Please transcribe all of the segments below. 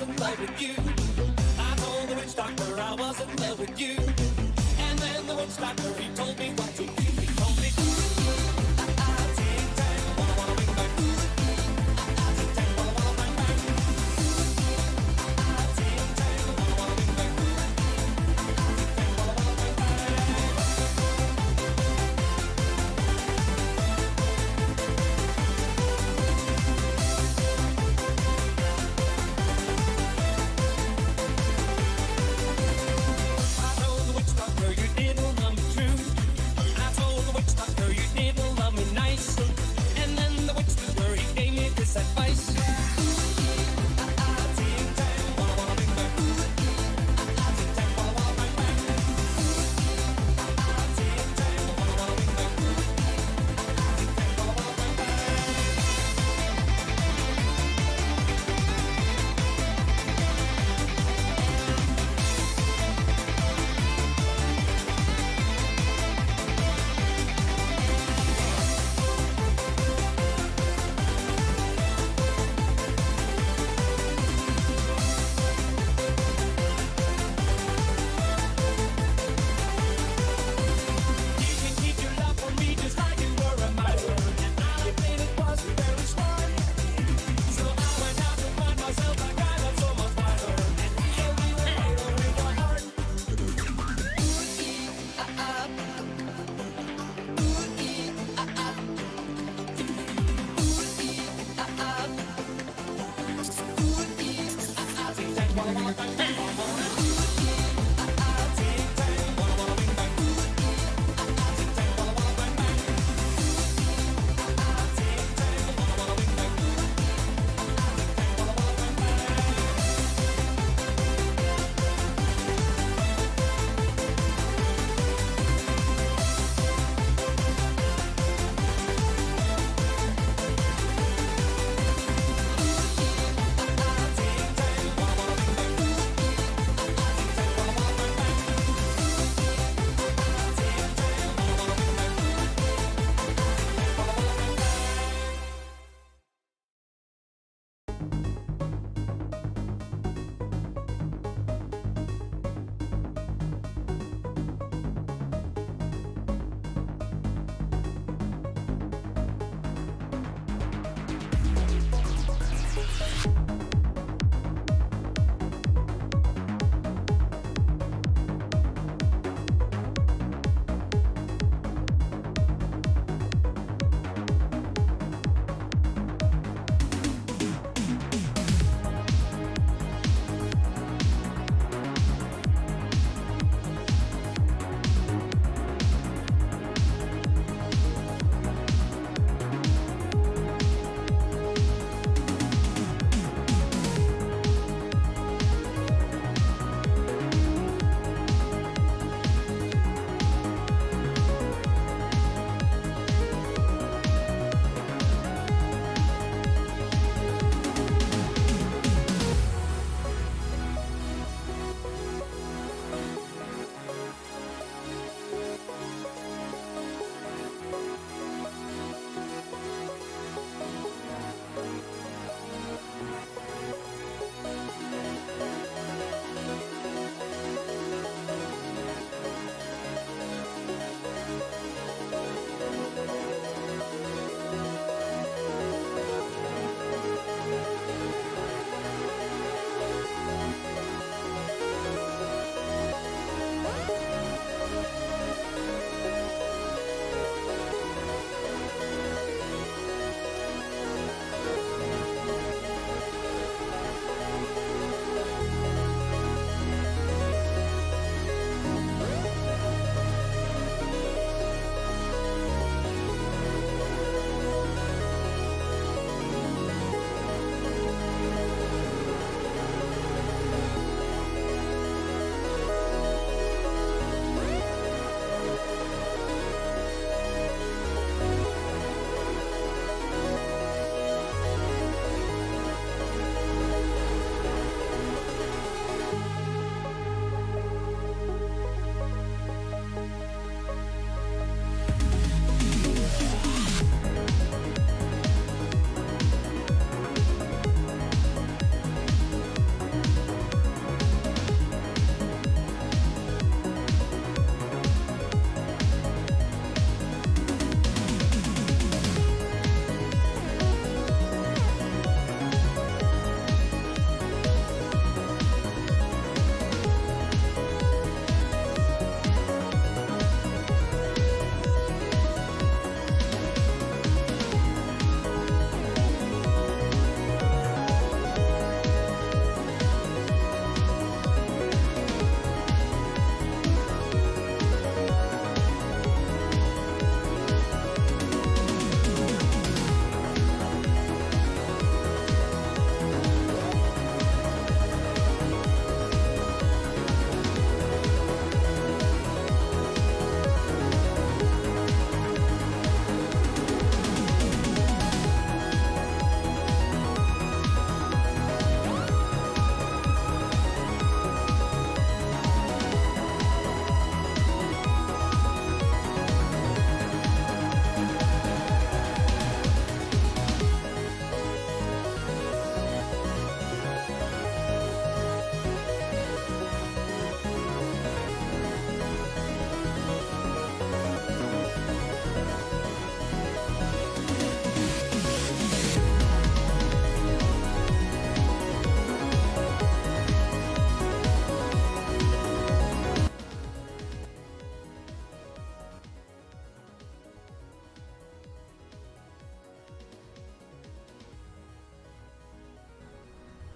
in love with you. I told the witch doctor I was in love with you. And then the witch doctor, he told me what to do. He told me, ting-tang, wanna bring back. Ting-tang, wanna bring back. Ting-tang, wanna bring back. Ting-tang, wanna bring back. I told the witch doctor you didn't love me true. I told the witch doctor you didn't love me nice. And then the witch doctor, he gave me this advice. Ting-tang, wanna bring back. Ting-tang, wanna bring back. Ting-tang, wanna bring back. Ting-tang, wanna bring back. You can keep your love for me just like you were a miser. And I think it was very smart. So I went out to find myself a guy that's so much wiser. And everywhere with your heart. Ting-tang, wanna bring back. Ting-tang, wanna bring back. Ting-tang, wanna bring back. Ting-tang, wanna bring back. Ting-tang, wanna bring back. Ting-tang, wanna bring back.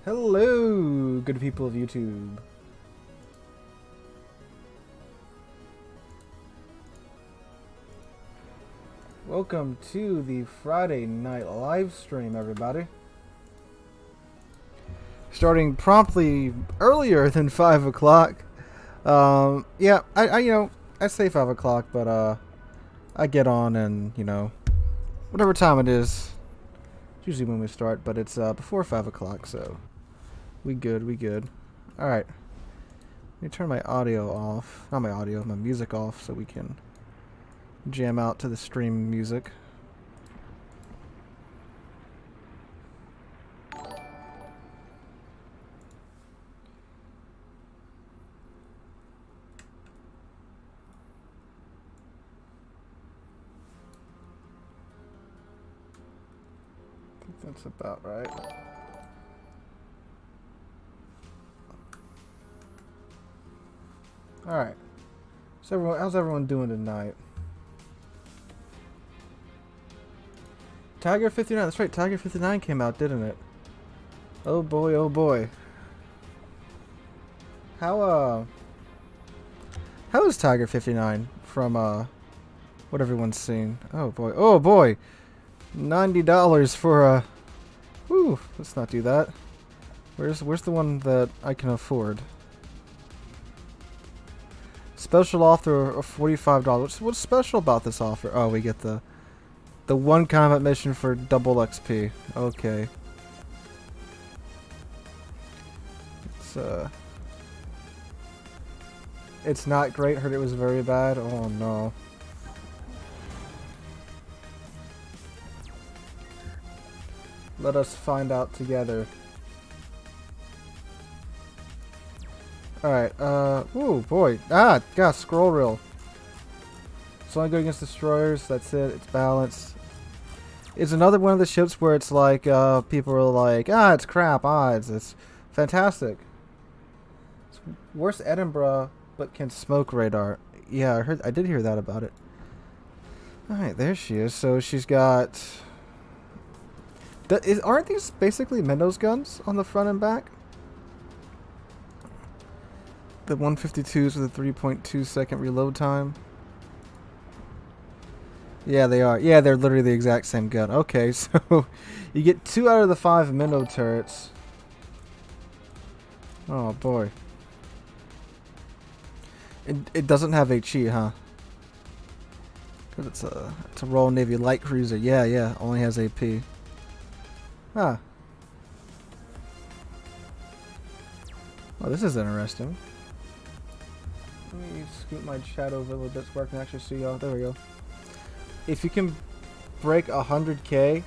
Hello, good people of YouTube. Welcome to the Friday night live stream, everybody. Starting promptly earlier than 5 o'clock. Yeah, I say 5 o'clock, but I get on and, whatever time it is. It's usually when we start, but it's before 5 o'clock, so we good. Alright. Let me turn my audio off. Not my audio, my music off so we can jam out to the stream music. I think that's about right. Alright. So how's everyone doing tonight? Tiger 59, that's right, Tiger 59 came out, didn't it? Oh boy, oh boy. How is Tiger 59 from what everyone's seen? Oh boy, oh boy. $90 for whew, let's not do that. Where's the one that I can afford? Special offer of $45. What's special about this offer? Oh, we get the one combat mission for double XP. Okay. It's not great. Heard it was very bad. Oh no. Let us find out together. Alright, ooh, boy. Ah, God, scroll reel. It's only good against destroyers, that's it, it's balanced. It's another one of the ships where it's like, people are like, it's crap, it's fantastic. It's worse Edinburgh, but can smoke radar. Yeah, I did hear that about it. Alright, there she is. So she's got... aren't these basically Mendo's guns on the front and back? The 152s with a 3.2 second reload time. Yeah, they are. Yeah, they're literally the exact same gun. Okay, so you get 2 out of the 5 Mendo turrets. Oh boy. It doesn't have HE, huh? Cause it's a Royal Navy light cruiser. Yeah, only has AP. Huh. Oh, this is interesting. Let me scoot my chat over a little bit so I can actually see y'all. There we go. If you can break 100K,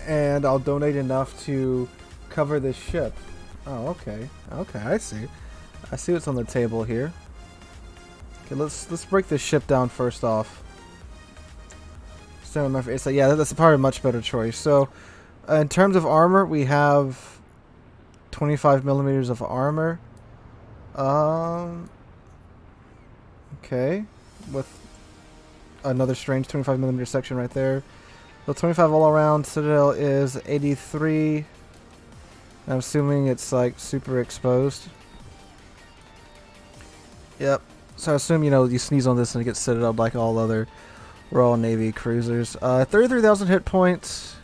and I'll donate enough to cover this ship. Oh, okay. Okay, I see. I see what's on the table here. Okay, let's break this ship down first off. So yeah, that's probably a much better choice. So, in terms of armor, we have 25 millimeters of armor. Okay, with another strange 25 millimeter section right there. So 25 all around. Citadel is 83. I'm assuming it's like super exposed. Yep. So I assume you sneeze on this and it gets Citadel like all other Royal Navy cruisers. 33,000 hit points.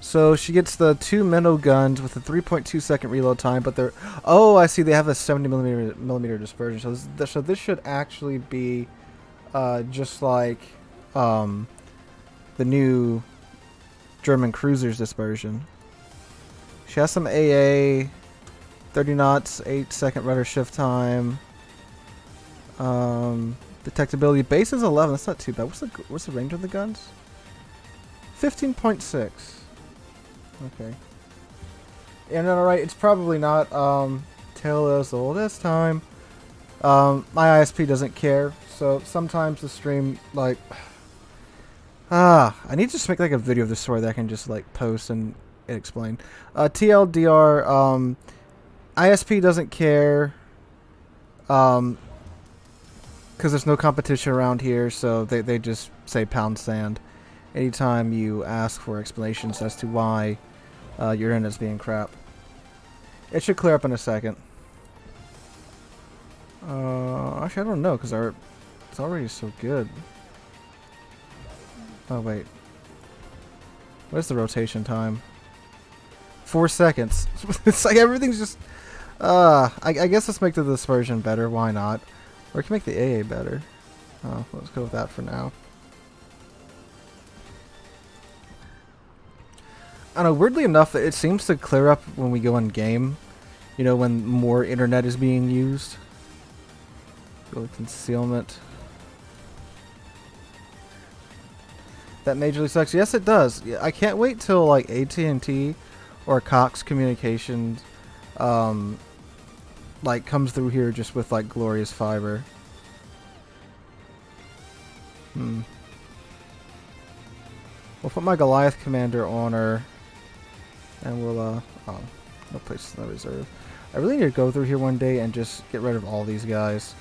So she gets the 2 Mendo guns with a 3.2 second reload time, but they're... Oh, I see. They have a 70 millimeter dispersion. So this should actually be just like the new German cruisers dispersion. She has some AA, 30 knots, 8 second rudder shift time. Detectability base is 11. That's not too bad. What's the range of the guns? 15.6. Okay. And alright, it's probably not Tale as Old as Time. My ISP doesn't care, so sometimes the stream like I need to just make like a video of the story that I can just like post and explain. TLDR, ISP doesn't care. Because there's no competition around here, so they just say pound sand. anytime you ask for explanations as to why your internet's being crap. It should clear up in a second. Actually, I don't know, because it's already so good. Oh, wait. What's the rotation time? 4 seconds. It's like everything's just... I guess let's make the dispersion better. Why not? Or we can make the AA better. Oh, let's go with that for now. I don't know, weirdly enough, it seems to clear up when we go in game. You know, when more internet is being used. Go with concealment. That majorly sucks. Yes, it does. I can't wait till like AT&T or Cox Communications like comes through here just with like glorious fiber. We'll put my Goliath commander on her, and we'll no place in the reserve. I really need to go through here one day and just get rid of all these guys.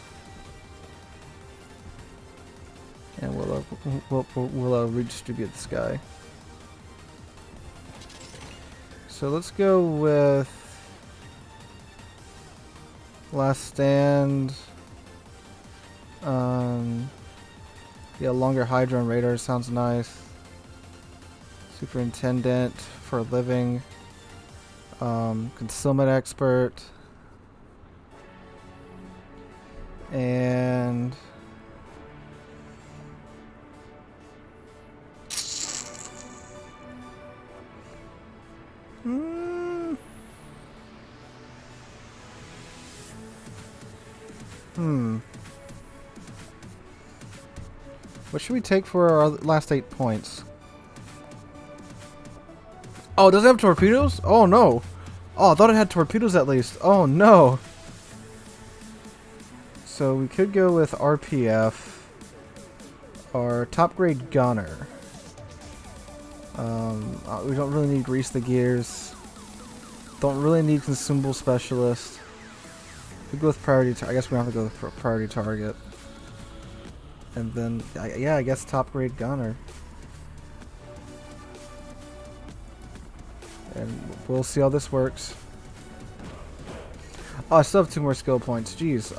And we'll redistribute this guy. So let's go with Last Stand. Yeah, longer Hydra and radar sounds nice. Superintendent for a living. Concealment expert. And what should we take for our last 8 points? Oh, does it have torpedoes? Oh no. Oh, I thought it had torpedoes at least. Oh no. So we could go with RPF. Our top grade gunner. We don't really need grease the gears. Don't really need consumable specialist. We go with priority. I guess we have to go with priority target. And then, yeah, I guess top grade gunner. And we'll see how this works. Oh, I still have 2 more skill points. Jeez.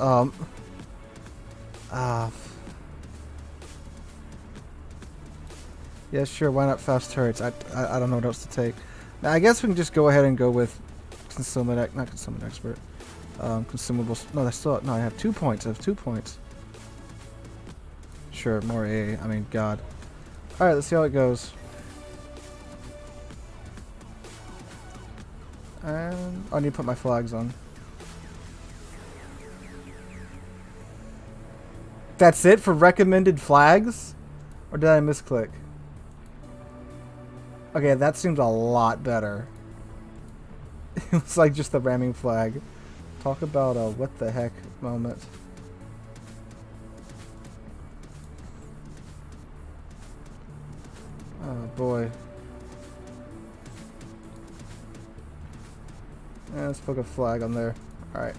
Yeah, sure. Why not fast turrets? I don't know what else to take. Now, I guess we can just go ahead and go with concealment. Not concealment expert. Consumables. No, that's still. No, I have 2 points. I have 2 points. Sure, more A. I mean, God. All right, let's see how it goes. And I need to put my flags on. That's it for recommended flags? Or did I misclick? Okay, that seems a lot better. It's like just the ramming flag. Talk about a what the heck moment. Oh boy. Yeah, let's put a flag on there. Alright.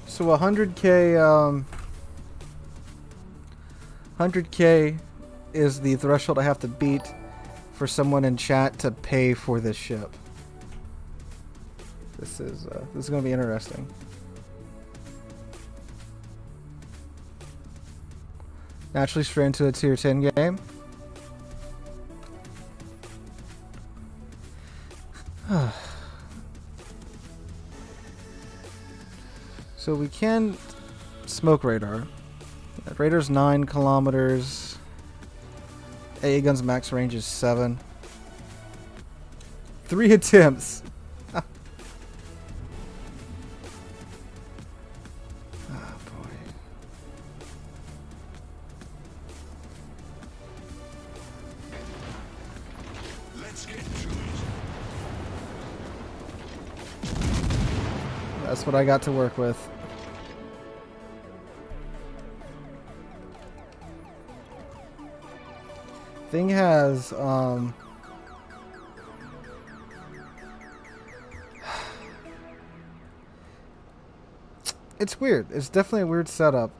So 100k 100k is the threshold I have to beat for someone in chat to pay for this ship. This is going to be interesting. Naturally straight into a tier 10 game. So we can smoke radar. Radar's 9 kilometers. AA gun's max range is 7. 3 attempts. Oh boy. Let's get to it. That's what I got to work with. Thing has it's weird. It's definitely a weird setup.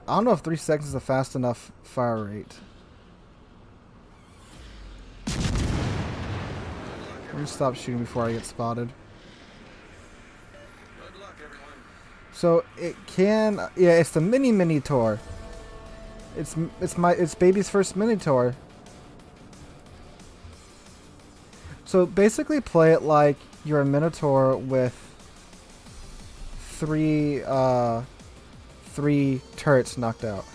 I don't know if 3 seconds is a fast enough fire rate. Let me stop shooting before I get spotted. So it can, yeah, it's the mini tour. It's baby's first mini tour. So basically play it like you're a Minotaur with three turrets knocked out.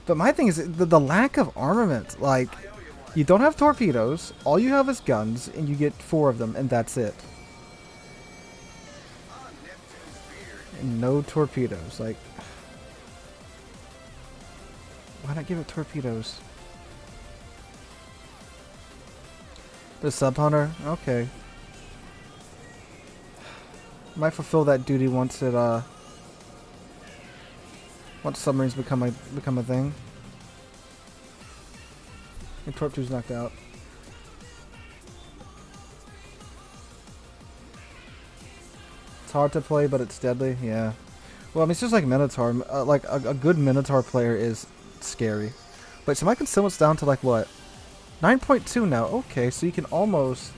But my thing is the lack of armament. Like, you don't have torpedoes, all you have is guns, and you get 4 of them, and that's it. And no torpedoes. Like, why not give it torpedoes? The sub hunter? Okay. Might fulfill that duty once it once submarines become a thing. And Torp 2's knocked out. It's hard to play, but it's deadly. Yeah. Well, I mean, it's just like Minotaur. Like a good Minotaur player is scary. Wait, so my concealment's down to like what? 9.2 now. Okay, so you can almost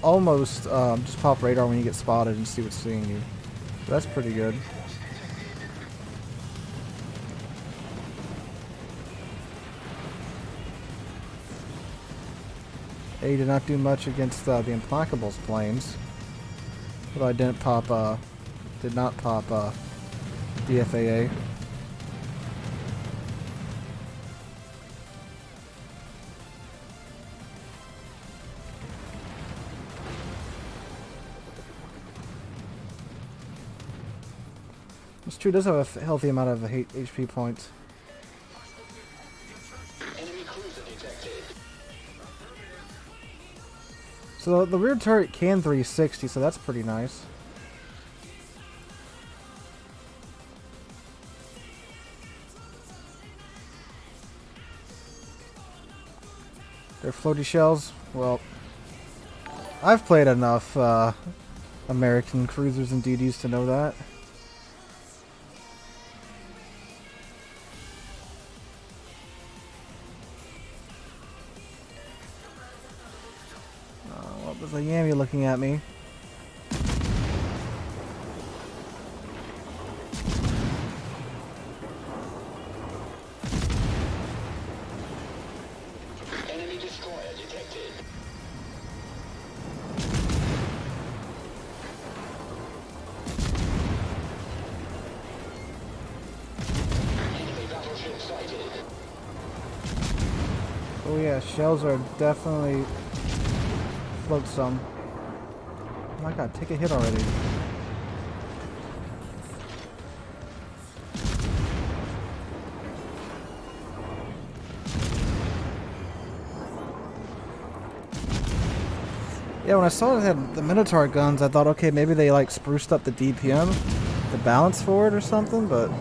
just pop radar when you get spotted and see what's seeing you. So that's pretty good. A did not do much against the Implacables planes. Although I did not pop DFAA. This true does have a healthy amount of HP points. Enemy cruiser detected. So the rear turret can 360, so that's pretty nice. They're floaty shells. Well, I've played enough American cruisers and DDs to know that. What was a Yami looking at me? Enemy destroyer detected. Enemy battleship sighted. Oh yeah, shells are definitely float some. Oh my god, take a hit already. Yeah, when I saw it had the Minotaur guns, I thought, okay, maybe they like spruced up the DPM, the balance for it or something, but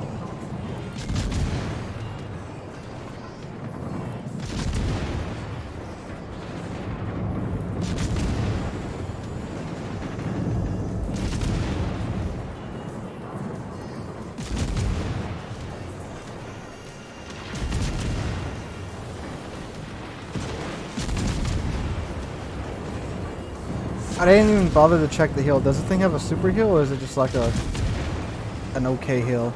I didn't even bother to check the heal. Does the thing have a super heal, or is it just like an okay heal?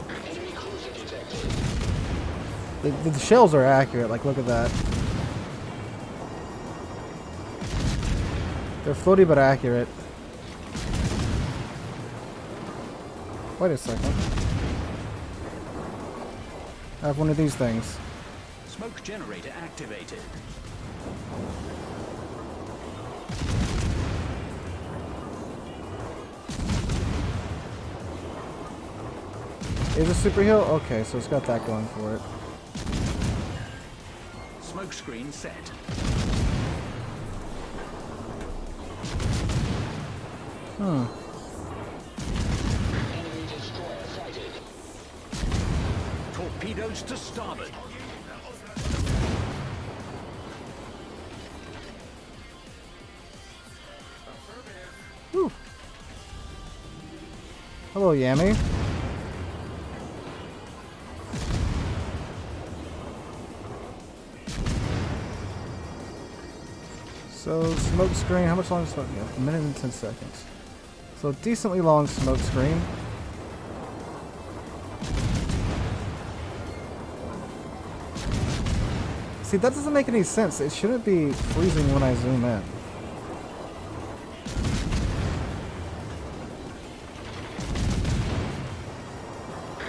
Enemy cruiser detected. The shells are accurate. Like, look at that. They're floaty but accurate. Wait a second. I have one of these things. Smoke generator activated. Is it super heal? Okay, so it's got that going for it. Smoke screen set. Hmm. Enemy destroyer sighted. Torpedoes to starboard. Whew. Hello, Yami. So, smoke screen, how much long is smoke? Yeah, a minute and 10 seconds. So, decently long smoke screen. See, that doesn't make any sense. It shouldn't be freezing when I zoom in.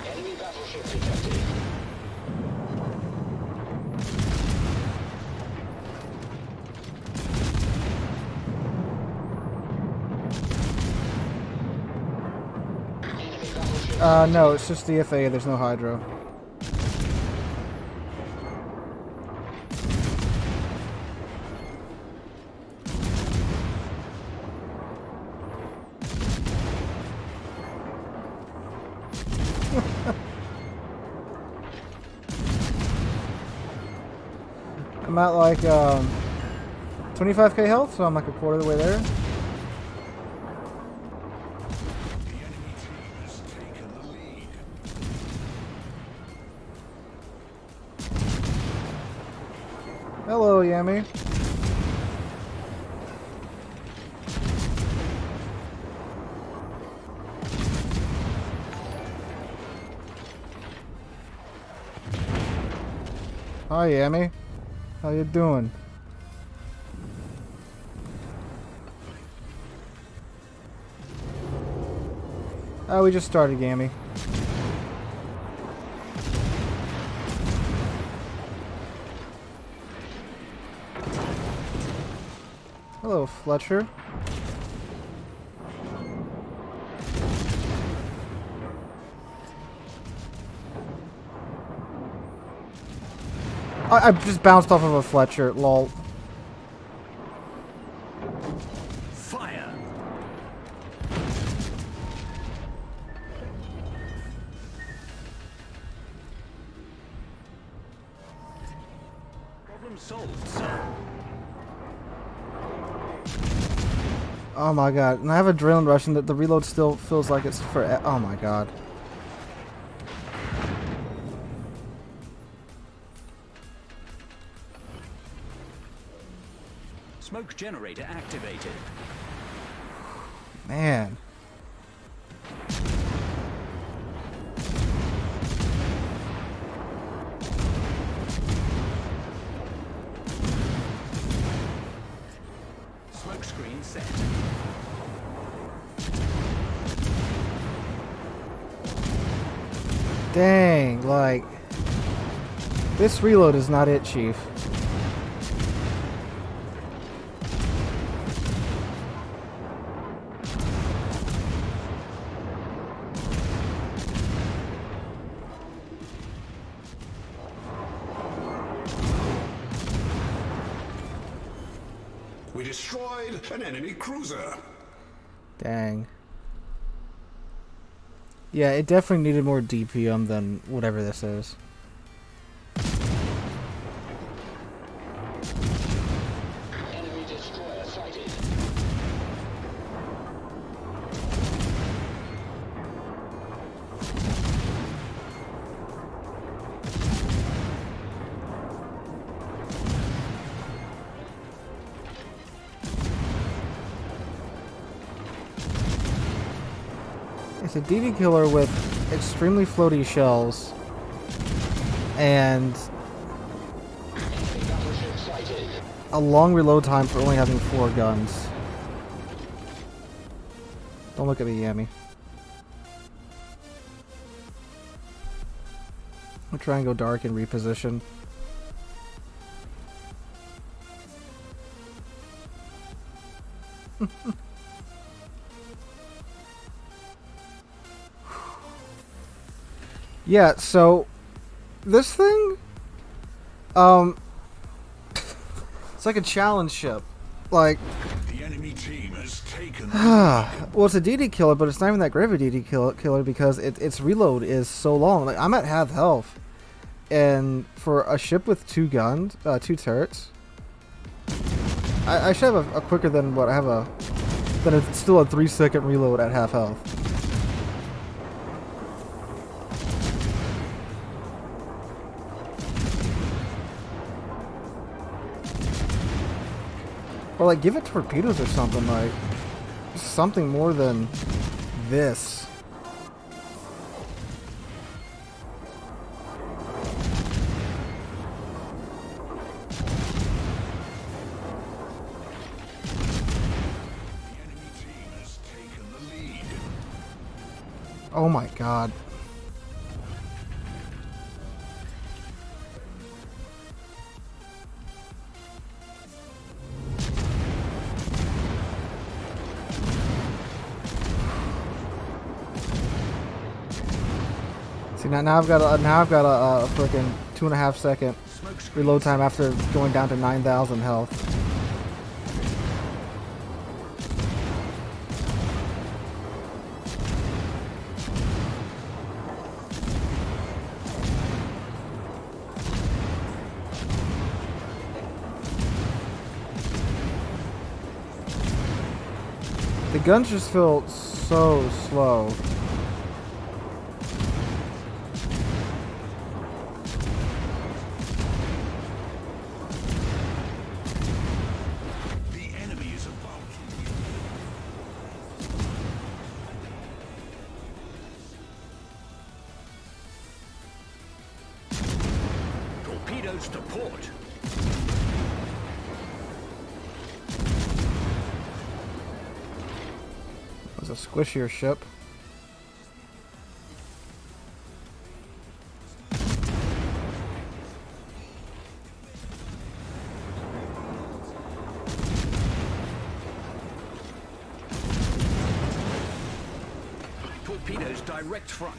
Enemy battleship detected. Enemy battleship. No, it's just DFA, there's no hydro. I'm at like 25k health, so I'm like a quarter of the way there. The enemy team has taken the lead. Hello, Yami. Hi, Yami. How you doing? Oh, we just started, Yami. Hello, Fletcher. I just bounced off of a Fletcher, lol. Fire. Problem solved, sir. Oh my god, and I have adrenaline rush and the reload still feels like it's for. Oh my god. Smoke generator activated. Man. Smoke screen set. Dang, like. This reload is not it, Chief. We destroyed an enemy cruiser. Dang. Yeah, it definitely needed more DPM than whatever this is. Enemy destroyer sighted. It's a DD killer with extremely floaty shells and Enemy battleship sighted. a long reload time for only having 4 guns. Don't look at me, Yami. I'll try and go dark and reposition. Yeah, so this thing, it's like a challenge ship. Like, The enemy team has taken the well, it's a DD killer, but it's not even that great of a DD killer because its reload is so long. Like, I'm at half health, and for a ship with 2 guns, 2 turrets, I should have a quicker than what I have a. Then it's still a 3-second reload at half health. Or like give it torpedoes or something, like something more than this. The enemy team has taken the lead. Oh my god. See now I've got a freaking 2.5 second Smoke screen reload time after going down to 9,000 health. The guns just feel so slow. The enemy is above torpedoes to port. It was a squishier ship. Torpedoes direct front.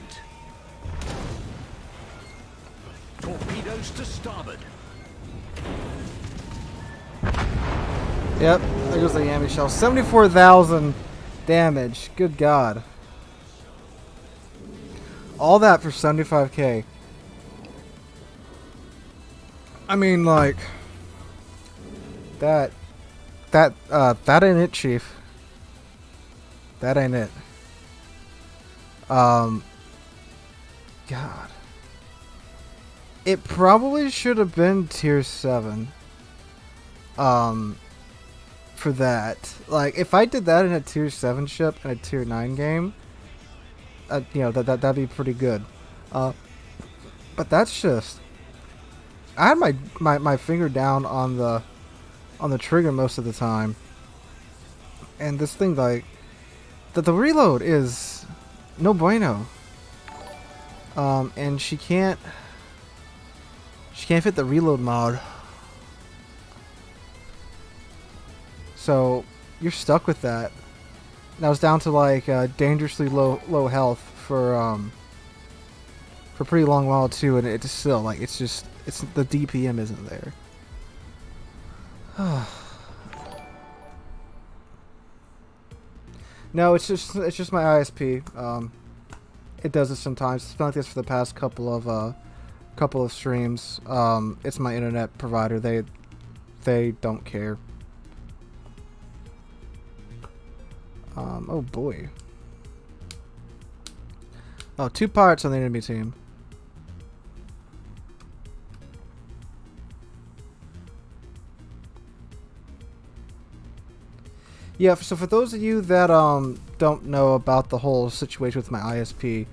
Torpedoes to starboard. Yep, there goes the Yami shell. 74,000 damage. Good God. All that for 75k. I mean, like, that ain't it, Chief. That ain't it. God. It probably should have been tier 7. For that. Like, if I did that in a tier 7 ship and a tier 9 game, you know, that'd be pretty good. But that's just... I had my finger down on the trigger most of the time. And this thing, like, the reload is no bueno. And she can't fit the reload mod. So you're stuck with that. And I was down to like dangerously low health for a pretty long while too, and it's still like it's the DPM isn't there. No, it's just my ISP. It does this sometimes. It's been like this for the past couple of streams. It's my internet provider. They don't care. Oh boy. Oh, 2 pirates on the enemy team. Yeah, so for those of you that don't know about the whole situation with my ISP,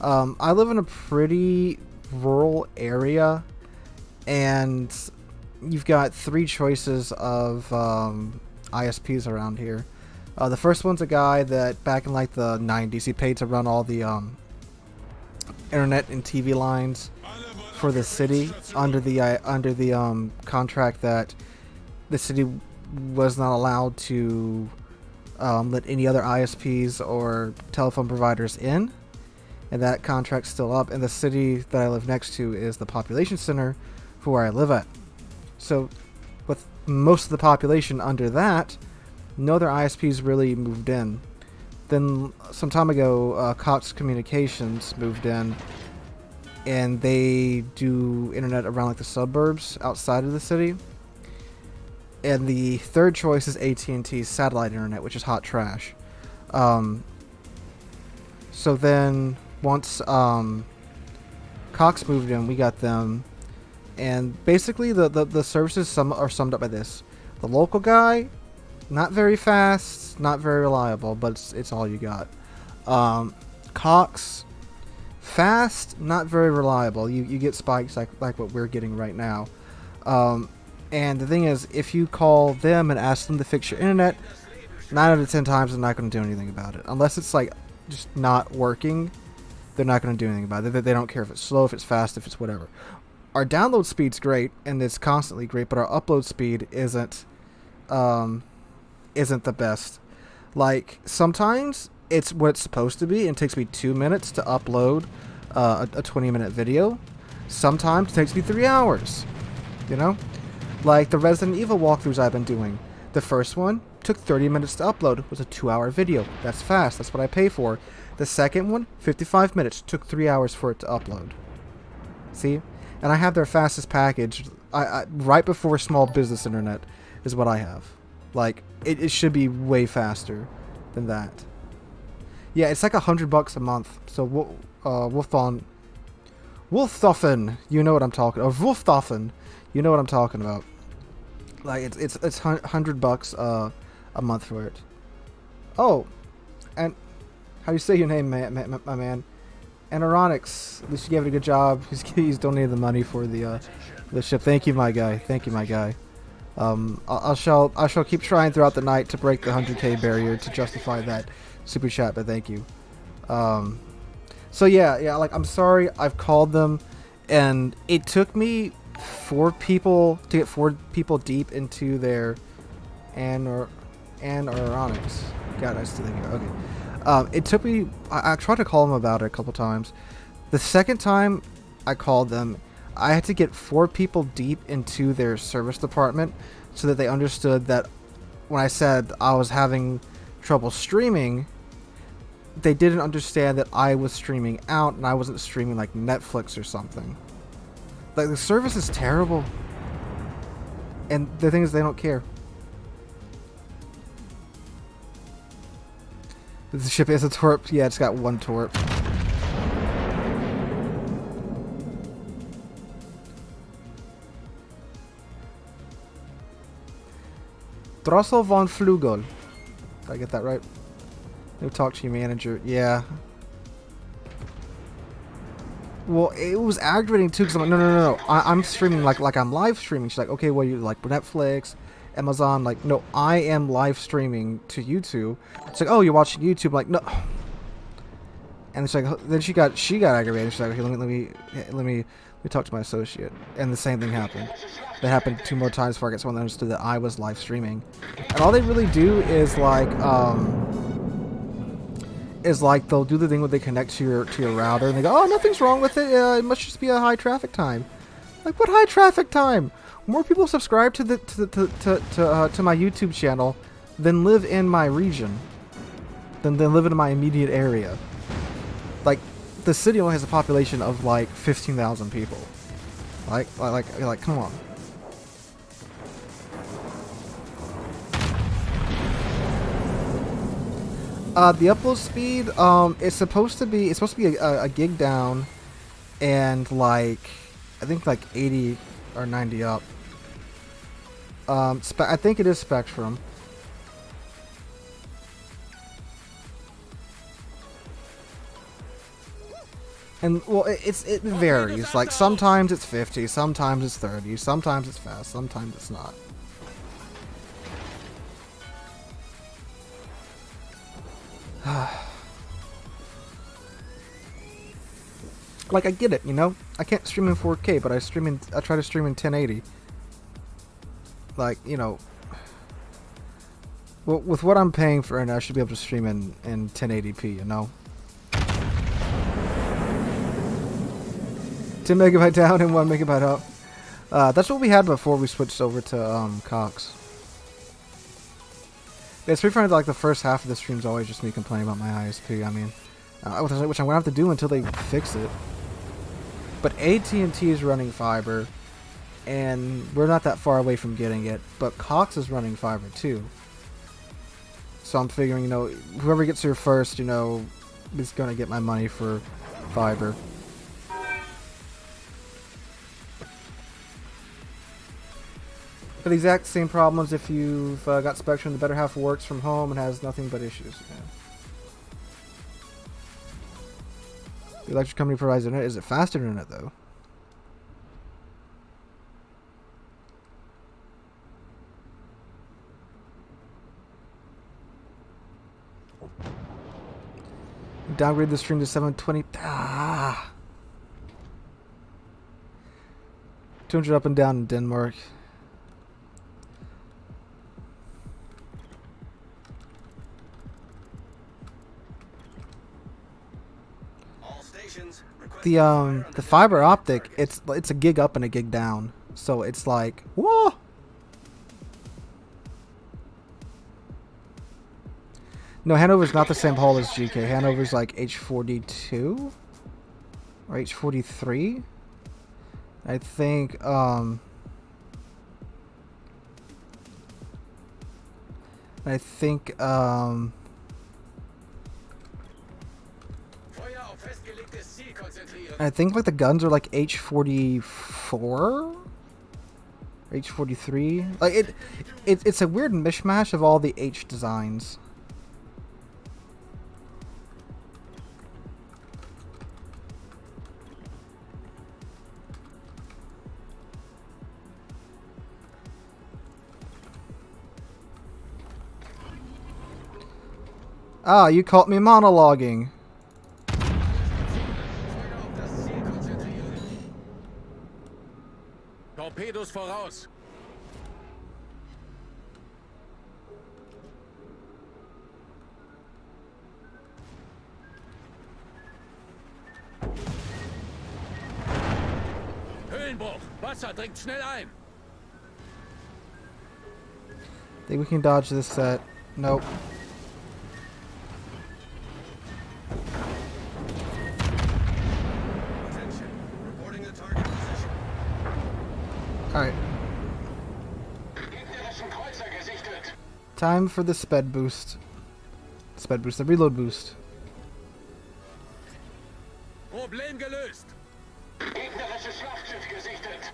I live in a pretty rural area, and you've got 3 choices of ISPs around here. The first one's a guy that back in like the 90s, he paid to run all the internet and TV lines for the city under the contract that the city was not allowed to let any other ISPs or telephone providers in, and that contract's still up. And the city that I live next to is the population center for where I live at. So with most of the population under that, no other ISPs really moved in. Then some time ago, Cox Communications moved in, and they do internet around like the suburbs outside of the city. And the third choice is AT&T's satellite internet, which is hot trash. So then once Cox moved in, we got them, and basically the services are summed up by this: the local guy not very fast, not very reliable, but it's all you got. Cox, fast, not very reliable. You get spikes like what we're getting right now. And the thing is, if you call them and ask them to fix your internet, 9 out of 10 times they're not going to do anything about it. Unless it's like just not working, they're not going to do anything about it. They don't care if it's slow, if it's fast, if it's whatever. Our download speed's great, and it's constantly great, but our upload speed isn't the best. Like, sometimes it's what it's supposed to be, and it takes me 2 minutes to upload a 20-minute video. Sometimes it takes me 3 hours, you know? Like the Resident Evil walkthroughs I've been doing. The first one took 30 minutes to upload. It was a 2-hour video. That's fast. That's what I pay for. The second one, 55 minutes. Took 3 hours for it to upload. See? And I have their fastest package. I right before small business internet is what I have. Like, it should be way faster than that. Yeah, it's like $100 a month. So Wolfthofen, you know what I'm talking about. Wolfthofen, you know what I'm talking about. Like, it's $100 a month for it. Oh, and how do you say your name, my man? Anoronics. At least you gave it a good job. He's donated the money for the ship. Thank you, my guy. Thank you, my guy. I shall keep trying throughout the night to break the 100K barrier to justify that super chat. But thank you. So yeah. Like, I'm sorry. I've called them, and it took me 4 people to get 4 people deep into their anoronics. God, I still think okay. It took me. I tried to call them about it a couple times. The second time I called them, I had to get 4 people deep into their service department so that they understood that when I said I was having trouble streaming, they didn't understand that I was streaming out and I wasn't streaming like Netflix or something. Like, the service is terrible. And the thing is, they don't care. The ship is a torp. Yeah, it's got 1 torp. Drossel von Flugel. Did I get that right? Go talk to your manager. Yeah. Well, it was aggravating too, because I'm like, no. I'm streaming like I'm live streaming. She's like, okay, well, you like Netflix, Amazon? Like, no, I am live streaming to YouTube. It's like, oh, you're watching YouTube? Like, no. And it's like, then she got aggravated. She's like, okay, let me talk to my associate. And the same thing happened. That happened 2 more times before I got someone that understood that I was live streaming. And all they really do is like they'll do the thing where they connect to your router and they go, oh, nothing's wrong with it. It must just be a high traffic time. Like, what high traffic time? More people subscribe to my YouTube channel than live in my region, than live in my immediate area. Like, the city only has a population of like 15,000 people. Like, come on. The upload speed, it's supposed to be a gig down, and like, I think like 80 or 90 up. I think it is Spectrum. And well, it varies. Like, sometimes it's 50, sometimes it's 30, sometimes it's fast, sometimes it's not. Like, I get it, you know? I can't stream in 4K, but I try to stream in 1080. Like, you know, well, with what I'm paying for it, I should be able to stream in 1080p, you know? 10 megabyte down and 1 megabyte up. That's what we had before we switched over to Cox. It's pretty funny that, like, the first half of the stream is always just me complaining about my ISP. I mean, which I'm gonna have to do until they fix it. But AT&T is running fiber, and we're not that far away from getting it. But Cox is running fiber too. So I'm figuring, you know, whoever gets here first, you know, is gonna get my money for fiber. The exact same problems if you've got Spectrum. The better half works from home and has nothing but issues. Yeah. The electric company provides internet. Is it fast internet though? Downgrade the stream to 720. Ah. 200 up and down in Denmark. The fiber optic, it's a gig up and a gig down. So it's like, whoa. No, Hanover's not the same hull as GK. Hanover's like H42 or H43. I think I think like the guns are like H44, H43. Like it's a weird mishmash of all the H designs. Ah, you caught me monologuing. Torpedos voraus. Höhlenbruch. Wasser dringt schnell ein. Think we can dodge this set. Nope. Alright. Time for the sped boost. Sped boost, the reload boost. Problem gelöst. Gegnerisches Schlachtschiff gesichtet.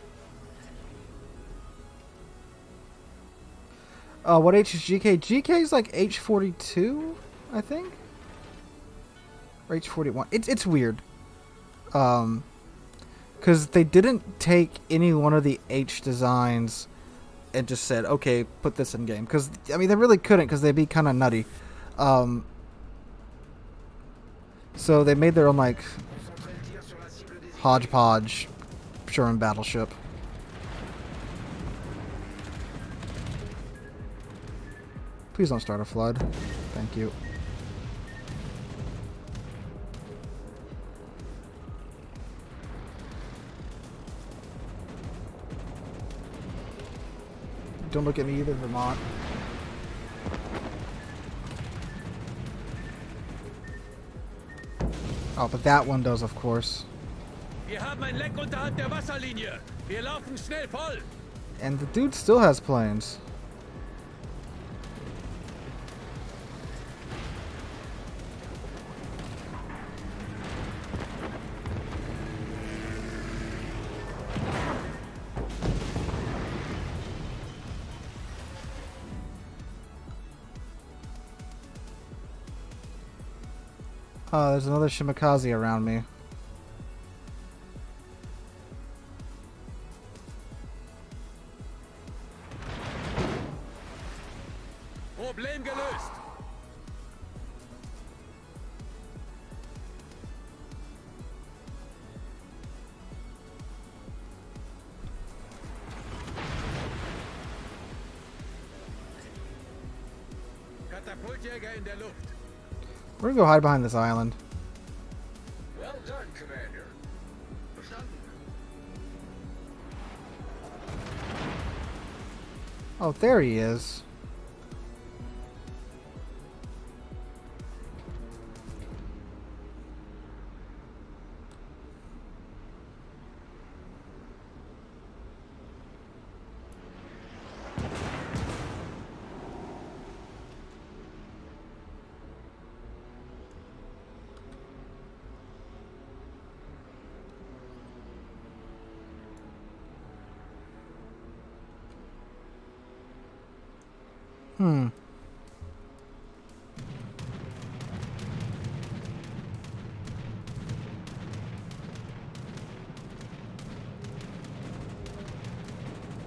What H is GK? GK is like H42, I think? Or H41. It's weird. Because they didn't take any one of the H designs and just said, okay, put this in game. Because, I mean, they really couldn't because they'd be kind of nutty. So they made their own, like, hodgepodge Sherman battleship. Please don't start a flood. Thank you. Don't look at me either, Vermont. Oh, but that one does, of course. Wir haben ein Leck unterhalb der Wasserlinie. Wir laufen schnell voll. And the dude still has planes. Oh, there's another Shimakaze around me. Problem gelöst. Katapultjäger in der Luft. We're gonna go hide behind this island. Well done, Commander. Verstanden. Oh, there he is.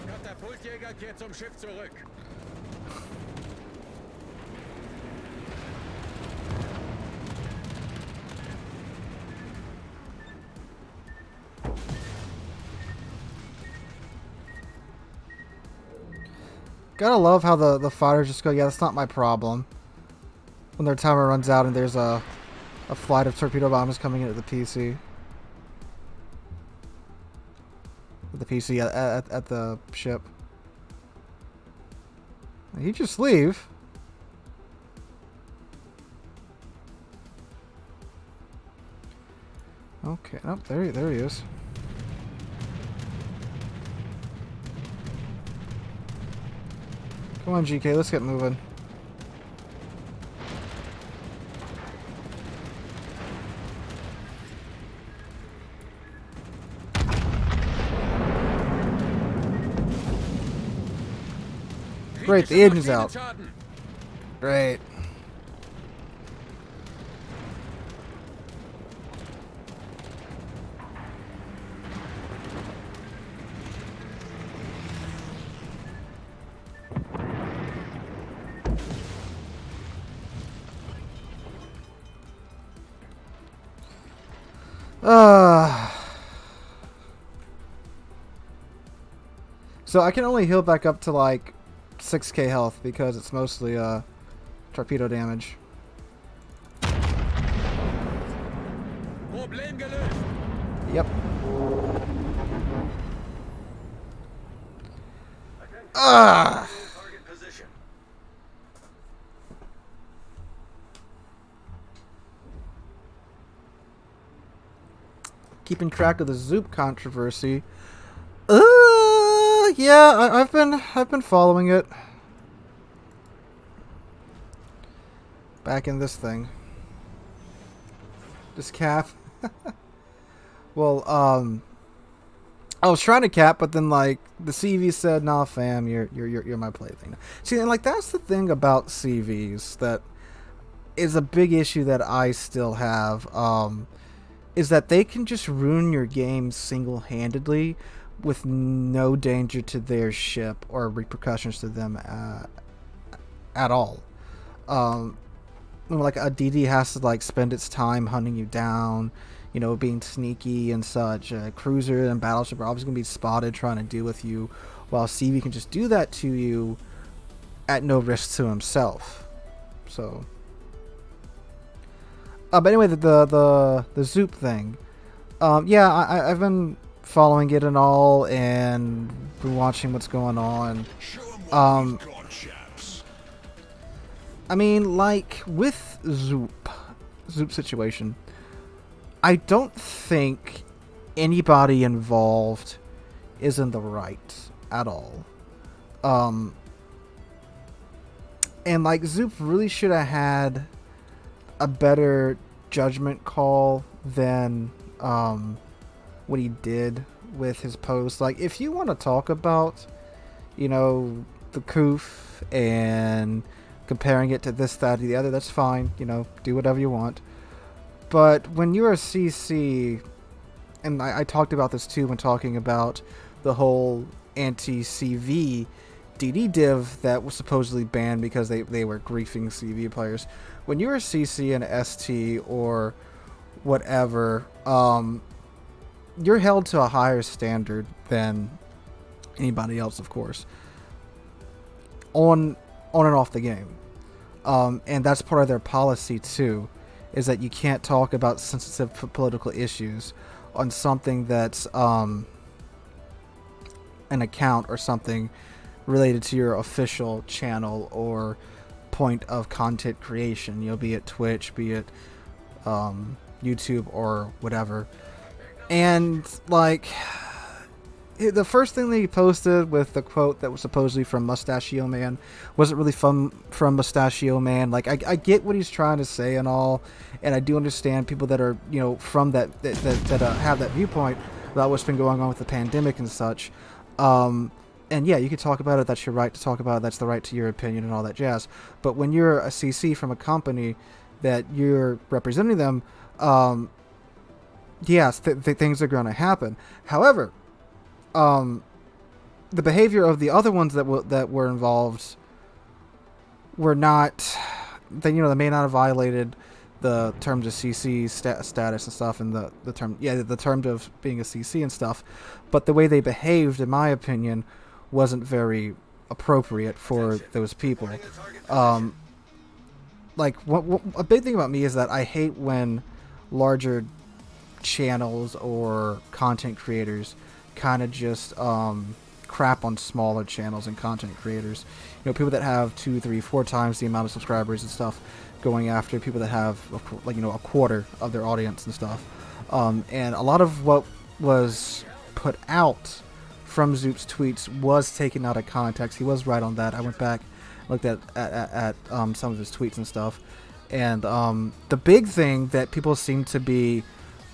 Katapultjäger kehrt zum Schiff zurück. Gotta love how the fighters just go, yeah, that's not my problem. When their timer runs out and there's a flight of torpedo bombers coming into the PC. The PC at the ship. He just leave. Okay, oh, there he is. Come on, GK, let's get moving. Great, the engine's out. Great. So I can only heal back up to like 6k health because it's mostly torpedo damage. Problem gelöst. Yep. Ah. Target position. Keeping track of the Zoop controversy. Yeah, I've been following it. Back in this thing. This cap. Well, I was trying to cap, but then like the CV said, "Nah, fam, you're my plaything." See, and like that's the thing about CVs that is a big issue that I still have. Is that they can just ruin your game single-handedly with no danger to their ship or repercussions to them at all. Like a DD has to like spend its time hunting you down, you know, being sneaky and such. Cruiser and battleship are always going to be spotted trying to deal with you, while CV can just do that to you at no risk to himself. So, but anyway, the Zoop thing. Yeah, I've been following it and all, and been watching what's going on. Show 'em what we've got, chaps. I mean, like with Zoop situation, I don't think anybody involved is in the right at all. And like Zoop really should have had a better judgment call than what he did with his post. Like, if you want to talk about, you know, the Koof and comparing it to this, that, or the other, that's fine. You know, do whatever you want. But when you're a CC, and I talked about this too when talking about the whole anti-CV DD div that was supposedly banned because they were griefing CV players. When you're a CC and a ST or whatever, you're held to a higher standard than anybody else, of course, on and off the game. And that's part of their policy too, is that you can't talk about sensitive political issues on something that's an account or something related to your official channel or point of content creation, you know, be it Twitch, be it YouTube or whatever. And like the first thing that he posted with the quote that was supposedly from Mustachio Man wasn't really from Mustachio Man. Like I get what he's trying to say and all, and I do understand people that are, you know, from that have that viewpoint about what's been going on with the pandemic and such. And And yeah, you can talk about it. That's your right to talk about it. That's the right to your opinion and all that jazz. But when you're a CC from a company that you're representing them, yes, things are going to happen. However, the behavior of the other ones that were involved were not. They may not have violated the terms of CC status and stuff, and the terms of being a CC and stuff. But the way they behaved, in my opinion, wasn't very appropriate for those people. Like a big thing about me is that I hate when larger channels or content creators kind of just crap on smaller channels and content creators. People that have 2, 3, 4 times the amount of subscribers and stuff, going after people that have a quarter of their audience and stuff. And a lot of what was put out from Zoop's tweets was taken out of context. He was right on that. I went back, looked at some of his tweets and stuff, and the big thing that people seem to be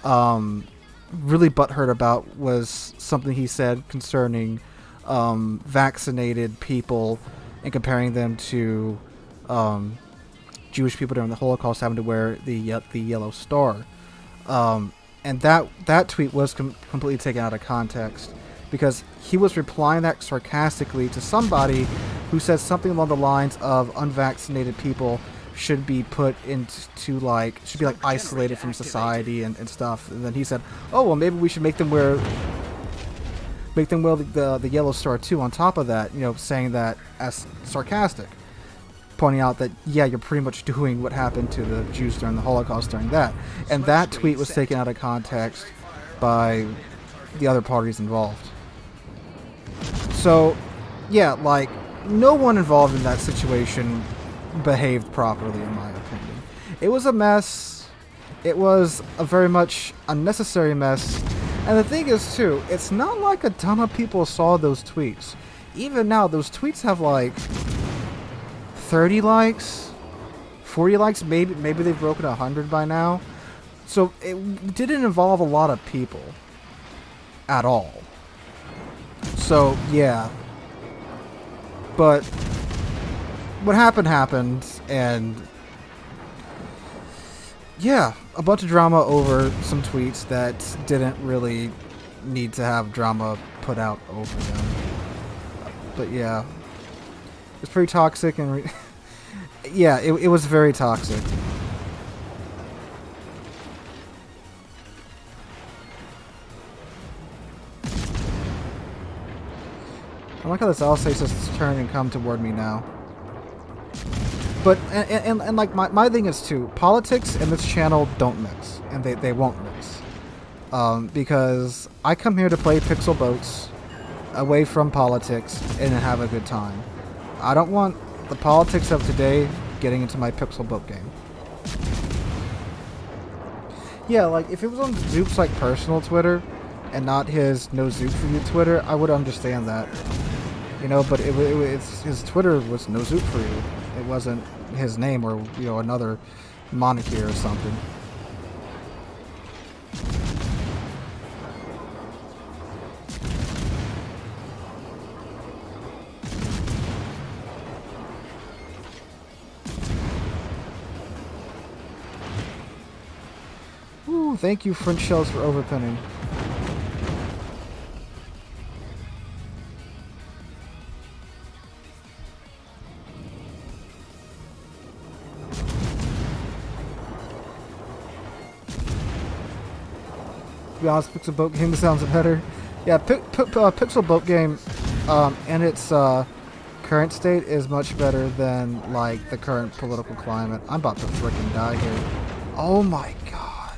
really butthurt about was something he said concerning vaccinated people and comparing them to Jewish people during the Holocaust having to wear the yellow star. And that tweet was completely taken out of context, because he was replying that sarcastically to somebody who said something along the lines of unvaccinated people should be put into should be isolated from society and stuff. And then he said, oh, well, maybe we should make them wear the yellow star too on top of that, saying that as sarcastic, pointing out that, yeah, you're pretty much doing what happened to the Jews during the Holocaust during that. And that tweet was taken out of context by the other parties involved. So, yeah, no one involved in that situation behaved properly, in my opinion. It was a mess. It was a very much unnecessary mess. And the thing is, too, it's not like a ton of people saw those tweets. Even now, those tweets have 30 likes, 40 likes, maybe they've broken 100 by now. So it didn't involve a lot of people at all. So yeah, but what happened, and yeah, a bunch of drama over some tweets that didn't really need to have drama put out over them. But yeah, it's pretty toxic, and yeah, it was very toxic. I like how this Alsace has turned and come toward me now. But, and my thing is too, politics and this channel don't mix, and they won't mix. Because I come here to play pixel boats away from politics and have a good time. I don't want the politics of today getting into my pixel boat game. Yeah, if it was on Zoop's personal Twitter and not his no Zoop for you Twitter, I would understand that. But it's his Twitter was no Zoop for you. It wasn't his name or another moniker or something. Ooh, thank you, French Shells, for overpinning. To be honest, Pixel Boat Game sounds better. Yeah, Pixel Boat Game in its current state is much better than the current political climate. I'm about to frickin' die here. Oh my god.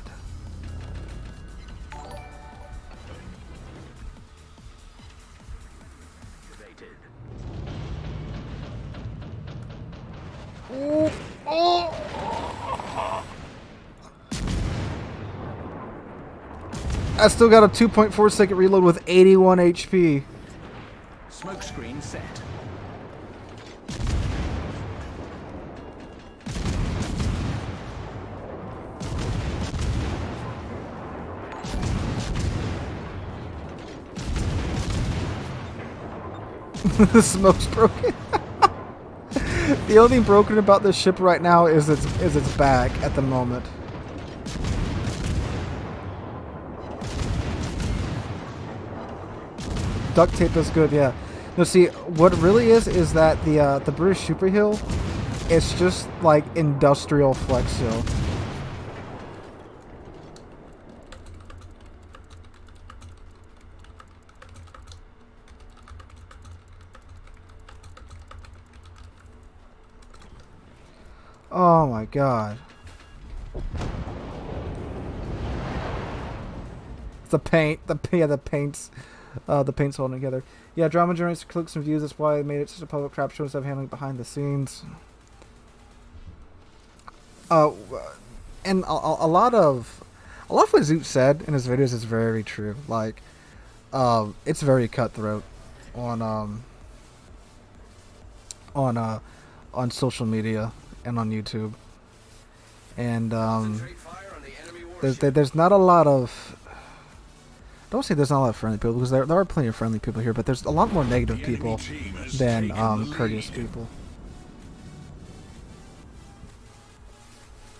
Oh, oh. I still got a 2.4 second reload with 81 HP. Smoke screen set. The smoke's broken. The only thing broken about this ship right now is its back at the moment. Duct tape is good, yeah. No, see, what it really is that the British Super Heel, it's just like industrial flex seal. Oh my god. The paint, the paint's holding together. Yeah, drama generates clicks and views. That's why I made it such a public crap show instead of handling behind the scenes. And a lot of what Zoot said in his videos is very true. Like, it's very cutthroat on social media and on YouTube, and there's not a lot of. Don't say there's not a lot of friendly people, because there are plenty of friendly people here, but there's a lot more negative people than courteous people.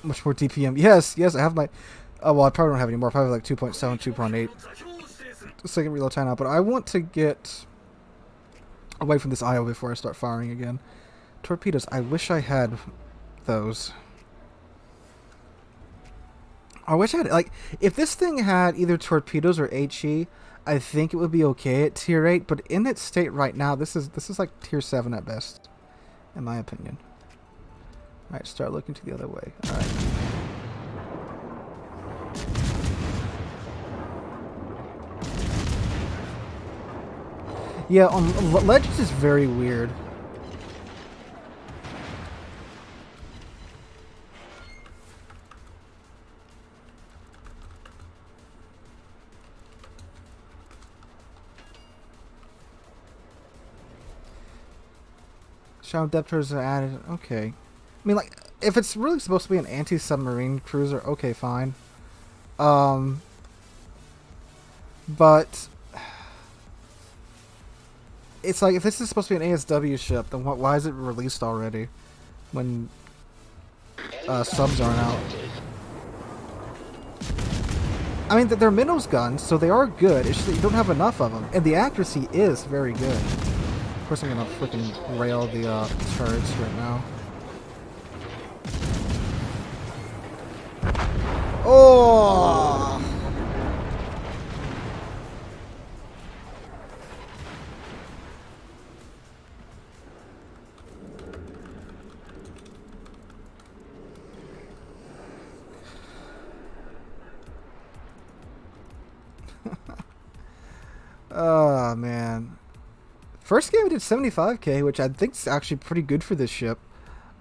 Much more DPM. Yes, I have my. Well, I probably don't have any more. Probably like 2.7, 2.8. Second reload timeout, but I want to get away from this IO before I start firing again. Torpedoes. I wish I had those. I wish I had, like, if this thing had either torpedoes or HE, I think it would be okay at tier 8, but in its state right now, this is like tier 7 at best, in my opinion. Alright, start looking to the other way. Alright. Yeah, on Legends is very weird. Shadow depthers are added. Okay. I mean, like, if it's really supposed to be an anti-submarine cruiser, okay, fine. But it's like, if this is supposed to be an ASW ship, then why is it released already when subs aren't out? I mean, they're minnows guns, so they are good. It's just that you don't have enough of them, and the accuracy is very good. Of course, I'm gonna freaking rail the turrets right now. Oh! Oh man. First game I did 75k, which I think is actually pretty good for this ship.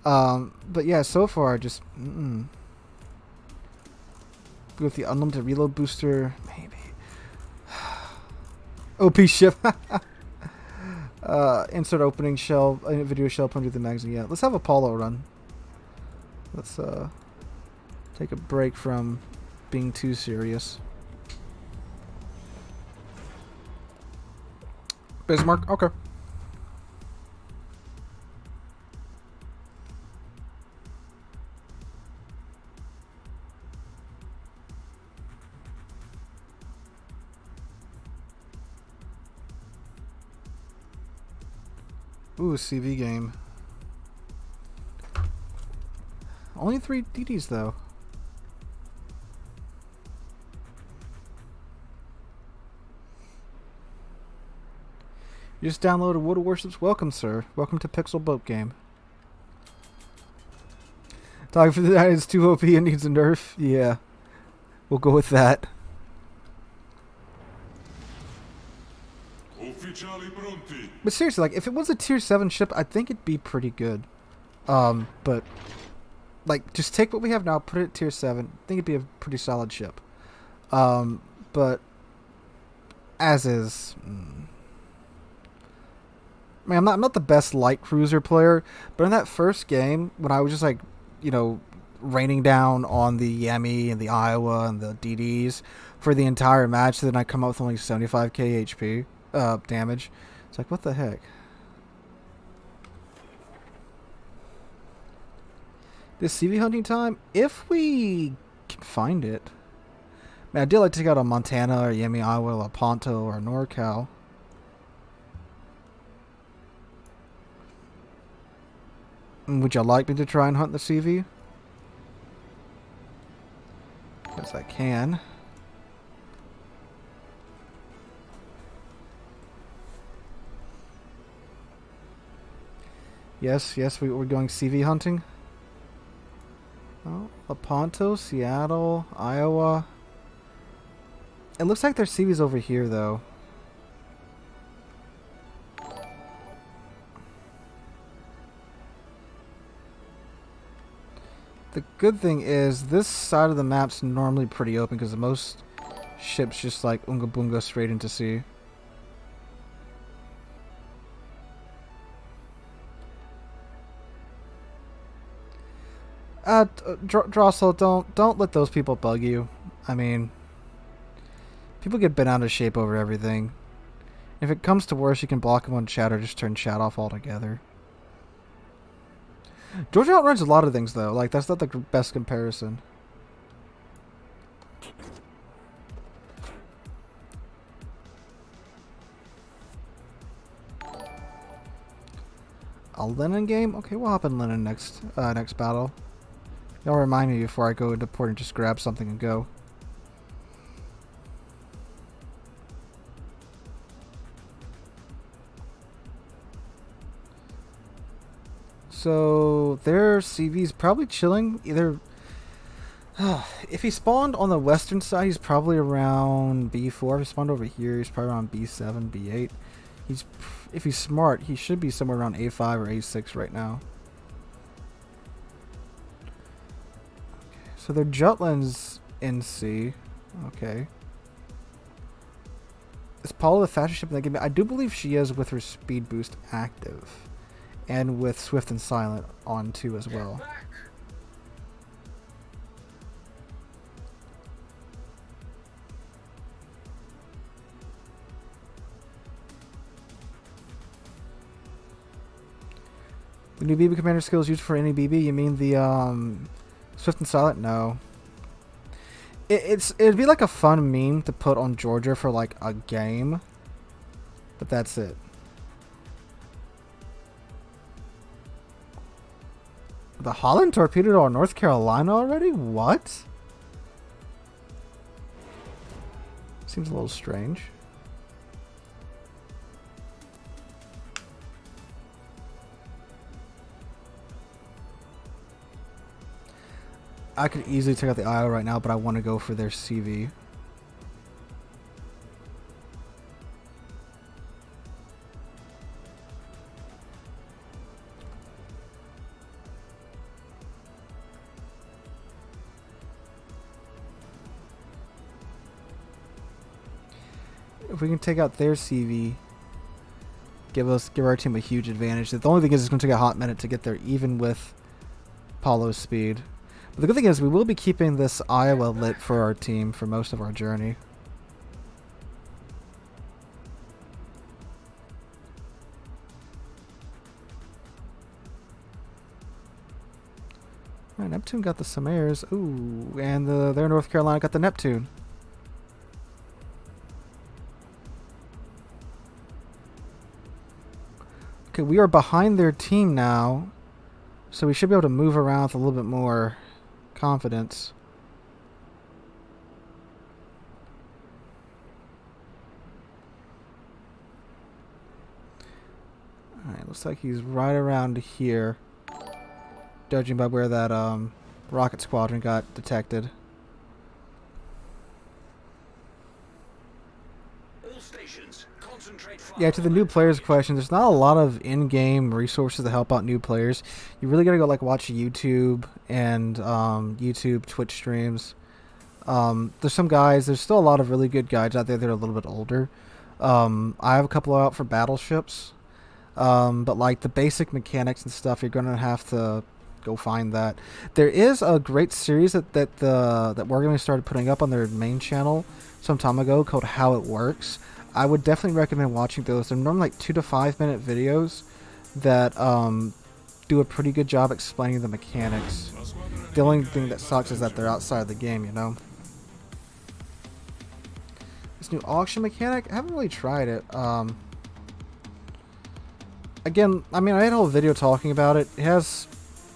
But yeah, so far just with the unlimited reload booster, maybe. OP ship. Insert opening shell, video shell pumped through the magazine. Yeah, let's have a Apollo run. Let's take a break from being too serious. Bismarck, okay. Ooh, CV game. Only 3 DDs though. You just downloaded Wood of Warships. Welcome, sir. Welcome to Pixel Boat Game. Talking for that is too OP and needs a nerf. Yeah, we'll go with that. But seriously, like, if it was a tier 7 ship, I think it'd be pretty good. But like, just take what we have now, put it at tier 7. I think it'd be a pretty solid ship. But as is. I mean, I'm not the best light cruiser player, but in that first game, when I was just like, you know, raining down on the Yemi and the Iowa and the DDs for the entire match, so then I come out with only 75k HP damage. It's like, what the heck? This CV hunting time, if we can find it. Man, I did like to take out a Montana or Yemi, Iowa, a Ponto, or a NorCal. Would you like me to try and hunt the CV? Because I can. Yes, we're going CV hunting. Oh, Lepanto, Seattle, Iowa. It looks like their CV's over here, though. The good thing is this side of the map's normally pretty open because most ships just like Unga Bunga straight into sea. Drossel, don't let those people bug you. I mean, people get bent out of shape over everything. If it comes to worse, you can block them on chat or just turn chat off altogether. Georgia outruns a lot of things, though. Like, that's not the best comparison. A Lennon game? Okay, we'll hop in Lennon next battle. Y'all remind me before I go into port and just grab something and go. So their CV's probably chilling. Either if he spawned on the western side, he's probably around B4. If he spawned over here, he's probably around B7, B8. If he's smart, he should be somewhere around A5 or A6 right now. So their Jutland's in C. Okay. Is Paula the fastest ship in the game? I do believe she is with her speed boost active. And with Swift and Silent on too as well. The new BB commander skills used for any BB? You mean the Swift and Silent? No. It'd be like a fun meme to put on Georgia for like a game. But that's it. The Holland torpedoed our North Carolina already? What? Seems a little strange. I could easily take out the Iowa right now, but I want to go for their CV. If we can take out their CV, give our team a huge advantage. The only thing is it's going to take a hot minute to get there, even with Paulo's speed. But the good thing is we will be keeping this Iowa lit for our team for most of our journey. Alright, Neptune got the Samaires. Ooh, and their North Carolina got the Neptune. Okay, we are behind their team now, so we should be able to move around with a little bit more confidence. Alright, looks like he's right around here, judging by where that rocket squadron got detected. All stations, concentrate fire. Yeah, to the new players question, there's not a lot of in-game resources to help out new players. You really gotta go like watch YouTube and YouTube, Twitch streams. There's some guys, there's still a lot of really good guides out there that are a little bit older. I have a couple out for battleships. But like the basic mechanics and stuff, you're gonna have to go find that. There is a great series that Wargaming started putting up on their main channel some time ago called How It Works. I would definitely recommend watching those. They're normally like 2 to 5 minute videos that do a pretty good job explaining the mechanics. The only thing that sucks is that they're outside the game, you know. This new auction mechanic, I haven't really tried it. Again, I mean, I had a whole video talking about it. It has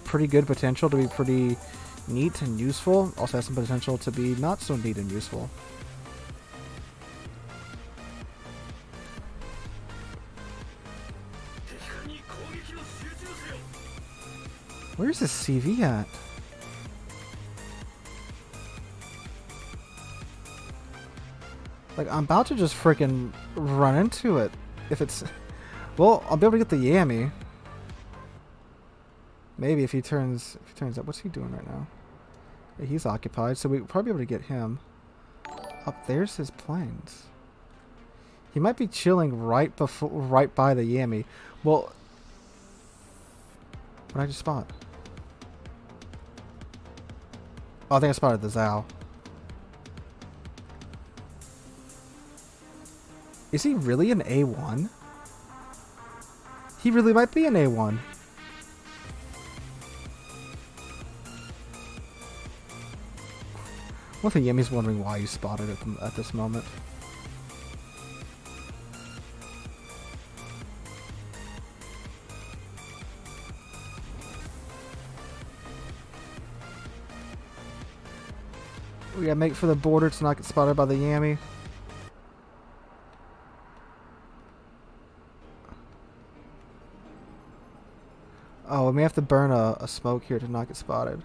pretty good potential to be pretty neat and useful. Also has some potential to be not so neat and useful. Where's this CV at? Like, I'm about to just freaking run into it. If it's... Well, I'll be able to get the Yami. Maybe if he turns up. What's he doing right now? Yeah, he's occupied, so we'll probably be able to get him. Up there's his planes. He might be chilling right by the Yami. Well, what did I just spot? Oh, I think I spotted the Zhao. Is he really an A1? He really might be an A1. What if Yami's wondering why you spotted it at this moment? We gotta make for the border to not get spotted by the Yami. Oh, we may have to burn a smoke here to not get spotted.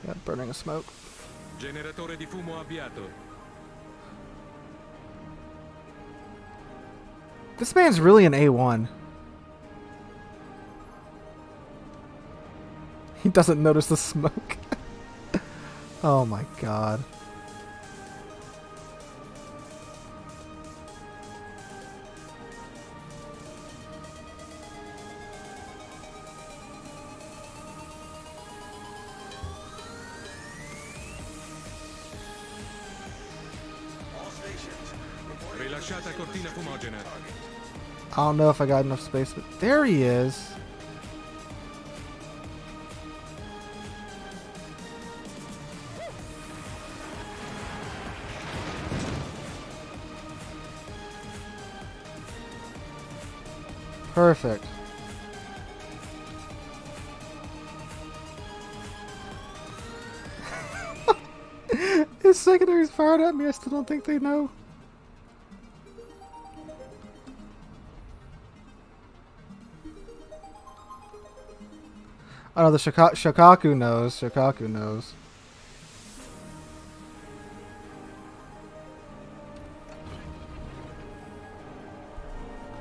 Yeah, burning a smoke. Generatore di fumo avviato. This man's really an A1. He doesn't notice the smoke. Oh my god. Rilasciata cortina fumogena. I don't know if I got enough space, but there he is. Perfect. His secondary's fired at me. I still don't think they know. Oh no, the Shokaku knows. Shokaku knows.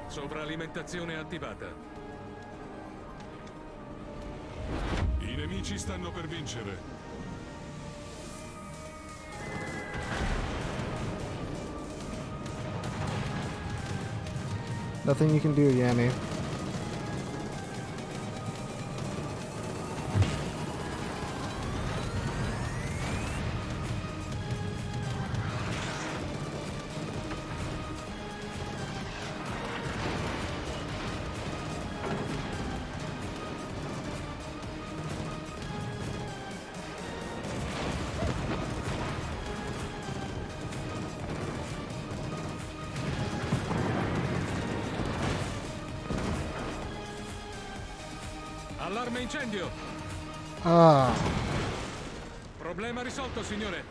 Sovralimentazione attivata. I nemici stanno per vincere. Nothing you can do, Yami. Allarme incendio. Ah. Problema risolto, signore.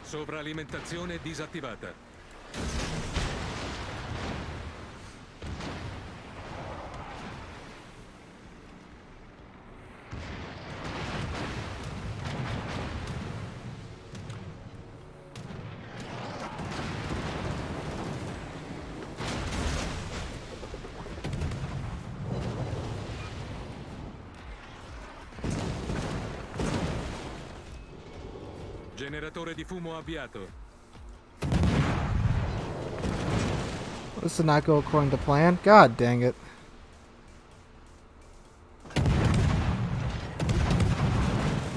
Sovralimentazione disattivata. Generatore di fumo avviato. This did not go according to plan. God dang it.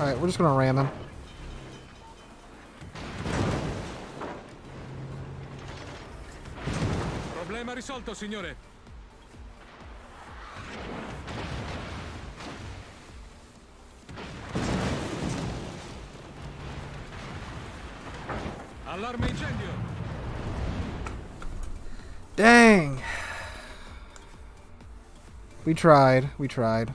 Alright, we're just gonna ram him. Problema risolto, signore. Allarme incendio. Dang! We tried. We tried.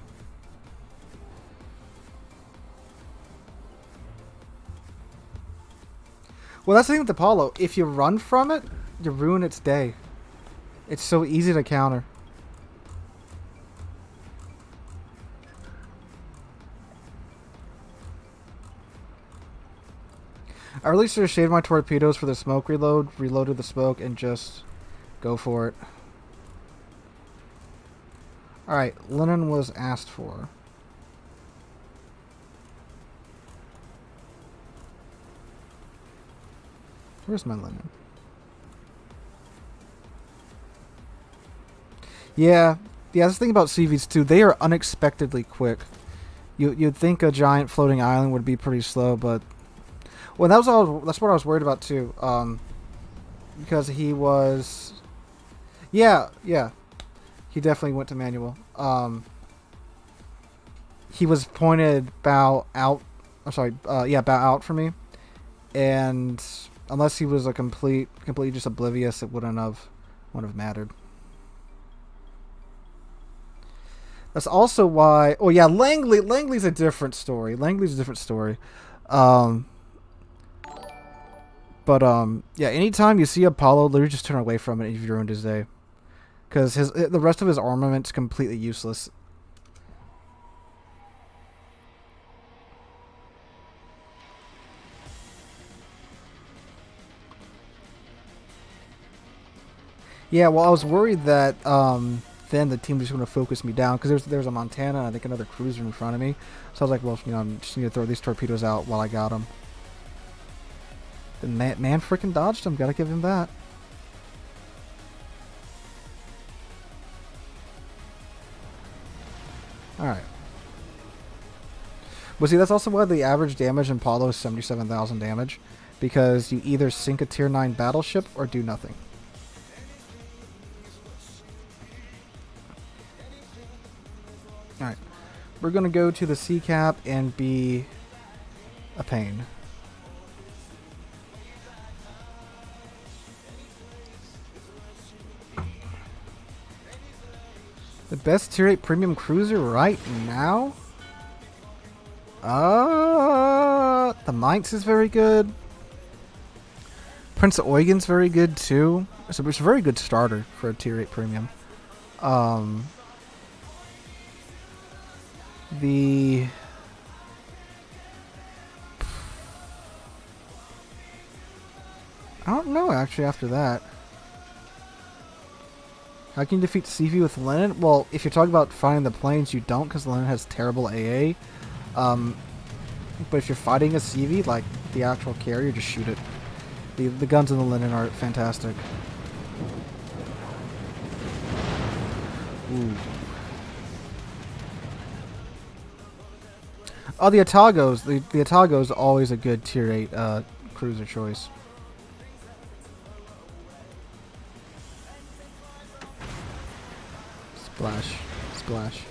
Well, that's the thing with Apollo. If you run from it, you ruin its day. It's so easy to counter. I really should have shaved my torpedoes for the smoke reload, reloaded the smoke, and just go for it. Alright, linen was asked for. Where's my linen? Yeah, that's the thing about CVs too. They are unexpectedly quick. You'd think a giant floating island would be pretty slow, but well, that's what I was worried about too. Because he was, yeah, he definitely went to manual. He was pointed bow out. I'm sorry, bow out for me, and unless he was a completely just oblivious, it wouldn't have mattered. That's also why. Oh yeah, Langley's a different story. But yeah, anytime you see Apollo, literally just turn away from it. You've ruined his day, because the rest of his armament's completely useless. Yeah, well, I was worried that then the team was going to focus me down, because there's a Montana and I think another cruiser in front of me. So I was like, well, I just need to throw these torpedoes out while I got them. The man freaking dodged him. Gotta give him that. Alright. But see, that's also why the average damage in Apollo is 77,000 damage, because you either sink a tier 9 battleship or do nothing. Alright, we're going to go to the sea cap and be a pain. The best tier 8 premium cruiser right now? The Mainz is very good. Prince Eugen's very good too. So it's a very good starter for a tier 8 premium. I don't know actually after that. How can you defeat CV with Lenin? Well, if you're talking about fighting the planes, you don't, because Lenin has terrible AA. But if you're fighting a CV, like the actual carrier, just shoot it. The guns in the Lenin are fantastic. Ooh. Oh, the Atagos. The Atago's always a good tier 8 cruiser choice. Splash. Splash.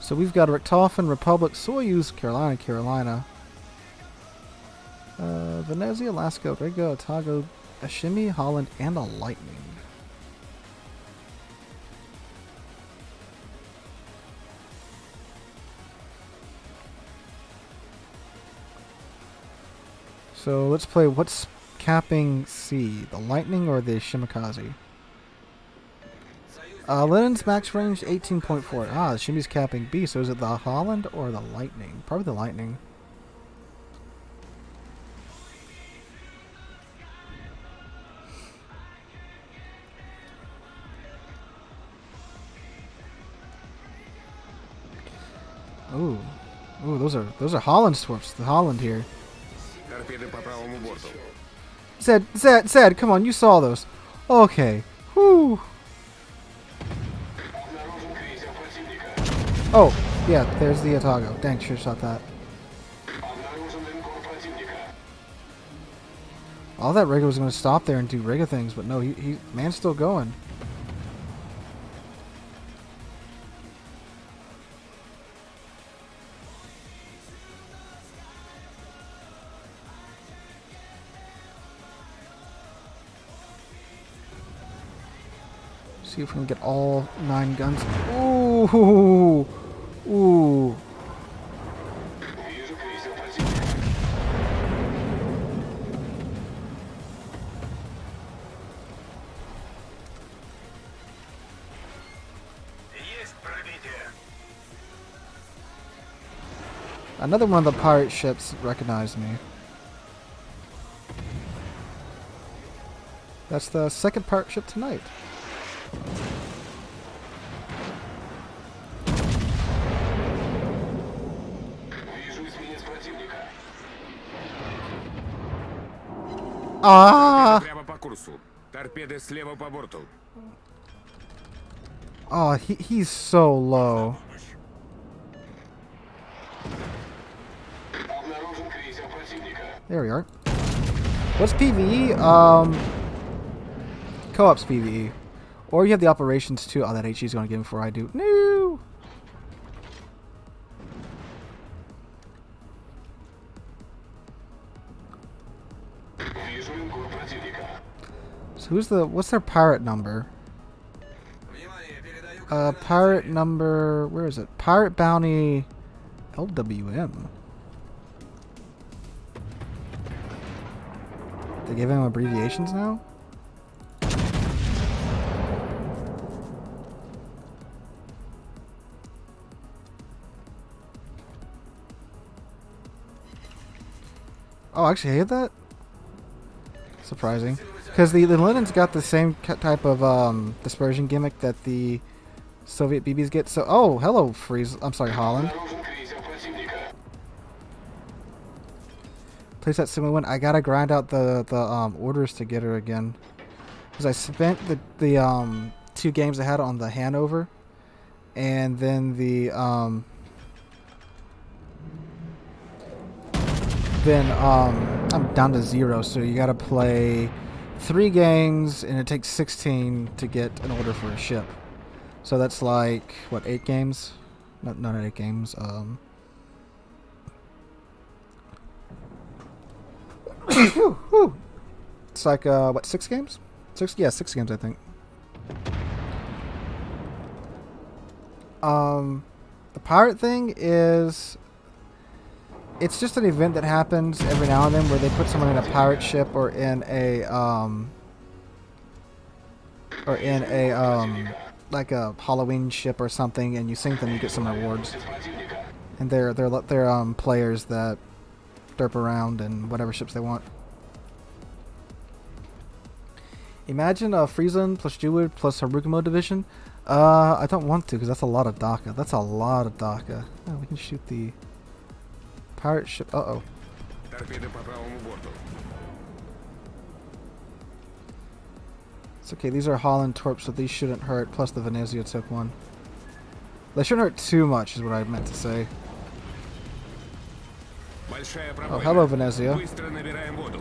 So we've got Richtofen, Republic, Soyuz, Carolina. Venezia, Alaska, Riga, Otago, Ashimi, Holland, and a Lightning. So let's play, what's capping C? The Lightning or the Shimakaze? Lenin's max range 18.4. Ah, the Shimi's capping B. So is it the Holland or the Lightning? Probably the Lightning. Ooh, those are Holland swaps. The Holland here. Zed, come on, you saw those. Okay. Woo! Обнаружен крейсер противника. Oh, yeah, there's the Otago. Dang, should have shot that. Обнаружен линкор противника. All that Rigger was going to stop there and do Rigger things, but no, man's still going. See if we can get all 9 guns. Ooh, ooh. Вижу крейсер противника. Есть пробитие. Another one of the pirate ships recognized me. That's the second pirate ship tonight. Вижу эсминец противника. Ah! Прямо по курсу. Торпеды слева по борту. Oh, he's so low. Обнаружен крейсер противника. There we are. What's PvE? Co-op's PvE. Or you have the operations too. Oh, that HE is going to get him before I do. No! Вижу линкор противника. So what's their pirate number? Pirate number, where is it? Pirate bounty LWM. They give him abbreviations now? Oh, I actually hate that? Surprising. Because the Linen's got the same type of dispersion gimmick that the Soviet BBs get. So, oh, hello, I'm sorry, Holland. Обнаружен крейсер противника. Place that similar one. I gotta grind out the orders to get her again. Because I spent the 2 games I had on the Hanover. And then I'm down to 0, so you gotta play 3 games, and it takes 16 to get an order for a ship. So that's like, what, 8 games? Not 8 games. It's like, what, 6 games? 6? Yeah, 6 games, I think. The pirate thing is... It's just an event that happens every now and then where they put someone in a pirate ship or in a like a Halloween ship or something, and you sink them, you get some rewards. And they're players that derp around in whatever ships they want. Imagine a Friesland plus Jewwood plus Harugumo division. I don't want to because that's a lot of DACA. That's a lot of DACA. Oh, we can shoot the pirate ship. Uh-oh. Торпеды по правому борту. It's okay, these are Holland torps, so these shouldn't hurt, plus the Venezia took one. They shouldn't hurt too much, is what I meant to say. Большая Oh, пробоина. hello, Venezia. Быстро набираем воду.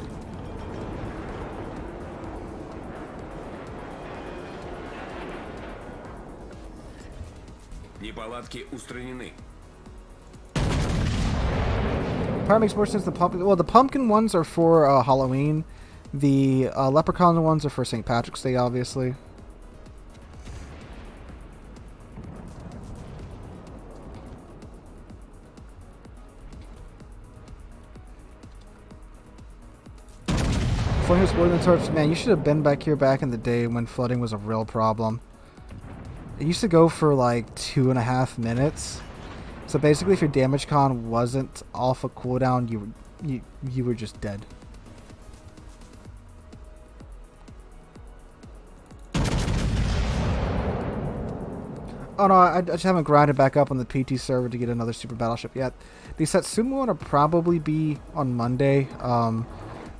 Неполадки устранены. Probably makes more sense the pumpkin. Well, the pumpkin ones are for Halloween. The leprechaun ones are for St. Patrick's Day, obviously. Flooding was more than torps. Man, you should have been back here back in the day when flooding was a real problem. It used to go for like 2.5 minutes. So basically, if your damage con wasn't off a cooldown, you were just dead. Oh no, I just haven't grinded back up on the PT server to get another super battleship yet. The Satsuma one will probably be on Monday.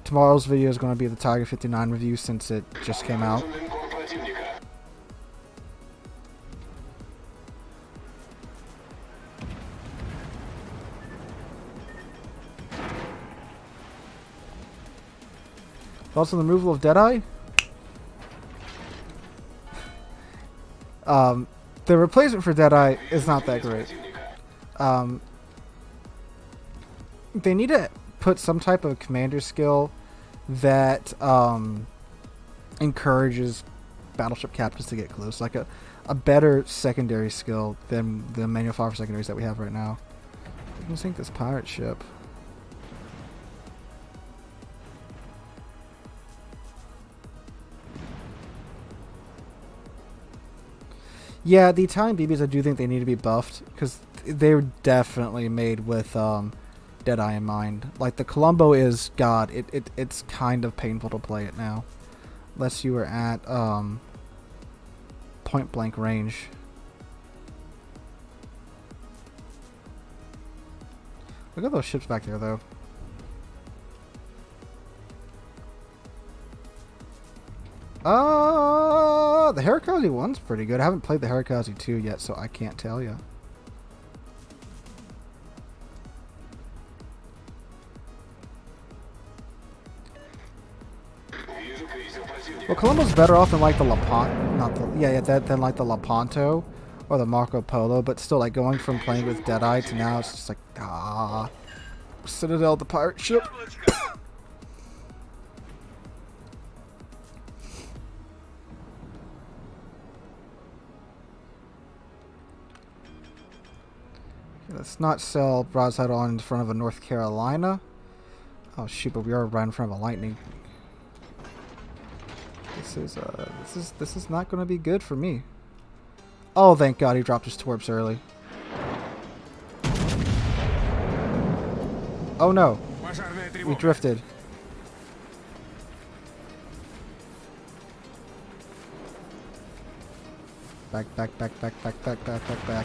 Tomorrow's video is going to be the Tiger 59 review since it just came out. Обнаружен линкор противника. Thoughts on the removal of Deadeye? The replacement for Deadeye is not that great. They need to put some type of commander skill that encourages battleship captains to get close, like a better secondary skill than the manual fire secondaries that we have right now. I can sink this pirate ship. Yeah, the Italian BBs, I do think they need to be buffed because they were definitely made with Deadeye in mind. Like the Colombo is God. It's kind of painful to play it now, unless you were at point blank range. Look at those ships back there, though. The Harikaze 1's pretty good. I haven't played the Harikaze 2 yet, so I can't tell you. Well, Colombo's better off than like the than like the Lepanto or the Marco Polo, but still, like going from playing with Deadeye to now, it's just like Citadel, the pirate ship. Let's not sell broadside on in front of a North Carolina. Oh shoot, but we are right in front of a lightning. This is not going to be good for me. Oh, thank God he dropped his torps early. Oh no, we drifted. Back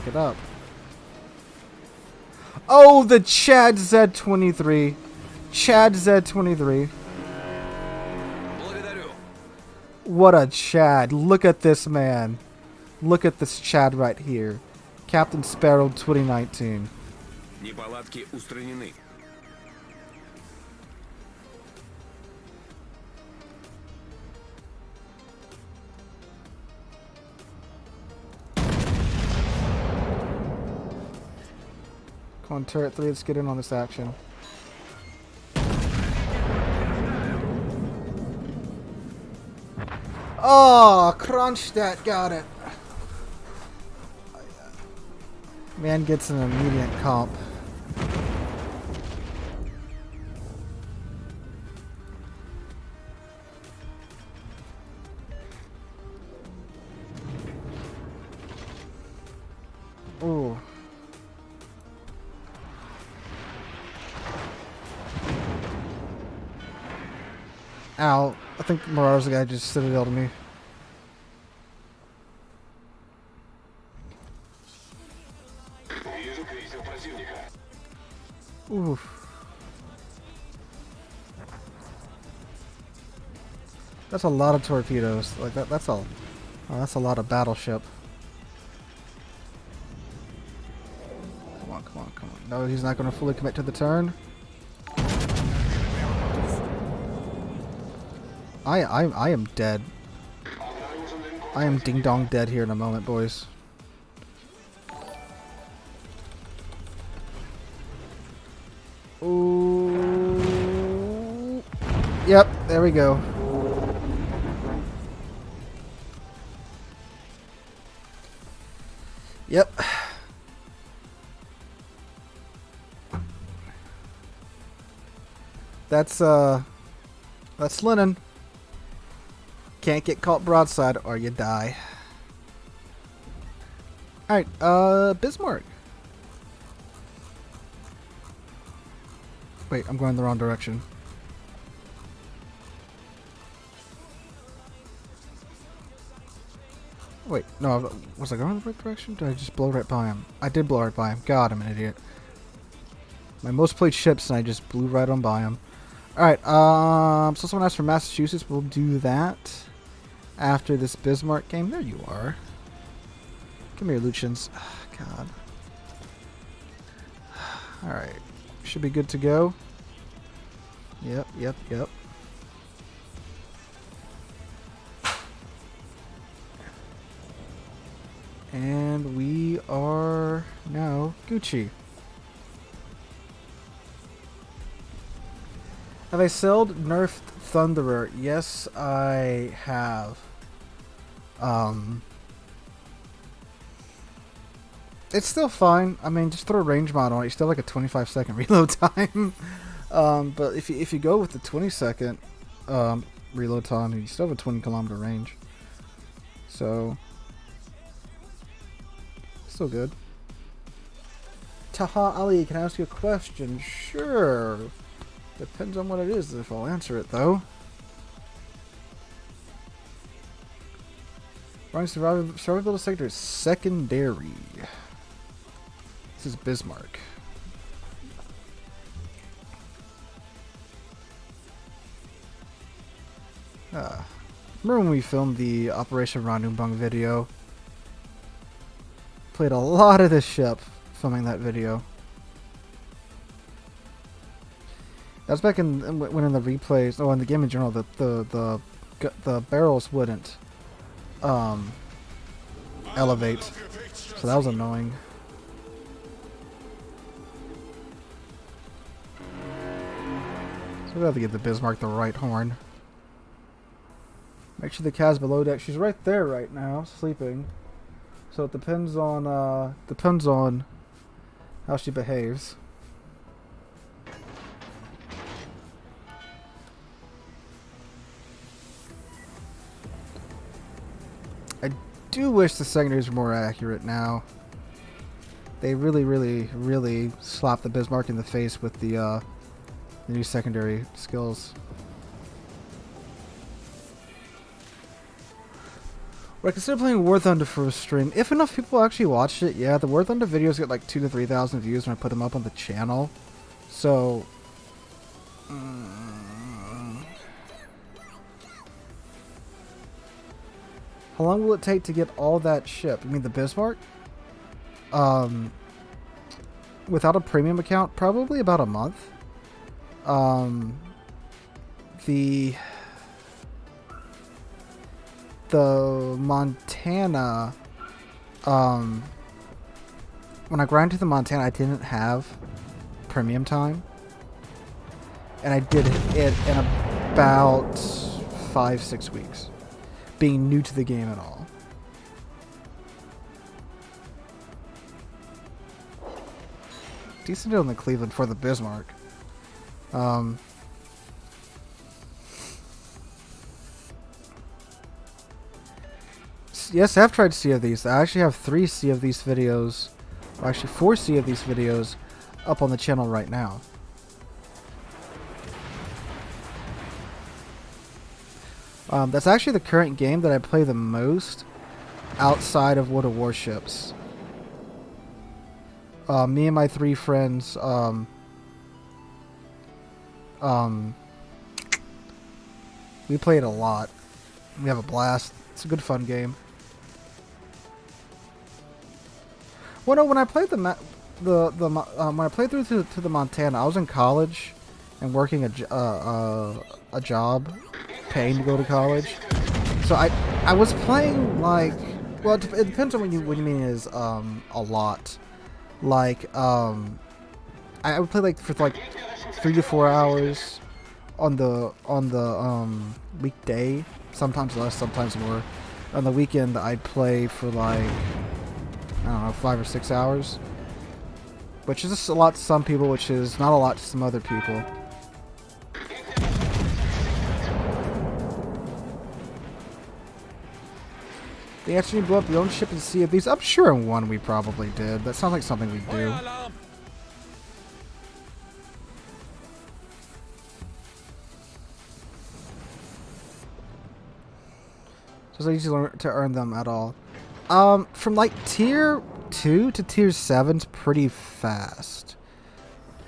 it up. Oh, the Chad Z23. Chad Z23. What a Chad. Look at this man. Look at this Chad right here. Captain Sparrow 2019. Неполадки устранены. Come on, Turret 3, let's get in on this action. Oh, Kronstadt got it. Man gets an immediate comp. Ooh. Ow. I think Marauders guy just citadel to me. Oof. That's a lot of torpedoes. Like that's a lot of battleship. Come on. No, he's not going to fully commit to the turn. I am dead. I am ding dong dead here in a moment, boys. Ooh. Yep, there we go. Yep. That's linen. Can't get caught broadside or you die. Alright, Bismarck. Wait, I'm going the wrong direction. Wait, no, was I going the right direction? Did I just blow right by him? I did blow right by him. God, I'm an idiot. My most played ships and I just blew right on by him. Alright, so someone asked for Massachusetts. We'll do that after this Bismarck game. There you are. Come here, Lucians. God. Alright. Should be good to go. Yep. are now Gucci. Have I sold nerfed Thunderer? Yes, I have. It's still fine. I mean, just throw a range mod on it. You still have like a 25-second reload time. But if you go with the 20-second reload time, you still have a 20-kilometer range. So, still good. Taha Ali, can I ask you a question? Sure. Depends on what it is, if I'll answer it, though. Running survival sector is secondary. This is Bismarck. Remember when we filmed the Operation Ranungbang video? Played a lot of this ship filming that video. That was back when in the replays, in the game in general, the barrels wouldn't elevate, so that was annoying. So we have to give the Bismarck the right horn. Make sure the cat's below deck. She's right there right now, sleeping. So it depends on how she behaves. I do wish the secondaries were more accurate now. They really slapped the Bismarck in the face with the new secondary skills. Would I consider playing War Thunder for a stream? If enough people actually watched it, yeah. The War Thunder videos get like 2,000 to 3,000 views when I put them up on the channel. So, how long will it take to get all that ship? You mean the Bismarck? Without a premium account, probably about a month. The Montana, when I grinded the Montana, I didn't have premium time, and I did it in about 5-6 weeks, being new to the game at all. Decent deal in the Cleveland for the Bismarck. Yes, I've tried Sea of These. I actually have 3 Sea of These videos, or actually 4 Sea of These videos up on the channel right now. That's actually the current game that I play the most outside of World of Warships. Me and my 3 friends, we play it a lot. We have a blast. It's a good fun game. Well, no, when I played when I played through to the Montana, I was in college and working a job, paying to go to college. So I was playing like, well, it depends on what you mean is a lot. Like I would play like for like 3 to 4 hours on the weekday, sometimes less, sometimes more. On the weekend, I'd play for like, I don't know, 5 or 6 hours, which is just a lot to some people, which is not a lot to some other people. They actually blew up your own ship and Sea of These. I'm sure in one we probably did. That sounds like something we do. So it's easy to earn them at all. From like tier 2 to tier 7's pretty fast.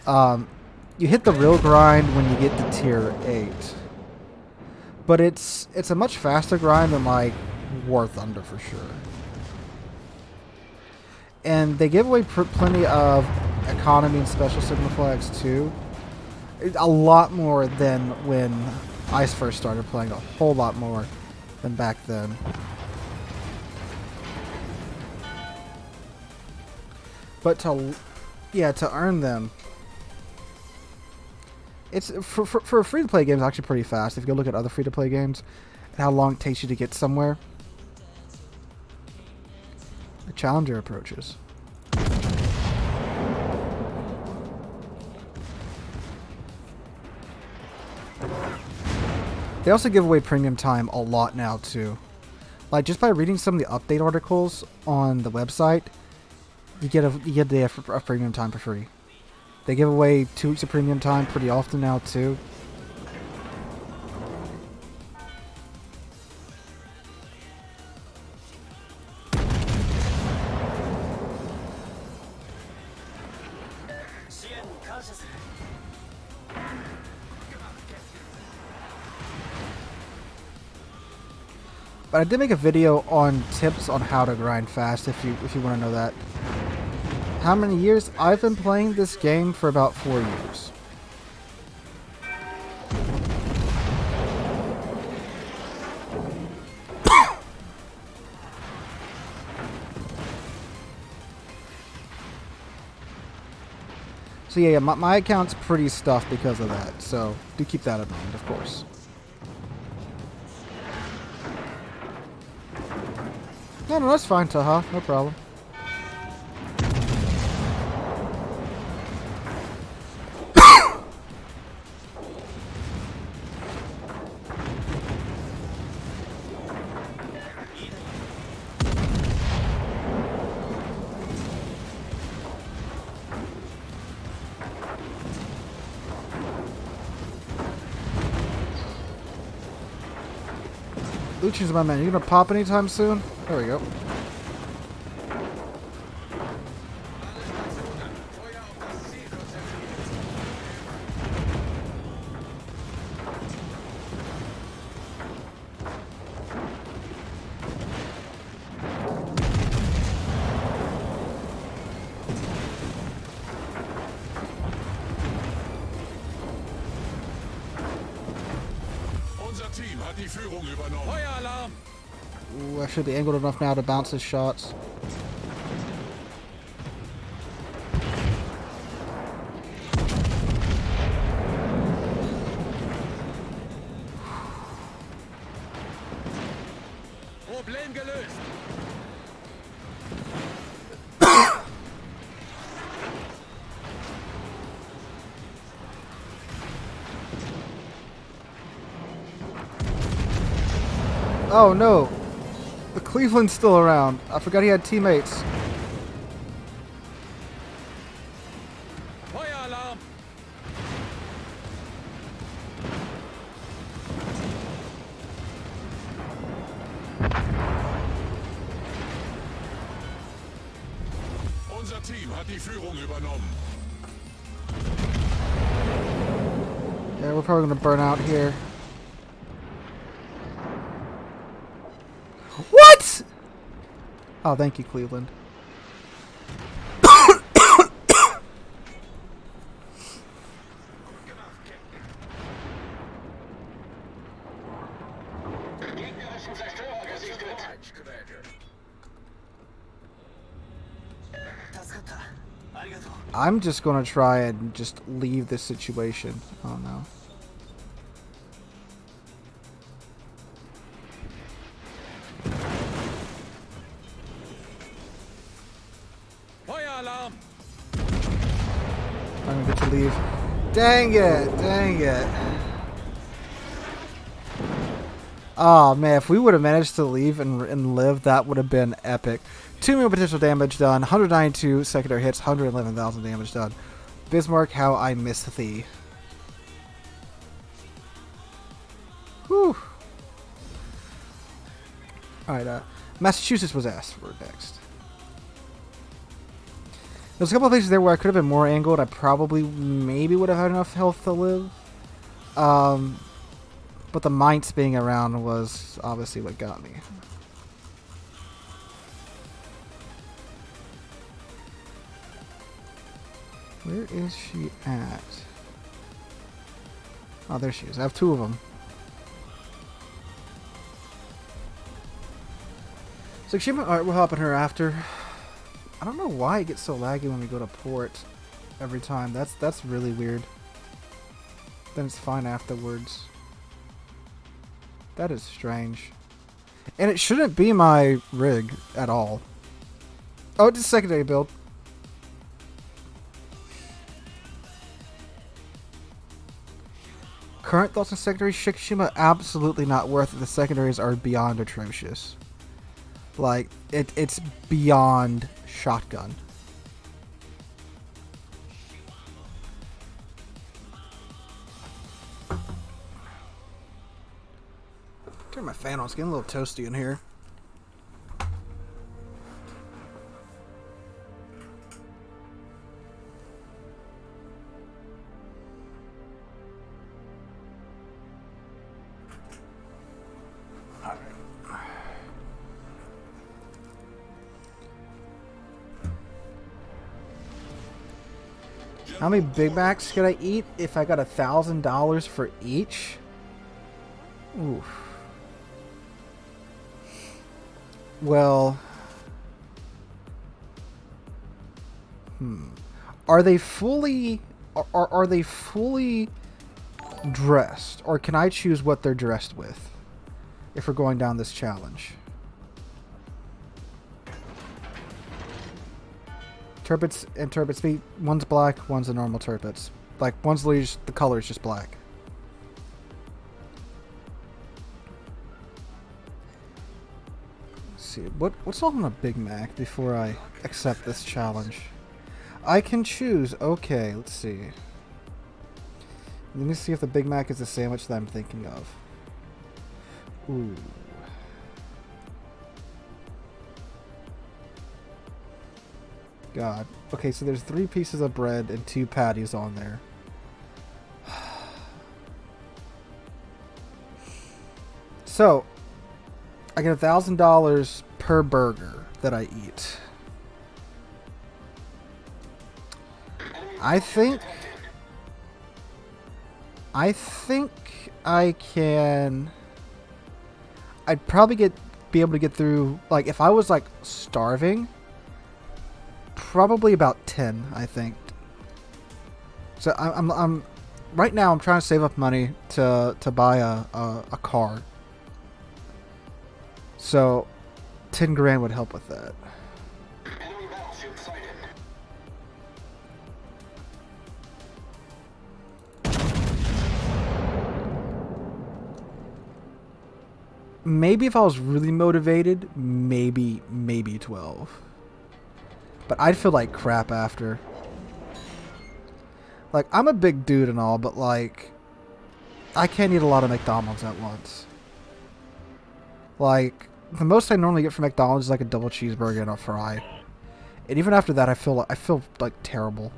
You hit the real grind when you get to tier 8. But it's a much faster grind than like War Thunder for sure. And they give away plenty of economy and special signal flags too. A lot more than when I first started playing, a whole lot more than back then. But to earn them, it's for a free-to-play game, it's actually pretty fast. If you go look at other free-to-play games and how long it takes you to get somewhere. The challenger approaches. They also give away premium time a lot now too. Like just by reading some of the update articles on the website, you get a day of premium time for free. They give away 2 weeks of premium time pretty often now too. But I did make a video on tips on how to grind fast if you want to know that. How many years? I've been playing this game for about 4 years. So yeah, my account's pretty stuffed because of that. So do keep that in mind, of course. No, that's fine, Taha. No problem. Lucian's my man. You gonna pop anytime soon? There we go. Unser Team hat die Führung übernommen. Feueralarm! Ooh, I should be angled enough now to bounce his shots. Problem gelöst! Oh no! The Cleveland's still around. I forgot he had teammates. Feueralarm! Unser Team hat die Führung übernommen. Yeah, we're probably gonna burn out here. What? Oh, thank you, Cleveland. Gegnerischen Zerstörer gesichtet. I'm just gonna try and just leave this situation. Oh no. Feueralarm! I'm gonna get to leave. Dang it! Dang it! Oh man, if we would have managed to leave and live, that would have been epic. 2 million potential damage done, 192 secondary hits, 111,000 damage done. Bismarck, how I miss thee. Whew. Alright, Massachusetts was asked for next. There's a couple of places there where I could have been more angled. I probably maybe would have had enough health to live. But the Mainz being around was obviously what got me. Where is she at? Oh, there she is. I have 2 of them. So achievement art, we'll hop on her after. I don't know why it gets so laggy when we go to port every time. That's really weird. Then it's fine afterwards. That is strange. And it shouldn't be my rig at all. Oh, it's a secondary build. Current thoughts on secondary Shikishima? Absolutely not worth it. The secondaries are beyond atrocious. Like, it's beyond shotgun. Turn my fan on. It's getting a little toasty in here. How many Big Macs could I eat if I got $1,000 for each? Oof. Well, are they fully are they fully dressed, or can I choose what they're dressed with if we're going down this challenge? Turpits and Turpits feet. One's black, one's a normal Turpits. Like, one's literally just, the color is just black. Let's see, what's on a Big Mac before I accept this challenge? I can choose. Okay, let's see. Let me see if the Big Mac is the sandwich that I'm thinking of. Ooh. God. Okay, so there's 3 pieces of bread and 2 patties on there. So, I get $1,000 per burger that I eat. I think I can. I'd probably be able to get through, like, if I was like starving, probably about 10, I think. So I'm right now I'm trying to save up money to buy a car. So 10 grand would help with that. Enemy battleship sighted. Maybe if I was really motivated, maybe 12. But I'd feel like crap after. Like, I'm a big dude and all, but like, I can't eat a lot of McDonald's at once. Like, the most I normally get from McDonald's is like a double cheeseburger and a fry. And even after that, I feel like terrible.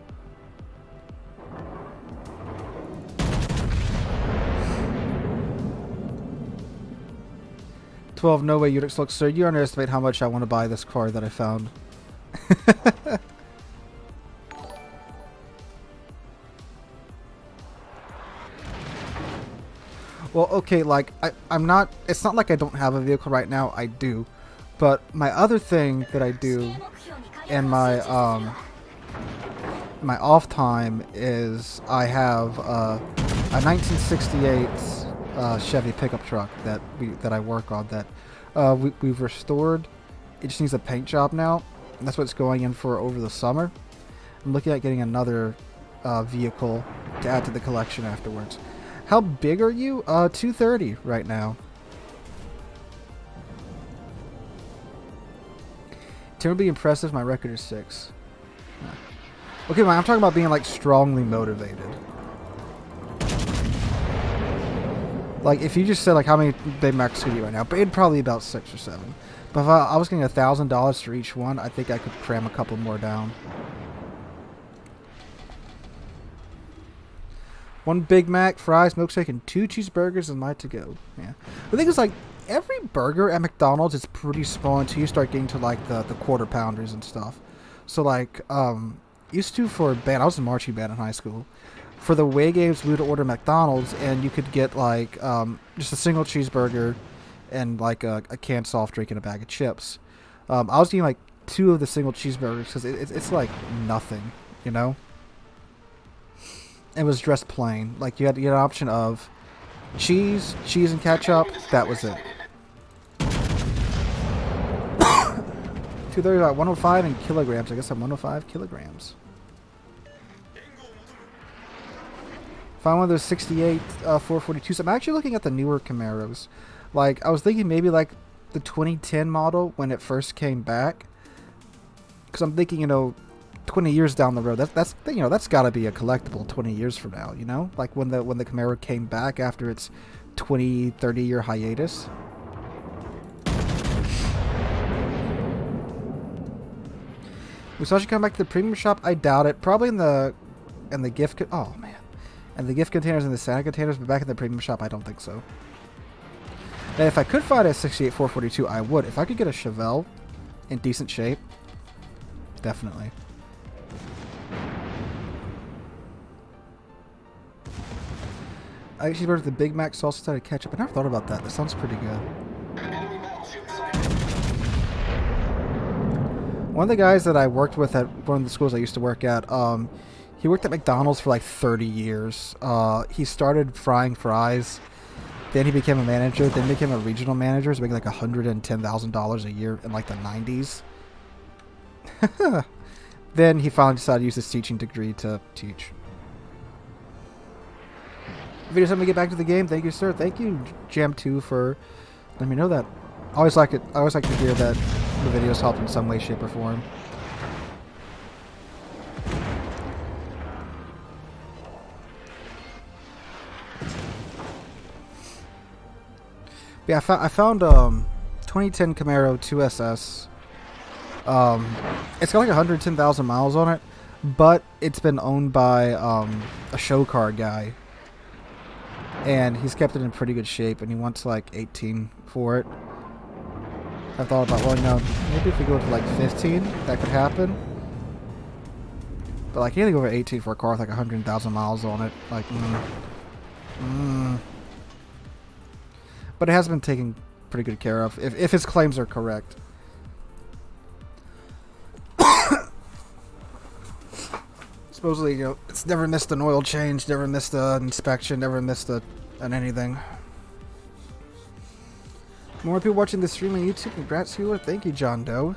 $12, no way, Unix. Look, sir, you underestimate how much I want to buy this car that I found. Well, okay, like, I'm not, it's not like I don't have a vehicle right now, I do. But my other thing that I do in my, my off time is I have a 1968 Chevy pickup truck that I work on that we've restored. It just needs a paint job now. And that's what it's going in for over the summer. I'm looking at getting another vehicle to add to the collection afterwards. How big are you? 230 right now. 10 would be impressive. My record is 6. Okay, I'm talking about being like strongly motivated. Like, if you just said like how many Big Macs could you eat right now, but it'd probably be about 6 or 7. But if I was getting $1,000 for each one, I think I could cram a couple more down. 1 Big Mac, fries, milkshake, and 2 cheeseburgers and my to go. Yeah. The thing is, like, every burger at McDonald's is pretty small until you start getting to like the quarter pounders and stuff. So like, used to for band, I was in marching band in high school. For the away games, we would order McDonald's, and you could get like just a single cheeseburger and like a canned soft drink and a bag of chips. I was getting like 2 of the single cheeseburgers because it's like nothing, you know. It was dressed plain. Like you had an option of cheese and ketchup. That was it. 230 at 105 in kilograms. I guess I'm 105 kilograms. Find one of those 68 442s. I'm actually looking at the newer Camaros. Like I was thinking maybe like the 2010 model when it first came back. Because I'm thinking, you know, 20 years down the road, that's you know, that's got to be a collectible 20 years from now, you know? Like when the Camaro came back after its 20, 30 year hiatus. We saw you come back to the premium shop. I doubt it. Probably in the gift oh man. And the gift containers and the Santa containers, but back in the premium shop, I don't think so. Now, if I could find a 68 442, I would. If I could get a Chevelle in decent shape, definitely. I actually ordered the Big Mac sauce instead of ketchup. I never thought about that. That sounds pretty good. Enemy battleship sighted. One of the guys that I worked with at one of the schools I used to work at, he worked at McDonald's for like 30 years. He started frying fries. Then he became a manager. Then became a regional manager. He's making like $110,000 a year in like the 90s. Then he finally decided to use his teaching degree to teach. Video time to get back to the game. Thank you, sir. Thank you, Jam2, for letting me know that. I always like it. I always like to hear that the videos help in some way, shape, or form. Yeah, I found 2010 Camaro 2SS. It's got like 110,000 miles on it, but it's been owned by a show car guy, and he's kept it in pretty good shape, and he wants like 18 for it. I thought about, well, you know, maybe if we go to like 15, that could happen. But like anything over 18 for a car with like 100,000 miles on it, like, But it has been taken pretty good care of, if his claims are correct. Supposedly, you know, it's never missed an oil change, never missed an inspection, never missed an anything. More people watching the stream on YouTube. Congrats, Sealer. Thank you, John Doe.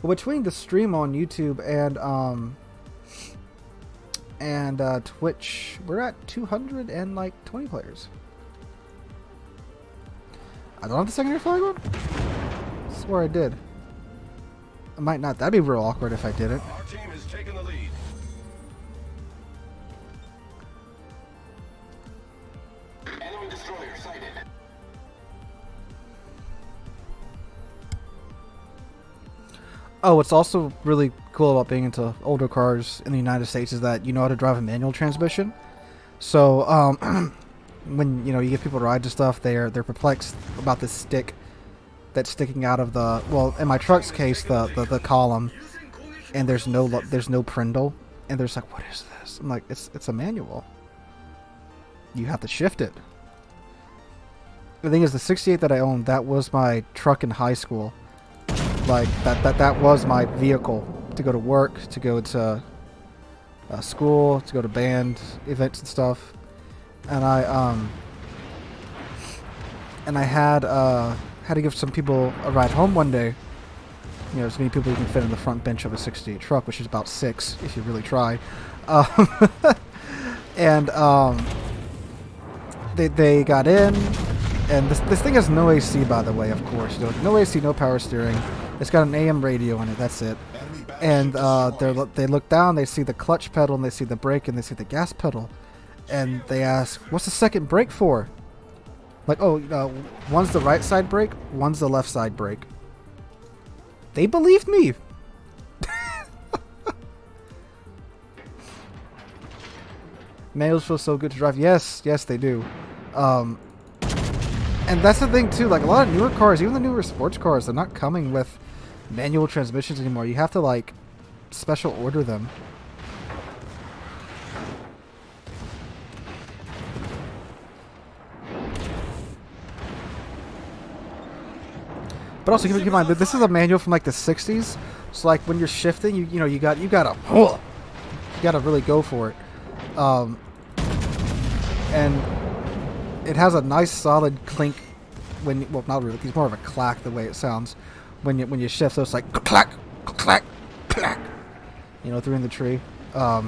Well, between the stream on YouTube and Twitch, we're at 220 players. I don't have the secondary flag on? I swear I did. I might not. That'd be real awkward if I did it. Our team has taken the lead. Enemy destroyer sighted. Oh, what's also really cool about being into older cars in the United States is that you know how to drive a manual transmission. So, when you know you give people rides and stuff, they're perplexed about this stick that's sticking out of the, well, in my truck's case, the column, and there's no prindle, and there's like, what is this? I'm like, it's a manual. You have to shift it. The thing is, the 68 that I owned, that was my truck in high school. Like that was my vehicle to go to work, to go to school, to go to band events and stuff. And I had to give some people a ride home one day. You know, as many people you can fit in the front bench of a 68 truck, which is about 6 if you really try. And they got in, and this thing has no AC, by the way, of course. You know, no AC, no power steering. It's got an AM radio in it. That's it. And they look down, they see the clutch pedal, and they see the brake, and they see the gas pedal. And they ask, what's the second brake for? Like, oh, one's the right side brake, one's the left side brake. They believed me. Manuals feel so good to drive. Yes, they do. And that's the thing too, like a lot of newer cars, even the newer sports cars, they're not coming with manual transmissions anymore. You have to like special order them. But also keep in mind that this is a manual from like the 60s. So like when you're shifting, you gotta really go for it. And it has a nice solid clink well, not really, it's more of a clack the way it sounds when you shift. So it's like clack, clack, clack, through in the tree. Oh,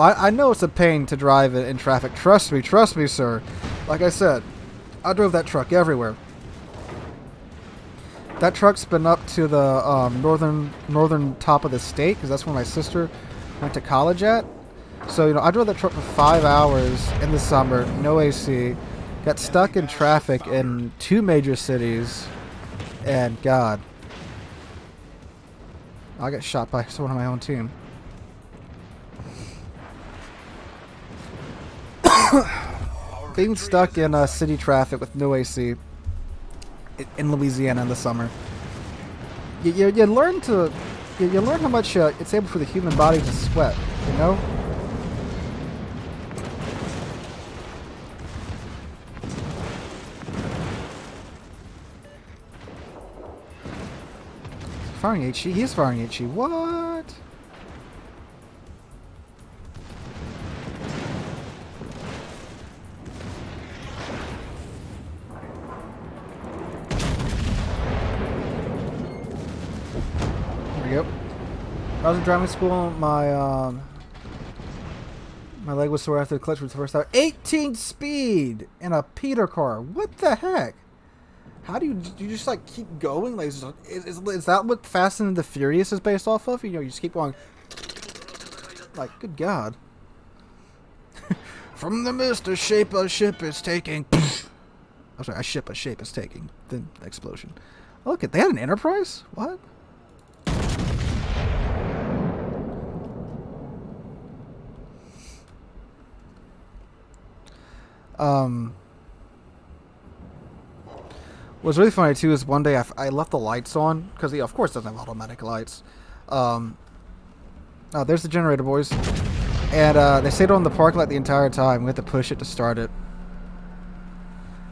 I know it's a pain to drive in traffic. Trust me, sir. Like I said, I drove that truck everywhere. That truck's been up to the northern top of the state because that's where my sister went to college at. So, I drove that truck for 5 hours in the summer, no AC, got stuck in traffic in 2 major cities, and God, I got shot by someone on my own team. Being stuck in city traffic with no AC in Louisiana in the summer, you learn how much it's able for the human body to sweat, Firing HE? He is firing HE. What? There we go. I was in driving school. My leg was sore after the clutch was the first time. 18 speed in a Peter car. What the heck? How do you just like keep going? Like, is that what Fast and the Furious is based off of? You just keep going. Like, good God. From the mist, a shape a ship is taking. I'm sorry, a ship a shape is taking. Then explosion. Oh, look, they had an Enterprise? What? What's really funny too is one day I left the lights on because of course it doesn't have automatic lights. Oh, there's the generator, boys, and they stayed on the park light the entire time. We had to push it to start it.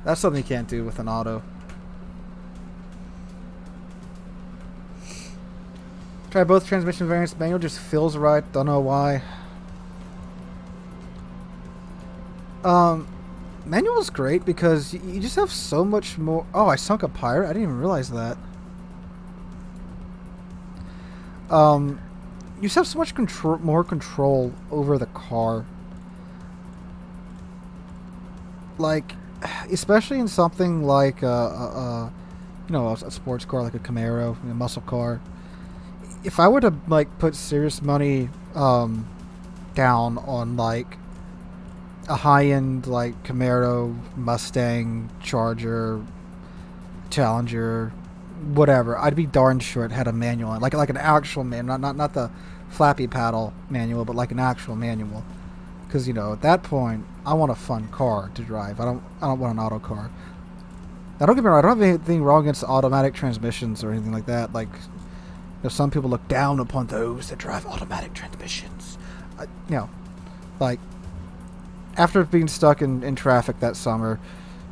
That's something you can't do with an auto. Try both transmission variants. Manual just feels right. Don't know why. Manual's great because you just have so much more. Oh, I sunk a pirate. I didn't even realize that. You just have so much more control over the car. Like, especially in something like a sports car like a Camaro, a muscle car. If I were to like put serious money down on like a high-end like Camaro, Mustang, Charger, Challenger, whatever, I'd be darn sure it had a manual, like an actual manual, not the flappy paddle manual, but like an actual manual. Because at that point, I want a fun car to drive. I don't want an auto car. Now, don't get me wrong. I don't have anything wrong against automatic transmissions or anything like that. Like, some people look down upon those that drive automatic transmissions. Like. After being stuck in traffic that summer,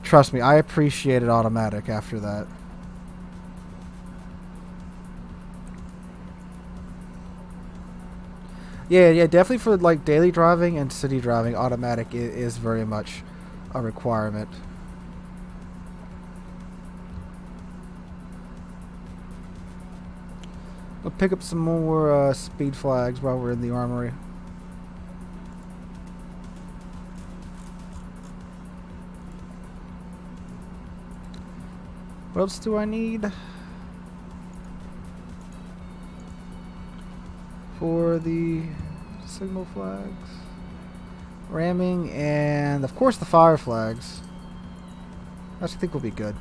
trust me, I appreciated automatic after that. Yeah, definitely for like daily driving and city driving, automatic is very much a requirement. We'll pick up some more speed flags while we're in the armory. What else do I need for the signal flags? Ramming and, of course, the fire flags. I think will be good.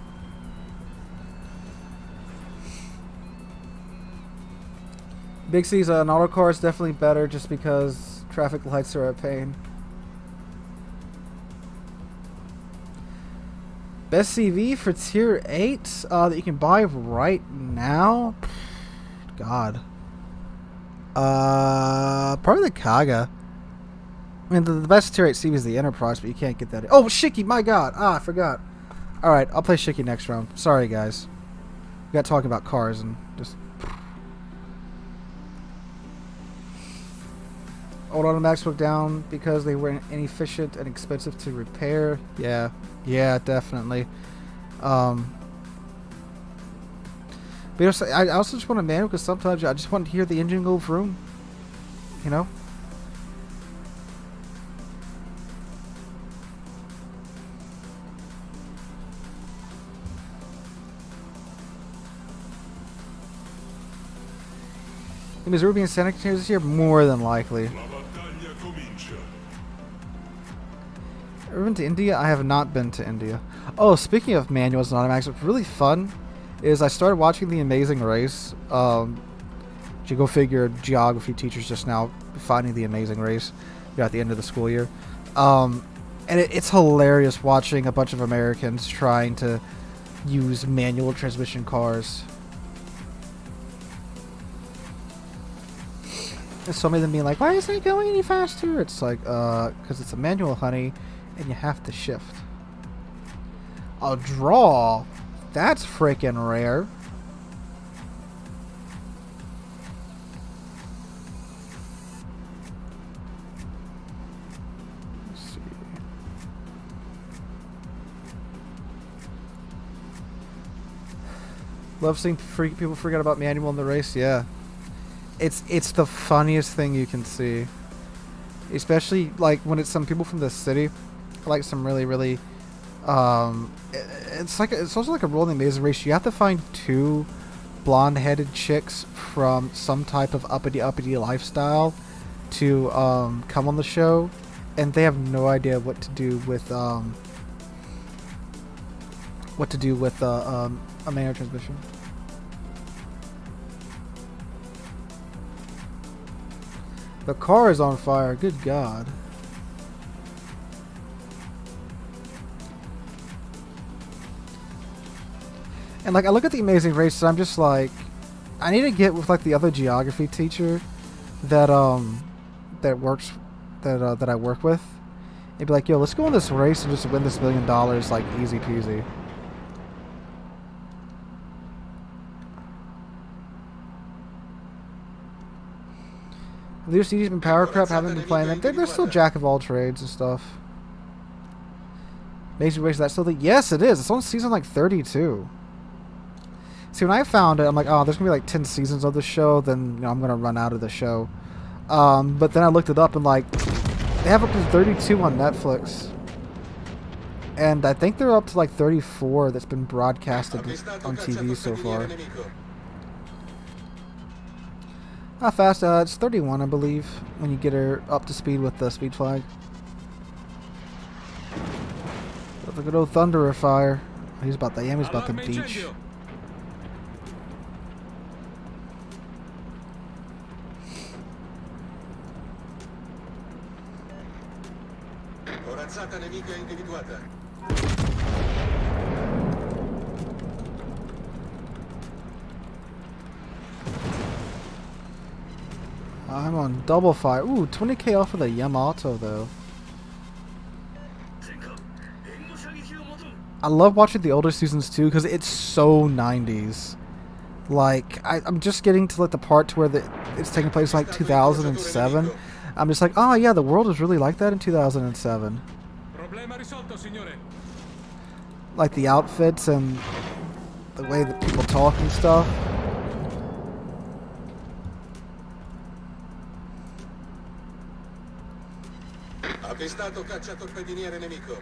Big C's an auto car is definitely better just because traffic lights are a pain. Best CV for tier 8 that you can buy right now? God. Probably the Kaga. I mean, the best tier 8 CV is the Enterprise, but you can't get that. Oh, Shiki, my God. I forgot. Alright, I'll play Shiki next round. Sorry, guys. We got talking about cars and just old automatics broke down because they were inefficient and expensive to repair. Yeah, definitely. But I also just want a manual because sometimes I just want to hear the engine go vroom. You know. Is Ruby and Santa Cruz this year? More than likely. La battaglia comincia. Ever been to India? I have not been to India. Oh, speaking of manuals and automatics, what's really fun is I started watching The Amazing Race. You go figure, geography teachers just now finding The Amazing Race at the end of the school year. And it's hilarious watching a bunch of Americans trying to use manual transmission cars. There's so many of them being like, why isn't it going any faster? It's like, because it's a manual, honey, and you have to shift. A draw? That's freaking rare. Let's see. Love seeing people forget about manual in the race, yeah. It's the funniest thing you can see, especially like when it's some people from the city, like some really it's also like a rule in the Amazing Race. You have to find 2 blonde-headed chicks from some type of uppity lifestyle to come on the show, and they have no idea what to do with a manual transmission. The car is on fire. Good God. And like I look at The Amazing Race and I'm just like, I need to get with like the other geography teacher that I work with. And be like, yo, let's go on this race and just win this $1 million like easy peasy. Leader CDs and Power Crap haven't been playing them. They're still jack of all trades and stuff. Amazing Race, that's still the... Yes, it is. It's on season like 32. See, when I found it, I'm like, oh, there's going to be like 10 seasons of the show. Then, I'm going to run out of the show. But then I looked it up and like, they have up to 32 on Netflix. And I think they're up to like 34 that's been broadcasted on TV so far. How fast? It's 31, I believe, when you get her up to speed with the speed flag. With a good old Thunderer fire. He's about the beach. Corazzata nemica individuata. I'm on double fire. Ooh, 20k off of the Yamato though. I love watching the older seasons too because it's so 90s. Like I'm just getting to like the part to where it's taking place like 2007. I'm just like, oh yeah, the world was really like that in 2007. Like the outfits and the way that people talk and stuff. Avvistato cacciatorpediniere nemico.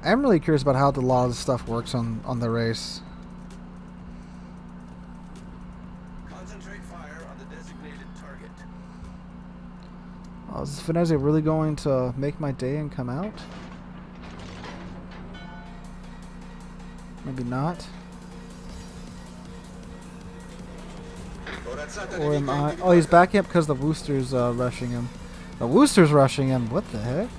I'm really curious about how a lot of this stuff works on the race. Concentrate fire on the designated target. Oh, is Finesse really going to make my day and come out? Maybe not. Or am I? Oh, he's backing up because the Wooster's rushing him. The Wooster's rushing him. What the heck?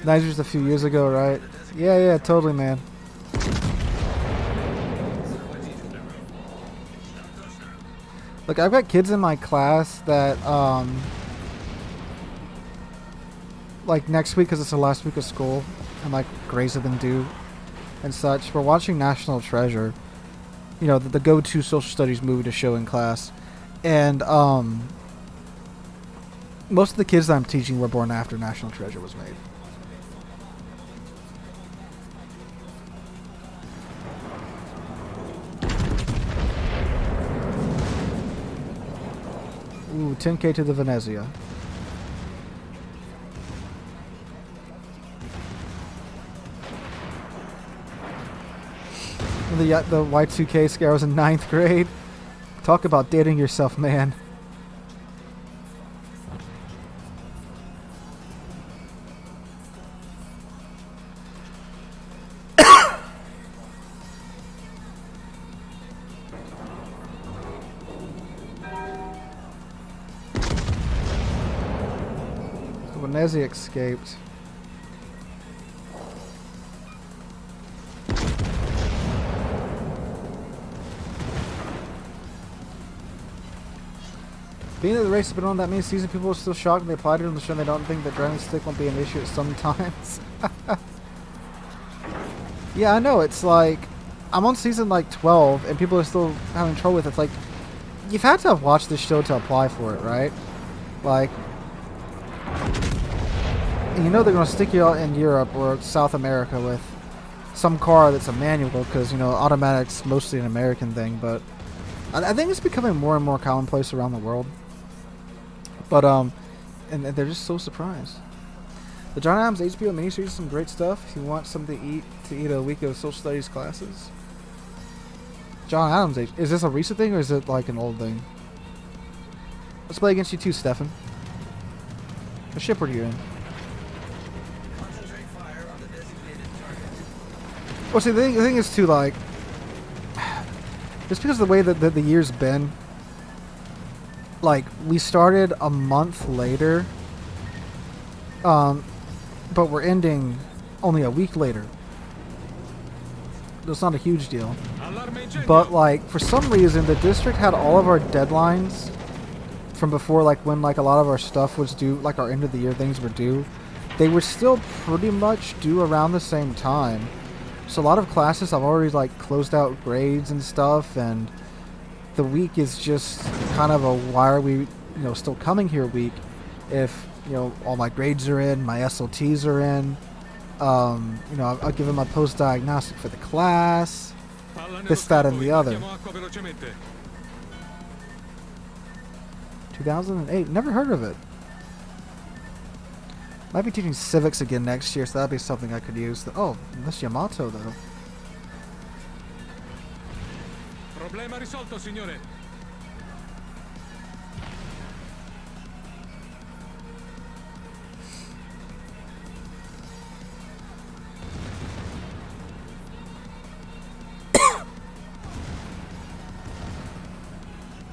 That was just a few years ago, right? Yeah, totally, man. Look, I've got kids in my class that, like next week, because it's the last week of school, and like grades have been due and such, we're watching National Treasure, you know, the go-to social studies movie to show in class. And most of the kids that I'm teaching were born after National Treasure was made. Ooh, 10k to the Venezia. The Y2K scare was in 9th grade. Talk about dating yourself, man. Venezia escaped. Being that the race has been on that many seasons, people are still shocked when they applied it on the show. They don't think that driving stick won't be an issue at some times. Yeah, I know. It's like I'm on season like 12, and people are still having trouble with it. It's like you've had to have watched this show to apply for it, right? Like, and you know they're going to stick you out in Europe or South America with some car that's a manual, because you know automatic's mostly an American thing, but I think it's becoming more and more commonplace around the world. But and they're just so surprised. The John Adams HBO miniseries is some great stuff. If you want something to eat a week of social studies classes. John Adams, is this a recent thing or is it like an old thing? Let's play against you too, Stefan. What ship are you in? Concentrate fire on the designated target. Well, see, the thing is too, like, just because of the way that the year's been, like, we started a month later, but we're ending only a week later. It's not a huge deal. But, like, for some reason, the district had all of our deadlines from before, like, when, like, a lot of our stuff was due, like, our end of the year things were due. They were still pretty much due around the same time. So a lot of classes I've already, like, closed out grades and stuff, and the week is just kind of a why are we, you know, still coming here week if, you know, all my grades are in, my SLTs are in, you know, I'll give them a post-diagnostic for the class, this, that, and the other. 2008, never heard of it. Might be teaching civics again next year, so that'd be something I could use. Oh, this Yamato though. Problema risolto, signore.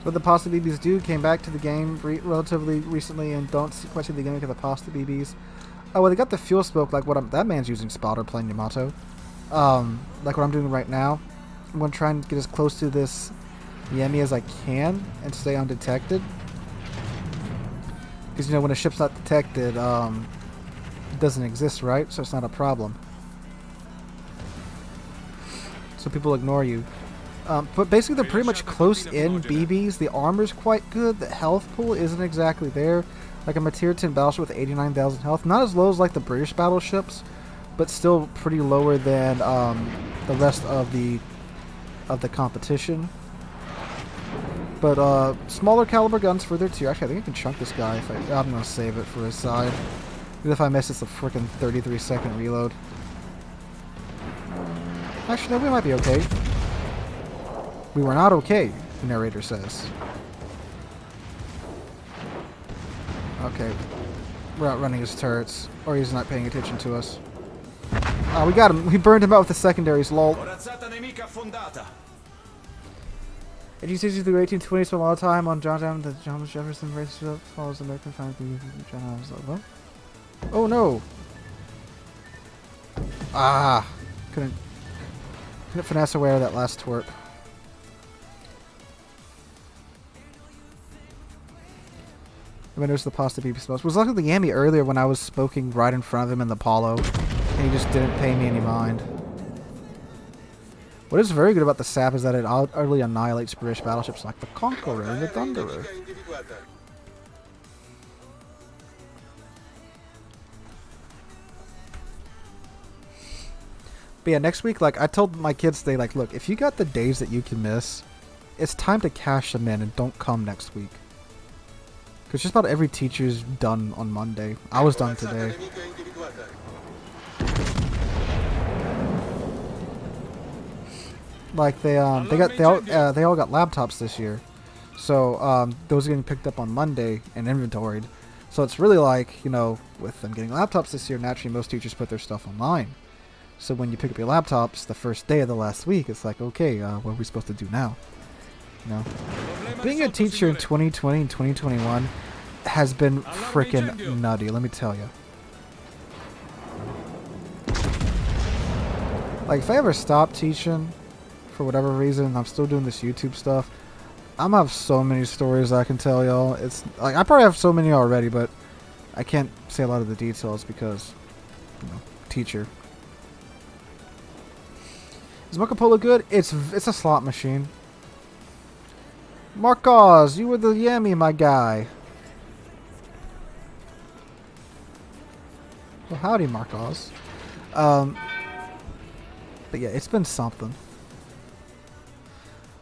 What the Pasta BBs do came back to the game relatively recently and don't quite see the gimmick of the Pasta BBs. Oh, well, they got the fuel smoke like that man's using spotter playing Yamato. Like what I'm doing right now. I'm going to try and get as close to this Yemi as I can and stay undetected. Because, you know, when a ship's not detected, it doesn't exist, right? So it's not a problem. So people ignore you. But basically they're pretty much close-in BBs. The armor's quite good. The health pool isn't exactly there. Like I'm a tier 10 battleship with 89,000 health. Not as low as like the British battleships, but still pretty lower than the rest of the competition. But smaller caliber guns for their tier. Actually, I think I can chunk this guy. I'm going to save it for his side. Even if I miss, it's a freaking 33-second reload. Actually, no, we might be okay. We were not okay, the narrator says. Okay. We're outrunning his turrets. Or he's not paying attention to us. We got him. We burned him out with the secondaries, lol. Corazzata nemica affondata. And you see through 1820 spent a lot of time on John Adams, the Thomas Jefferson race follows American fine through John Adams. What? Oh no! Ah! Couldn't finesse away of that last twerp. I mean, there's the pasta BB smells. Was looking at the Yami earlier when I was smoking right in front of him in the Apollo, and he just didn't pay me any mind. What is very good about the SAP is that it utterly annihilates British battleships like the Conqueror and the Thunderer. But yeah, next week, like, I told my kids today, like, look, if you got the days that you can miss, it's time to cash them in and don't come next week. Because just about every teacher's done on Monday. I was done today. Like, they all got laptops this year. So, those are getting picked up on Monday and inventoried. So it's really like, you know, with them getting laptops this year, naturally most teachers put their stuff online. So when you pick up your laptops the first day of the last week, it's like, okay, what are we supposed to do now? You know, being a teacher in 2020 and 2021 has been freaking nutty, let me tell you. Like, if I ever stop teaching for whatever reason, I'm still doing this YouTube stuff, I'm gonna have so many stories I can tell y'all. It's like, I probably have so many already, but I can't say a lot of the details because, you know, teacher. Is Marco Polo good? It's a slot machine. Marcos, you were the Yami, my guy. Well, howdy, Marcos. But yeah, it's been something.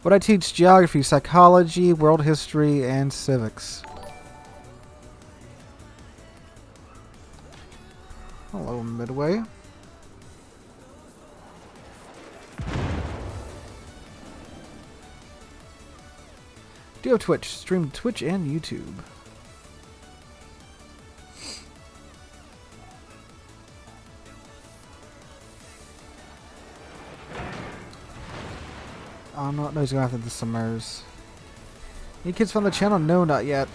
What I teach: geography, psychology, world history, and civics. Hello, Midway. Do you have Twitch? Stream Twitch and YouTube. No, he's going after the Summers. Any kids from the channel? No, not yet.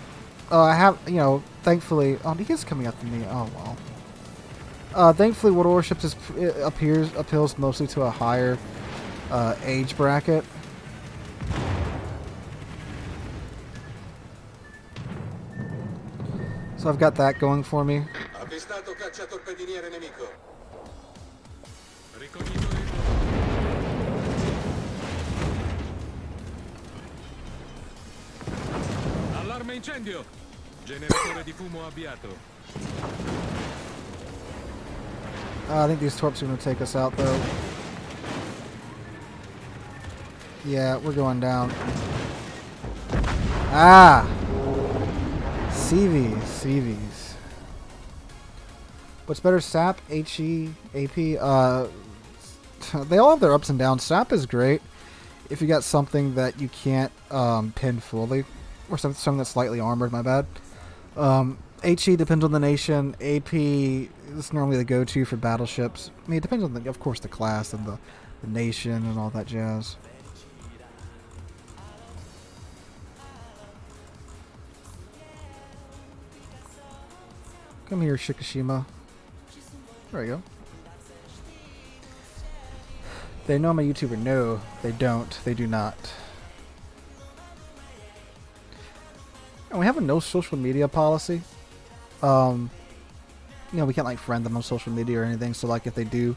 I have, you know, thankfully. Oh, he is coming after me. Oh, well. Thankfully, World Warships appeals mostly to a higher age bracket. So I've got that going for me. Allarme incendio. Generatore di fumo avviato. I think these torps are going to take us out, though. Yeah, we're going down. Ah! CVs. What's better, SAP, HE, AP? They all have their ups and downs. SAP is great if you got something that you can't pin fully, or something that's slightly armored, my bad. HE depends on the nation. AP is normally the go-to for battleships. I mean, it depends on, of course, the class and the nation and all that jazz. Come here, Shikishima. There we go. They know I'm a YouTuber. No, they don't. They do not. And we have a no social media policy. You know, we can't like friend them on social media or anything. So like if they do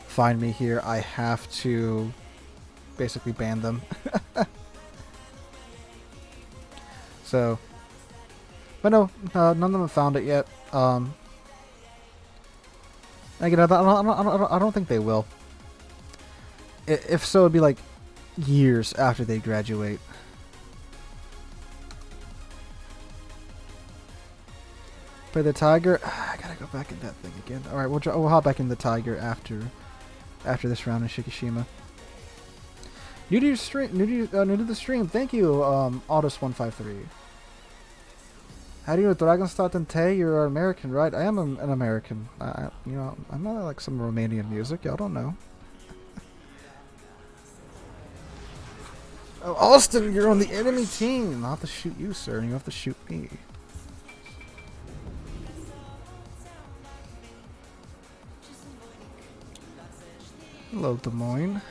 find me here, I have to basically ban them. So, but no, none of them have found it yet. Again, I don't think they will. If so, it'd be like years after they graduate. Play the Tiger. I gotta go back in that thing again. All right, we'll hop back in the Tiger after this round in Shikishima. New to the stream. Thank you, Autos153. How do you know Dragonstadt and Tay? You're American, right? I am an American. You know, I'm not like some Romanian music. Y'all don't know. Oh, Austin, you're on the enemy team. I'll have to shoot you, sir, and you have to shoot me. Hello, Des Moines.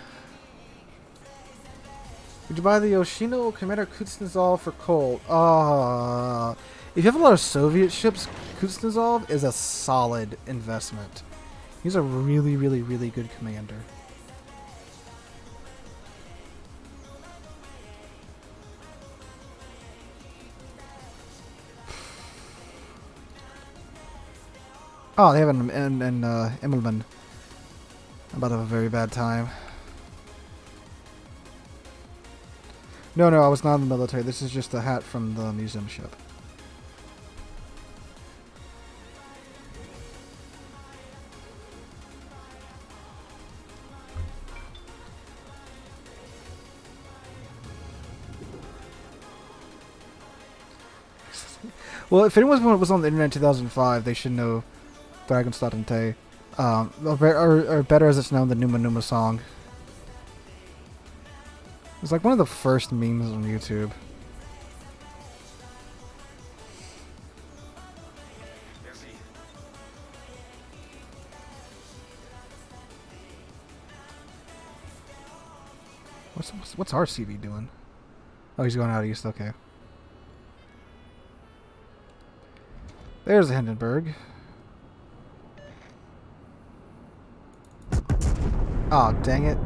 Did you buy the Yoshino Commander Kuznetsov for cold? If you have a lot of Soviet ships, Kuznetsov is a solid investment. He's a really, really, really good commander. Oh, they have an Immelman. I'm about to have a very bad time. No, I was not in the military. This is just a hat from the museum ship. Well, if anyone was on the internet in 2005, they should know Dragonstad and Tay. Or better as it's known, the Numa Numa song. It's like one of the first memes on YouTube. What's our CV doing? Oh, he's going out east. Okay. There's the Hindenburg. Oh, dang it.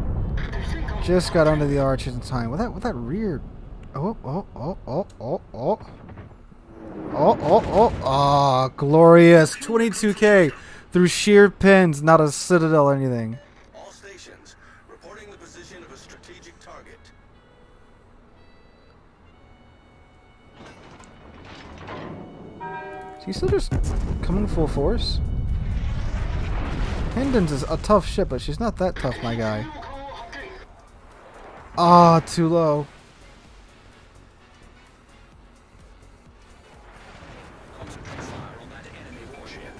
Just got under the arches in time. With that rear... Oh, glorious. 22k through sheer pins, not a citadel or anything. All stations, reporting the position of a strategic target. Is he still just coming full force? Hendon's is a tough ship, but she's not that tough, my guy. Ah, too low. Concentrate fire on that enemy warship.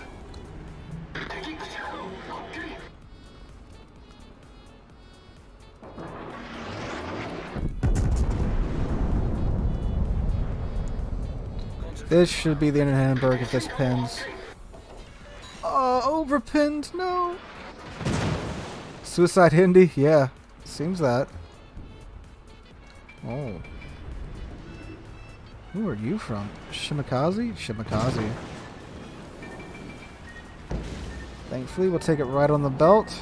This should be the Hindenburg if this pins. Overpinned, no. Suicide Hindi, yeah, seems that. Oh. Who are you from? Shimakaze? Shimakaze. Thankfully, we'll take it right on the belt.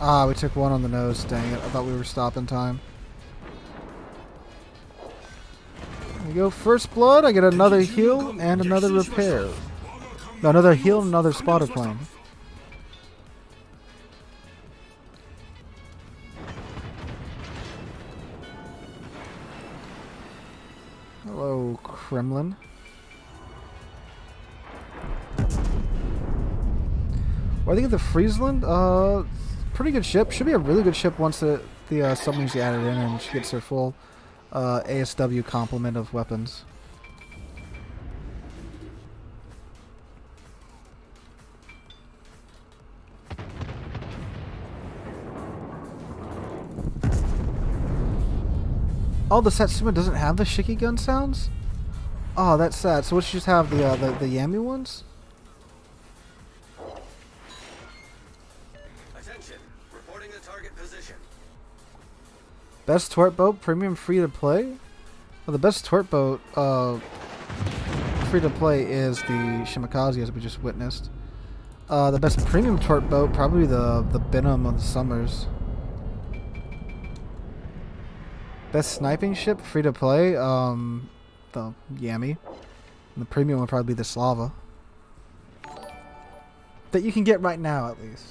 Ah, we took one on the nose, dang it. I thought we were stopping time. There we go, first blood. I get another heal and another repair. No, another heal and another spotter plane. Hello, Kremlin. What do I think of the Friesland? Pretty good ship. Should be a really good ship once the submarines get added in and she gets her full ASW complement of weapons. Oh, the Satsuma doesn't have the Shiki gun sounds? Oh, that's sad. So we should just have the Yami ones? Attention, reporting the target position. Best tort boat, premium free to play? Well, the best tort boat, free to play is the Shimakaze, as we just witnessed. The best premium tort boat, probably the Benham of the Summers. Best sniping ship, free to play, the Yami. And the premium would probably be the Slava. That you can get right now, at least.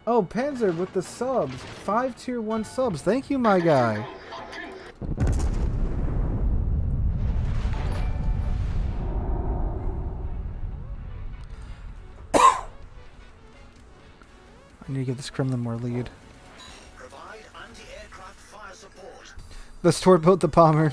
Oh, Panzer with the subs. 5 tier 1 subs. Thank you, my guy. I need to give this Kremlin more lead. Provide anti-aircraft fire support. Let's torpedo the bomber.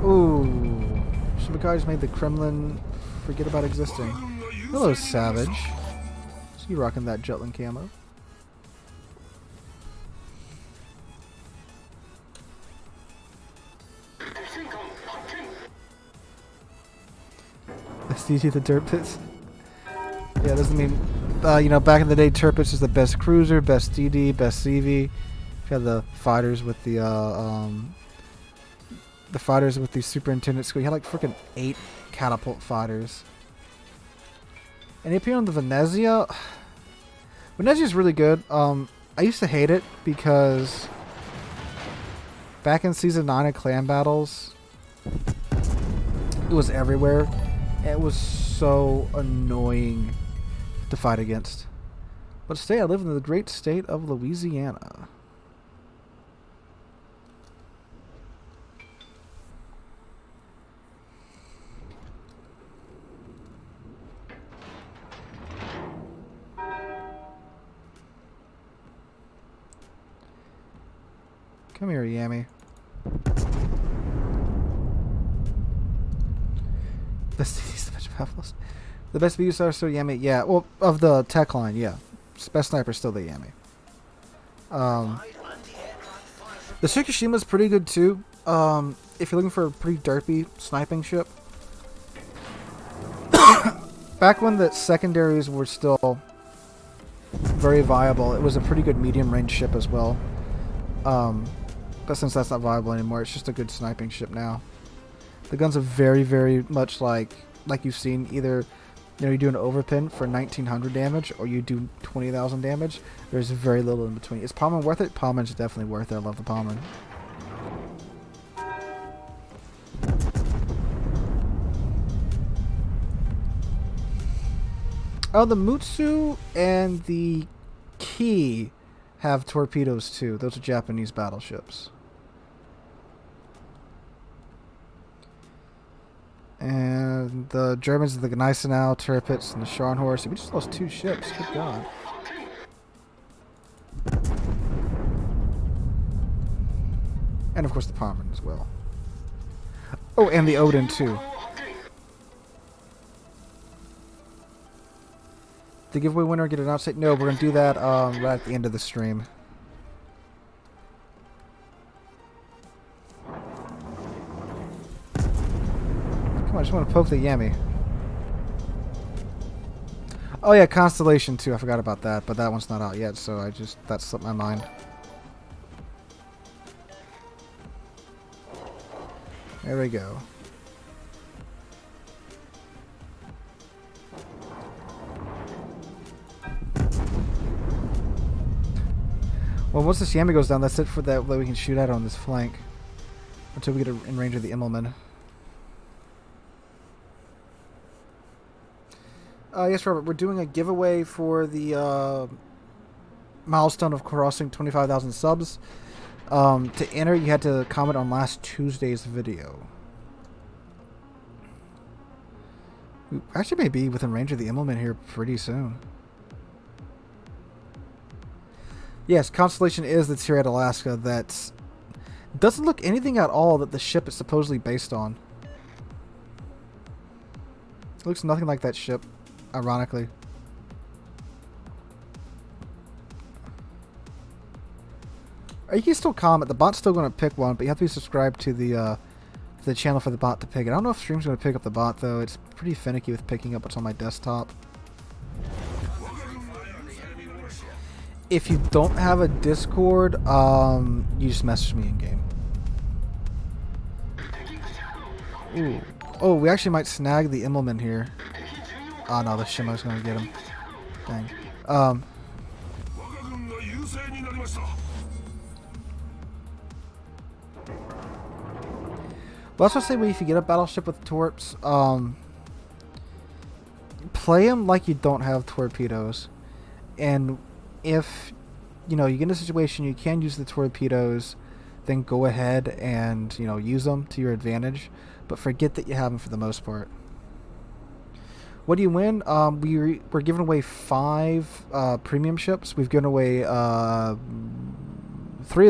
Ooh. Shimakaze made the Kremlin forget about existing. Hello, Savage. So you rocking that Jutland camo. SDG the dirt pits. Yeah, doesn't mean You know, back in the day, Tirpitz is the best cruiser, best DD, best CV. You had the fighters with the superintendent school. You had like freaking 8 catapult fighters. And he appeared on the Venezia. Venezia is really good. I used to hate it because back in season 9 of Clan Battles, it was everywhere. It was so annoying to fight against. But today I live in the great state of Louisiana. Come here, Yami. The best views are still Yami. Yeah, well, of the tech line, yeah. Best sniper still the Yami. The Tsukushima is pretty good too. If you're looking for a pretty derpy sniping ship. Back when the secondaries were still very viable, it was a pretty good medium range ship as well. But since that's not viable anymore, it's just a good sniping ship now. The guns are very, very much like you've seen. Either, you know, you do an overpin for 1900 damage or you do 20,000 damage. There's very little in between. Is Palmen worth it? Palmen's definitely worth it. I love the Palmen. Oh, the Mutsu and the Ki have torpedoes too. Those are Japanese battleships. And the Germans are the Gneisenau, Tirpitz, and the Scharnhorst. We just lost 2 ships. Good God. And of course the Palmen as well. Oh, and the Odin too. The giveaway winner get an outside? No, we're gonna do that right at the end of the stream. I just want to poke the Yami. Oh yeah, Constellation too. I forgot about that, but that one's not out yet, so that slipped my mind. There we go. Well, once this Yami goes down, that's it for that we can shoot at on this flank until we get in range of the Immelman. Yes, Robert, we're doing a giveaway for the milestone of crossing 25,000 subs. To enter, you had to comment on last Tuesday's video. We actually may be within range of the Immelman here pretty soon. Yes, Constellation is the tier at Alaska that doesn't look anything at all that the ship is supposedly based on. It looks nothing like that ship, ironically. You can still comment. The bot's still going to pick one, but you have to be subscribed to the channel for the bot to pick it. I don't know if Stream's going to pick up the bot, though. It's pretty finicky with picking up what's on my desktop. If you don't have a Discord, you just message me in game. Ooh. Oh, we actually might snag the Immelman here. Oh no, the Shimo's gonna get him. Dang. Well, that's what I say when if you get a battleship with torps, play them like you don't have torpedoes. And if, you know, you get in a situation you can use the torpedoes, then go ahead and, you know, use them to your advantage. But forget that you have them for the most part. What do you win? We're giving away 5 premium ships. We've given away 3 of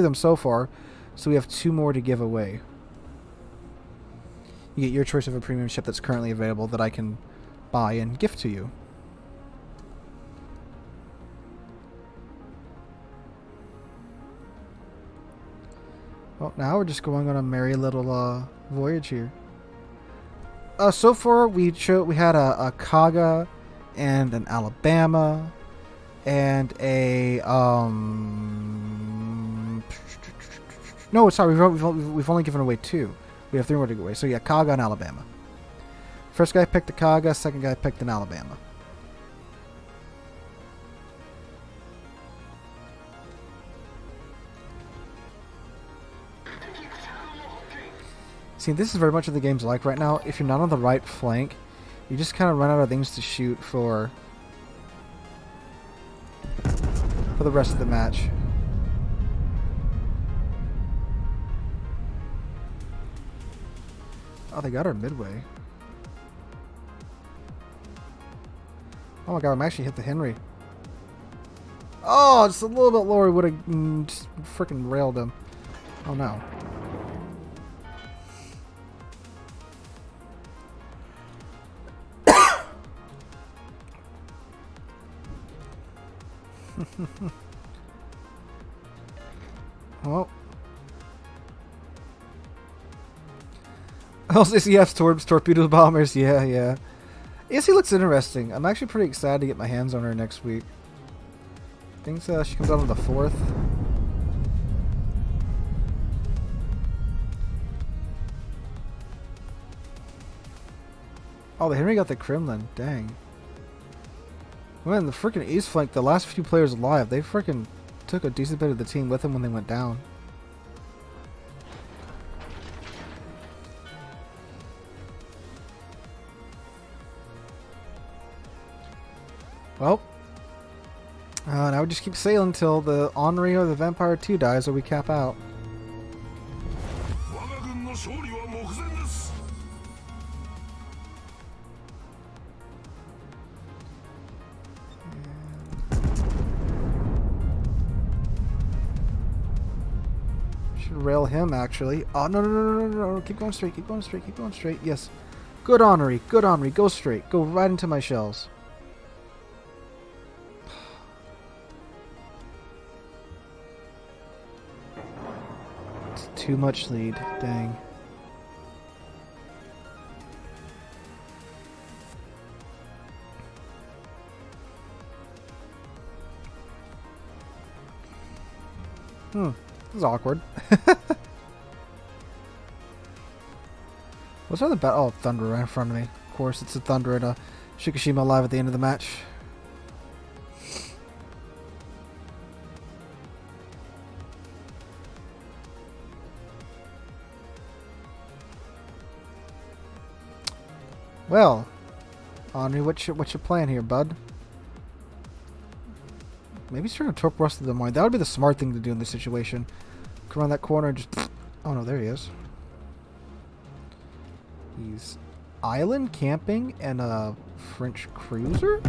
them so far, so we have 2 more to give away. You get your choice of a premium ship that's currently available that I can buy and gift to you. Well, now we're just going on a merry little voyage here. So far we had a Kaga and an Alabama and a no, sorry, we've only given away 2. We have 3 more to give away. So yeah, Kaga and Alabama. First guy picked a Kaga, second guy picked an Alabama. See, this is very much what the game's like right now. If you're not on the right flank, you just kind of run out of things to shoot for the rest of the match. Oh, they got her midway. Oh my god, I'm actually hit the Henry. Oh, just a little bit lower would have just freaking railed him. Oh no. Oh. LCCF's torpedo bombers, yeah. Yes, he looks interesting. I'm actually pretty excited to get my hands on her next week. I think she comes out on the 4th. Oh, the Henry got the Kremlin. Dang. Man, the freaking East flank, the last few players alive, they freaking took a decent bit of the team with them when they went down. Well, now we just keep sailing until the Henri or the Vampire 2 dies or we cap out. Should rail him actually. Oh, no. Keep going straight, keep going straight. Yes. Good Henri, go straight. Go right into my shells. Too much lead, dang. This is awkward. What's the battle? Oh, Thunder right in front of me. Of course, it's a Thunder and a Shikishima live at the end of the match. Well, Henri, what's your plan here, bud? Maybe he's trying to torp rust the mine. That would be the smart thing to do in this situation. Come around that corner and just... Oh no, there he is. He's island camping and a French cruiser?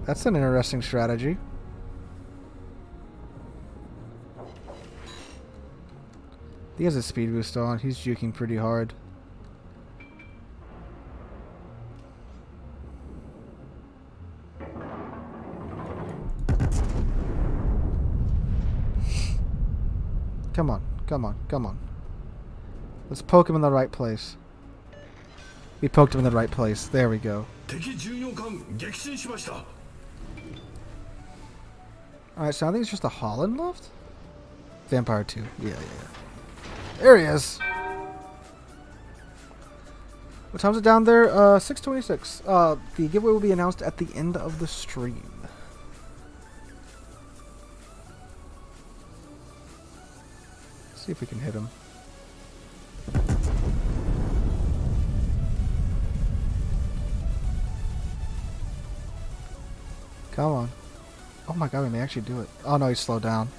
That's an interesting strategy. He has a speed boost on. He's juking pretty hard. Come on. Let's poke him in the right place. We poked him in the right place. There we go. Alright, so I think it's just a Holland left? Vampire 2. Yeah. There he is. What time's it down there? 6:26. The giveaway will be announced at the end of the stream. Let's see if we can hit him. Come on. Oh my god, we may actually do it. Oh no, he slowed down.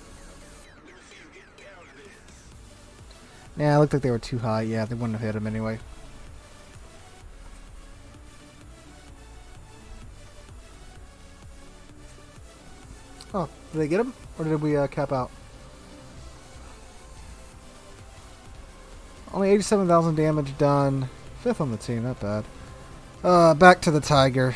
Yeah, it looked like they were too high. Yeah, they wouldn't have hit him anyway. Oh, did they get him? Or did we cap out? Only 87,000 damage done. 5th on the team, not bad. Back to the Tiger.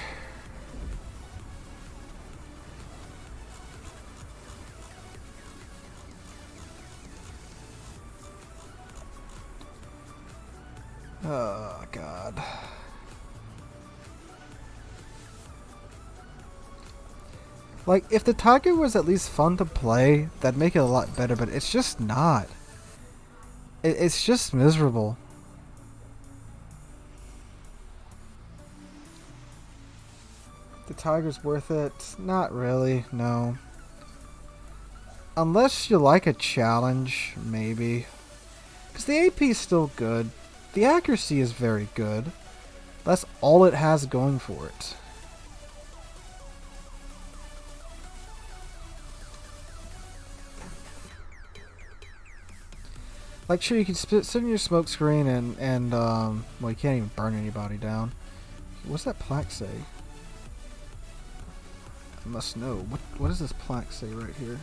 Oh, God. Like, if the Tiger was at least fun to play, that'd make it a lot better, but it's just not. It's just miserable. The Tiger's worth it? Not really, no. Unless you like a challenge, maybe. Because the AP is still good. The accuracy is very good. That's all it has going for it. Like, sure, you can sit in your smoke screen and well, you can't even burn anybody down. What's that plaque say? I must know. What does this plaque say right here?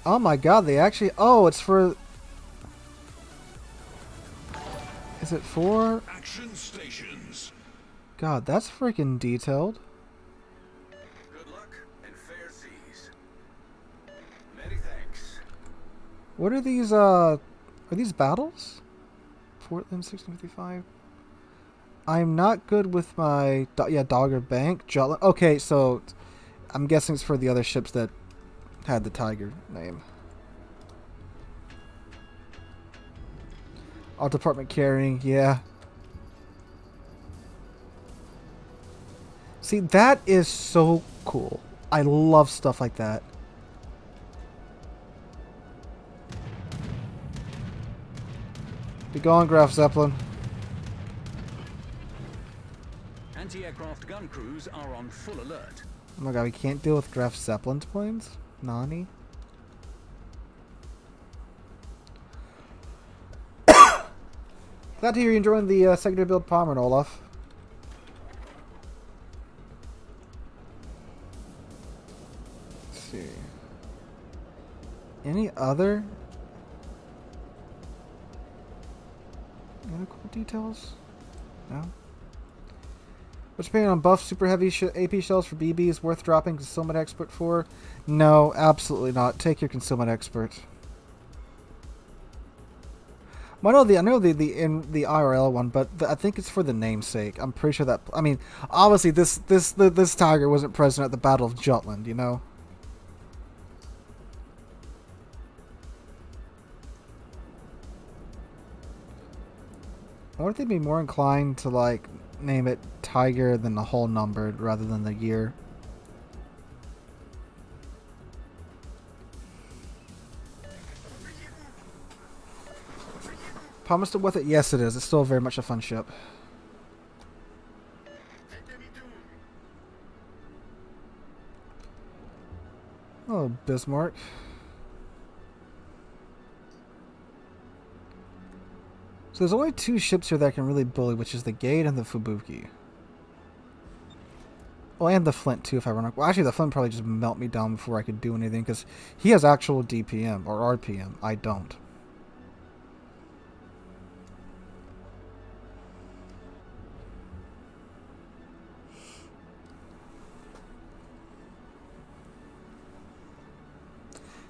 Oh my god, they actually... Oh, it's for... Is it for... Action stations. God, that's freaking detailed. Good luck and fair seas. Many thanks. What are these battles? Portland 1655. I'm not good with my... Yeah, Dogger Bank. Okay, so... I'm guessing it's for the other ships that had the Tiger name. All department carrying, yeah. See, that is so cool. I love stuff like that. Be gone, Graf Zeppelin. Anti-aircraft gun crews are on full alert. Oh my god, we can't deal with Graf Zeppelin's planes? Nani? Glad to hear you enjoying the secondary build Palmer, Olaf. Let's see. Any other cool details? No? What's your opinion on buff super heavy AP shells for BBs worth dropping concealment expert for? No, absolutely not. Take your concealment expert. Well, I know the in the IRL one, but I think it's for the namesake. I'm pretty sure that. I mean, obviously this Tiger wasn't present at the Battle of Jutland, you know. I wonder if they'd be more inclined to like name it Tiger than the whole numbered rather than the year. Palmer's still with it? Yes, it is. It's still very much a fun ship. Oh, Bismarck. So there's only two ships here that can really bully, which is the Gate and the Fubuki. Well, and the Flint too, if I run. Well, actually, the Flint probably just melt me down before I could do anything, because he has actual DPM or RPM. I don't.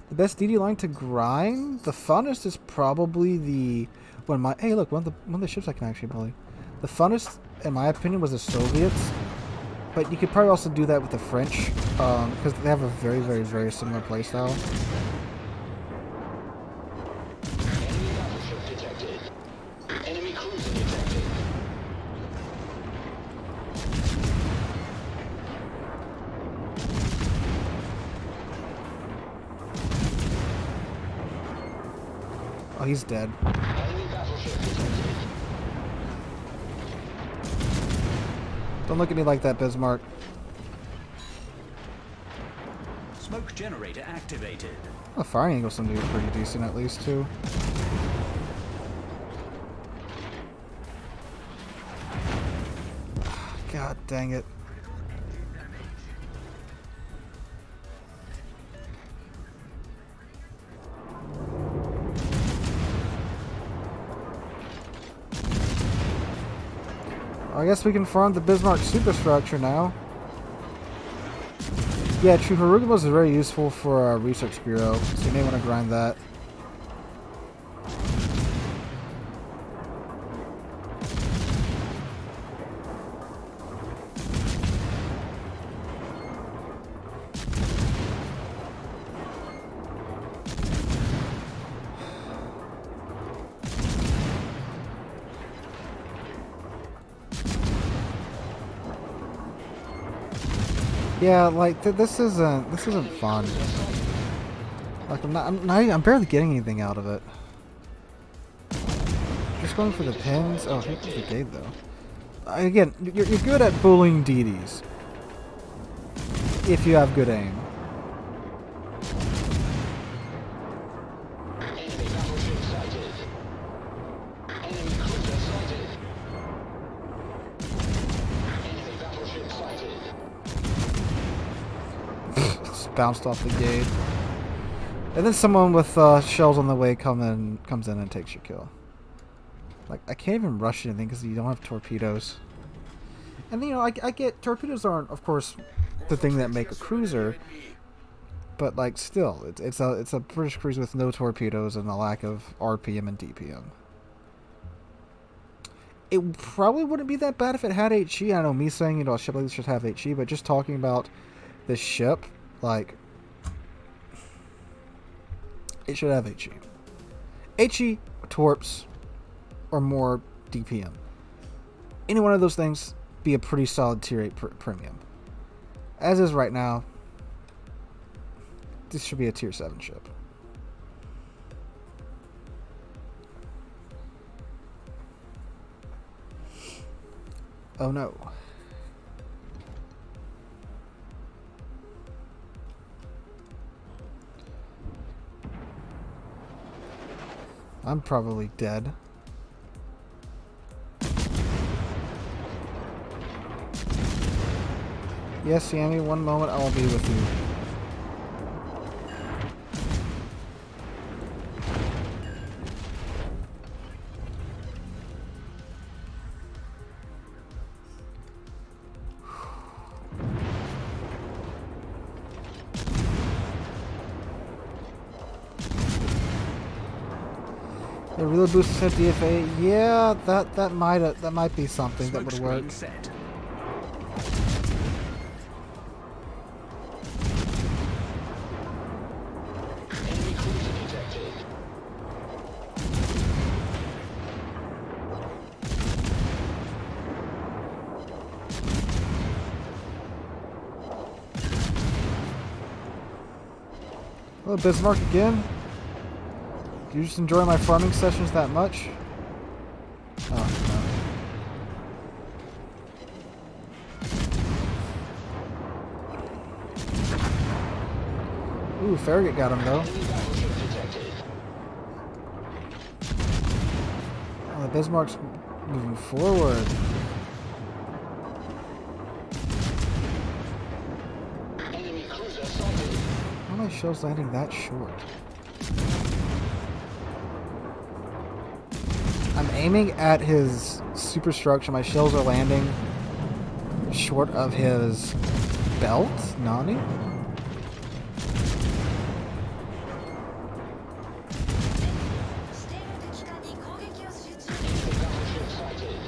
The best DD line to grind? The funnest is probably the... Hey, look, one of the ships I can actually bully. The funnest, in my opinion, was the Soviets. But you could probably also do that with the French, because they have a very, very, very similar playstyle. Enemy battleship detected. Enemy cruiser detected. Oh, he's dead. Enemy battleship detected. Don't look at me like that, Bismarck. Smoke generator activated. Oh, firing angle seemed to be pretty decent at least, too. God dang it. I guess we can farm the Bismarck superstructure now. Yeah, true. Harugamos is very useful for our research bureau, so you may want to grind that. Yeah, like this isn't fun. Like I'm barely getting anything out of it. Just going for the pins. Oh, here's the gate though. Again, you're good at bullying DDs if you have good aim. Enemy battleship sighted. Enemy cruiser sighted. Enemy battleship sighted. Just bounced off the gate. And then someone with shells on the way comes in and takes your kill. Like, I can't even rush anything because you don't have torpedoes. And, you know, I get torpedoes aren't, of course, the thing that make a cruiser. But, like, still, it's a British cruiser with no torpedoes and a lack of RPM and DPM. It probably wouldn't be that bad if it had HE. I know me saying, you know, a ship like this should have HE, but just talking about this ship, like, it should have HE. HE, torps, or more DPM. Any one of those things be a pretty solid tier 8 premium. As is right now, this should be a tier 7 ship. Oh no. I'm probably dead. Yes, Sammy, one moment I will be with you. The reload boost set DFA. Yeah, that might be something that would work. Set. Enemy cruiser detected. Hello, Bismarck again. Do you just enjoy my farming sessions that much? Oh, no. Ooh, Farragut got him though. Enemy battleship detected. Oh, the Bismarck's moving forward. Enemy cruiser sighted. How are my shells landing that short? I'm aiming at his superstructure. My shells are landing short of his belt. Nani? Enemy battleship sighted.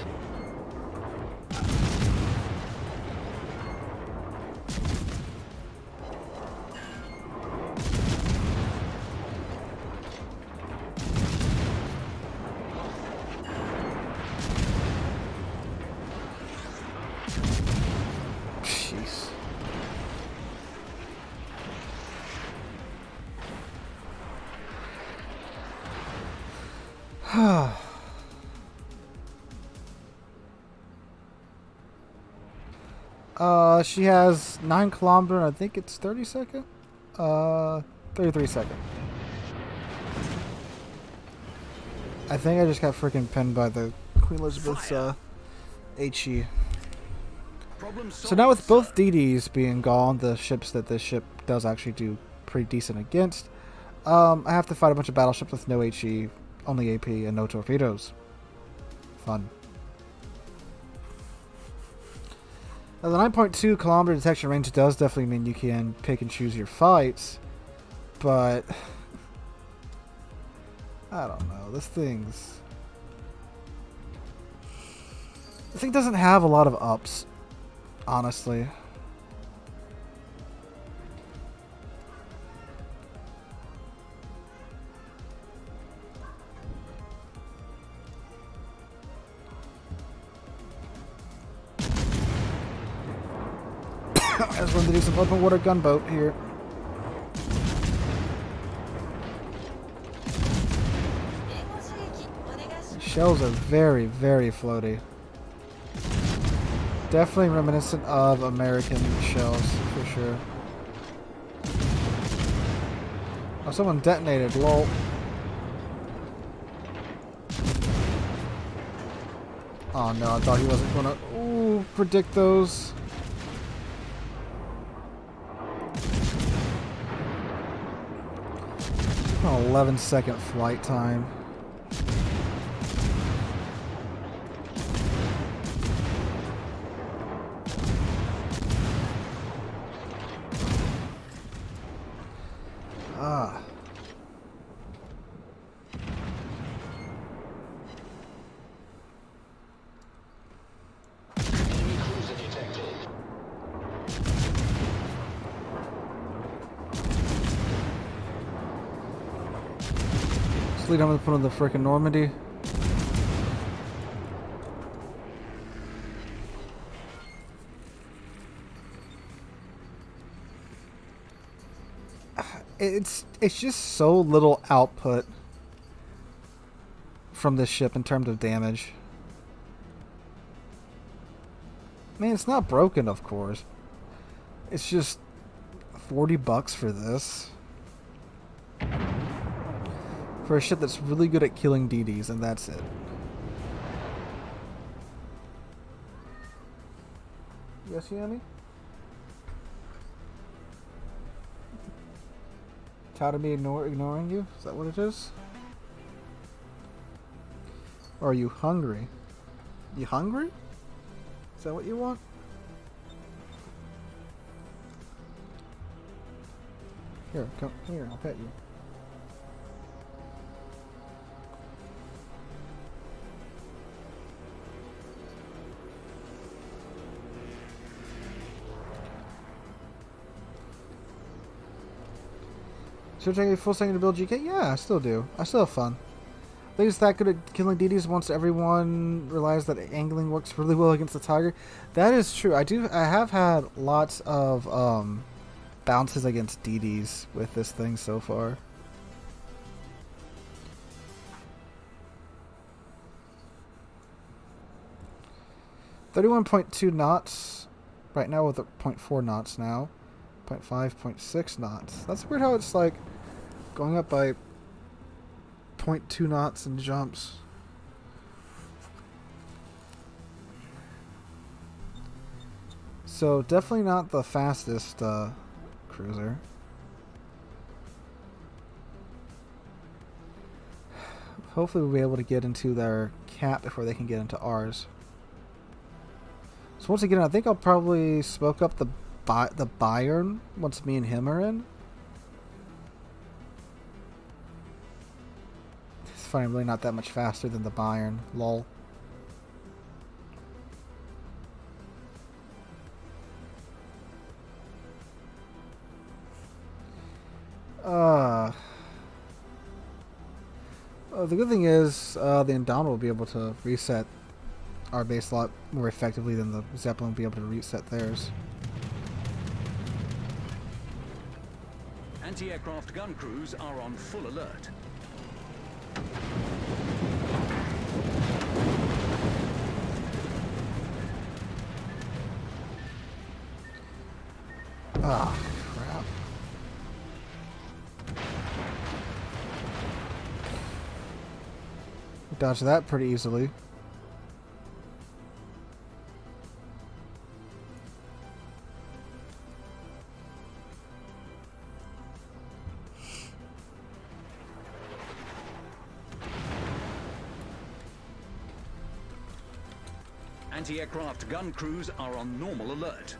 Jeez. She has 9 kilometer. I think it's 30 second. 33 second. I think I just got freaking pinned by the Queen Elizabeth's HE. So now with both DDs being gone, the ships that this ship does actually do pretty decent against, I have to fight a bunch of battleships with no HE, only AP, and no torpedoes. Fun. Now the 9.2 kilometer detection range does definitely mean you can pick and choose your fights, but I don't know. This thing doesn't have a lot of ups, honestly. I just wanted to do some open water gunboat here. Shells are very, very floaty. Definitely reminiscent of American shells, for sure. Oh, someone detonated, lol. Oh no, I thought he wasn't gonna predict those. Oh, 11-second flight time. Ah. Enemy cruiser detected. Just lead on to put on the frickin' Normandy. It's just so little output from this ship in terms of damage. I mean, it's not broken, of course. It's just $40 for this. For a ship that's really good at killing DDs, and that's it. Yes, Yanni? Tired of me ignoring you? Is that what it is? Or are you hungry? You hungry? Is that what you want? Here, come here, I'll pet you. Should I take a full second to build GK? Yeah, I still do. I still have fun. I think it's that good at killing DDs once everyone realized that angling works really well against the Tiger. That is true. I have had lots of bounces against DDs with this thing so far. .2 knots. Right now with 0.4 knots now. 0.5, 0.6 knots. That's weird how it's like going up by 0.2 knots in jumps. So definitely not the fastest cruiser. Hopefully we'll be able to get into their cap before they can get into ours. So once again, I think I'll probably smoke up the Bayern once me and him are in. It's funny, I'm really not that much faster than the Bayern. Lol. The good thing is the Indomitable will be able to reset our base a lot more effectively than the Zeppelin will be able to reset theirs. Anti-aircraft gun crews are on full alert. Ah, crap. Dodge that pretty easily. Anti-aircraft gun crews are on normal alert.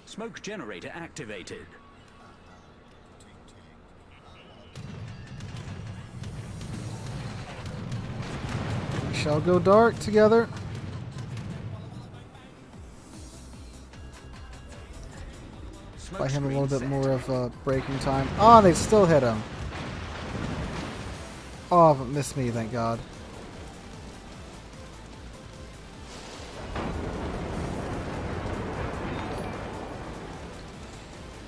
Smoke generator activated. We shall go dark together. Buy him a little bit more of braking time. Oh, they still hit him. Oh, but missed me, thank God.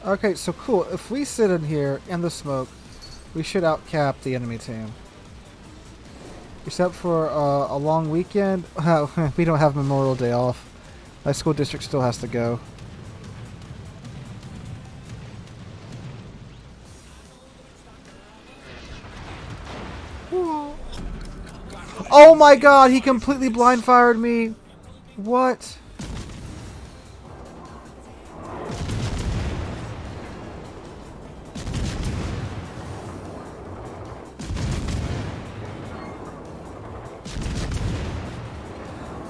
Okay, so cool. If we sit in here in the smoke, we should outcap the enemy team. Except for a long weekend. We don't have Memorial Day off. My school district still has to go. Oh my God, he completely blind fired me. What?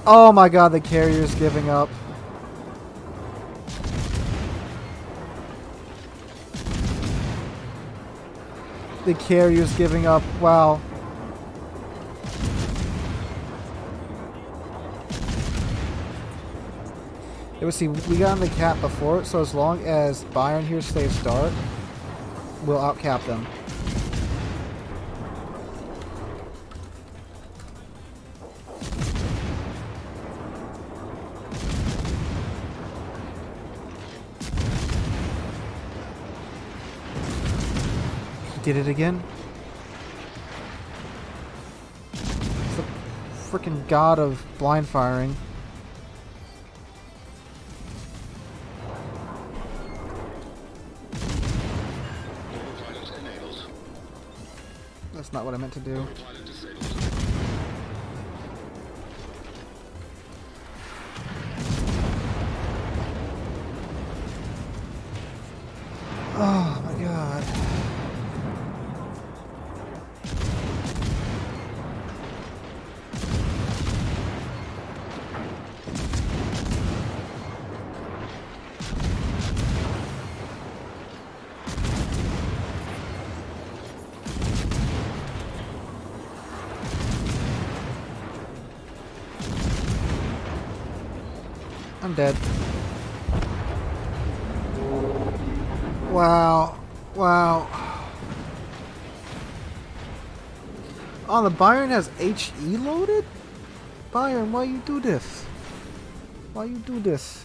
Oh my God, the carrier's giving up. The carrier's giving up. Wow. It was, see, we got on the cap before, so as long as Byron here stays dark, we'll outcap them. Did it again? It's the freaking god of blind firing. That's not what I meant to do. Oh my God. I'm dead. Wow. Wow. Oh, the Byron has HE loaded? Byron, why you do this? Why you do this?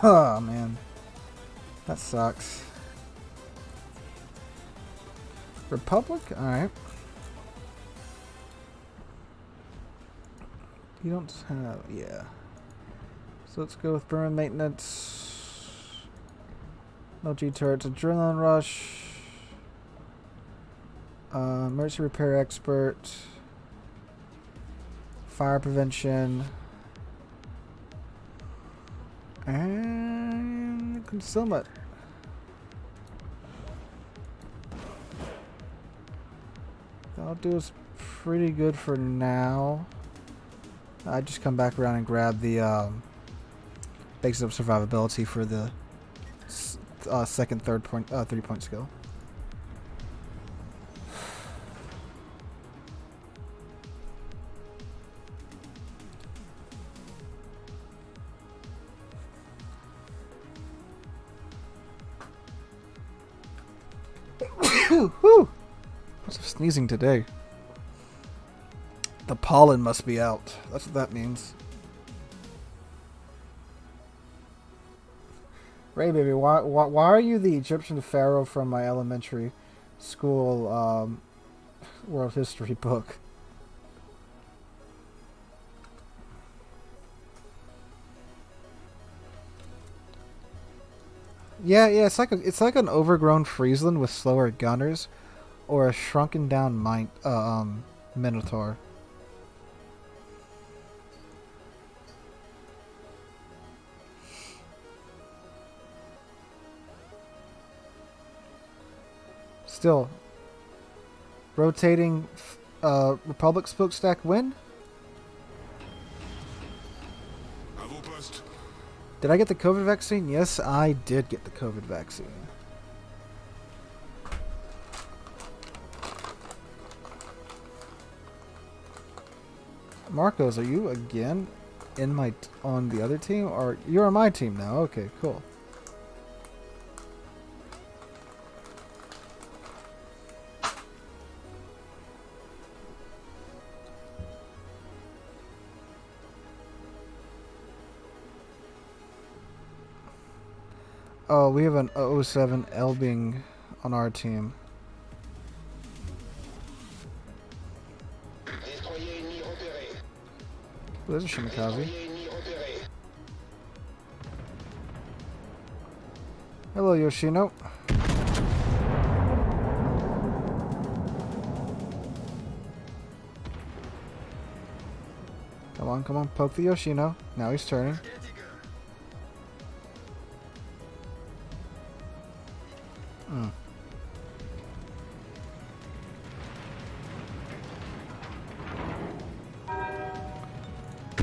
Oh, man. That sucks. Republic? Alright. You don't have... yeah. So let's go with burn maintenance. No G turrets. Adrenaline rush. Emergency repair expert. Fire prevention. And concealment. That'll do us pretty good for now. I just come back around and grab the basics of survivability for the second, third point, 3-point skill. Whew. What's sneezing today? The pollen must be out. That's what that means. Ray, baby, why are you the Egyptian pharaoh from my elementary school world history book? Yeah, it's like an overgrown Friesland with slower gunners, or a shrunken down Minotaur. Still, rotating Republic smokestack win. Did I get the COVID vaccine? Yes, I did get the COVID vaccine. Marcos, are you again in my on the other team, or you're on my team now? Okay, cool. Oh, we have an 007 Elbing on our team. Destroyer ennemi repéré. Ooh, there's a Shimikaze. Destroyer ennemi repéré. Hello, Yoshino. Come on, poke the Yoshino. Now he's turning.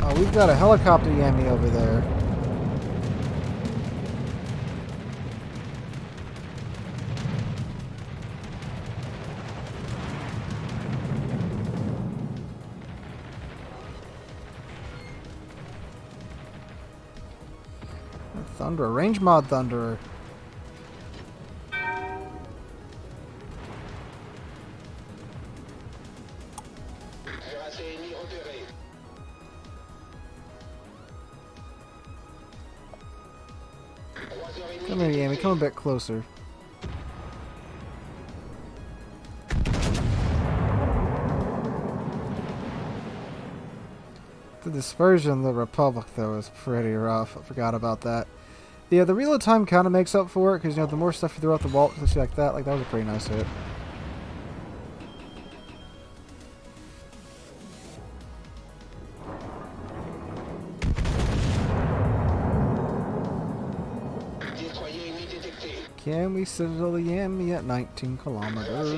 Oh, we've got a helicopter Yami over there. Thunderer, range mod Thunderer. Cuirassé ennemi repéré. Croiseur ennemi Come here, Yami. détecté. Come a bit closer. The dispersion of the Republic, though, is pretty rough. I forgot about that. Yeah, the reload time kind of makes up for it, because, you know, the more stuff you throw out the wall, especially like that was a pretty nice hit. Destroyer ennemi détecté. Can we citadel the Yami at 19 kilometers?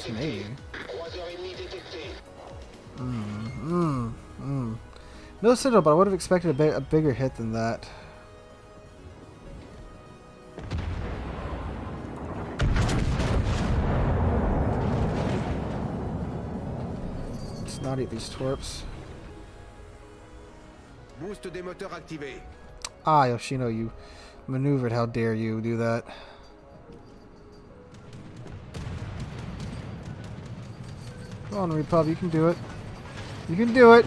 Maybe. Croiseur ennemi détecté. No citadel, but I would have expected a bigger hit than that. Let's not eat these twerps. Boost des moteurs activé. Ah, Yoshino, you maneuvered. How dare you do that? Come on, Repub, you can do it. You can do it.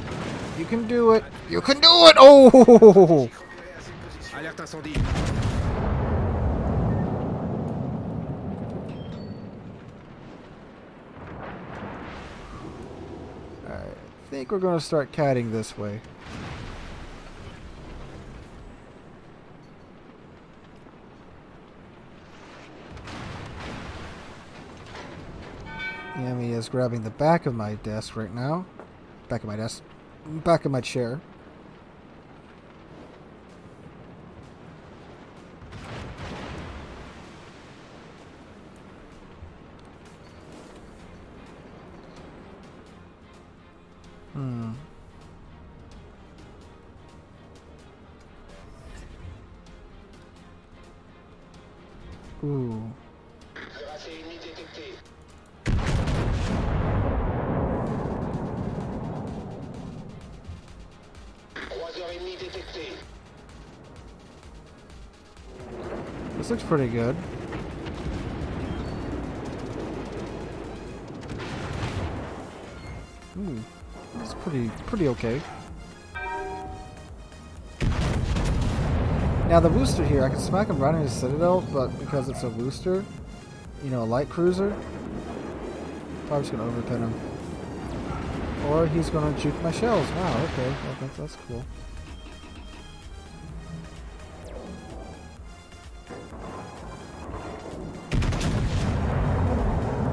You can do it. You can do it. Oh! Alerte incendie. Alright, I think we're going to start kiting this way. Yami is grabbing the back of my desk right now. Back of my desk. Back of my chair. Ooh. Cuirassé ennemi détecté. Croiseur ennemi détecté. This looks pretty good. Ooh. It's pretty okay. Now the booster here, I can smack him right in his citadel, but because it's a booster, you know, a light cruiser, probably just gonna overpin him. Or he's gonna juke my shells. Wow, okay, that's cool.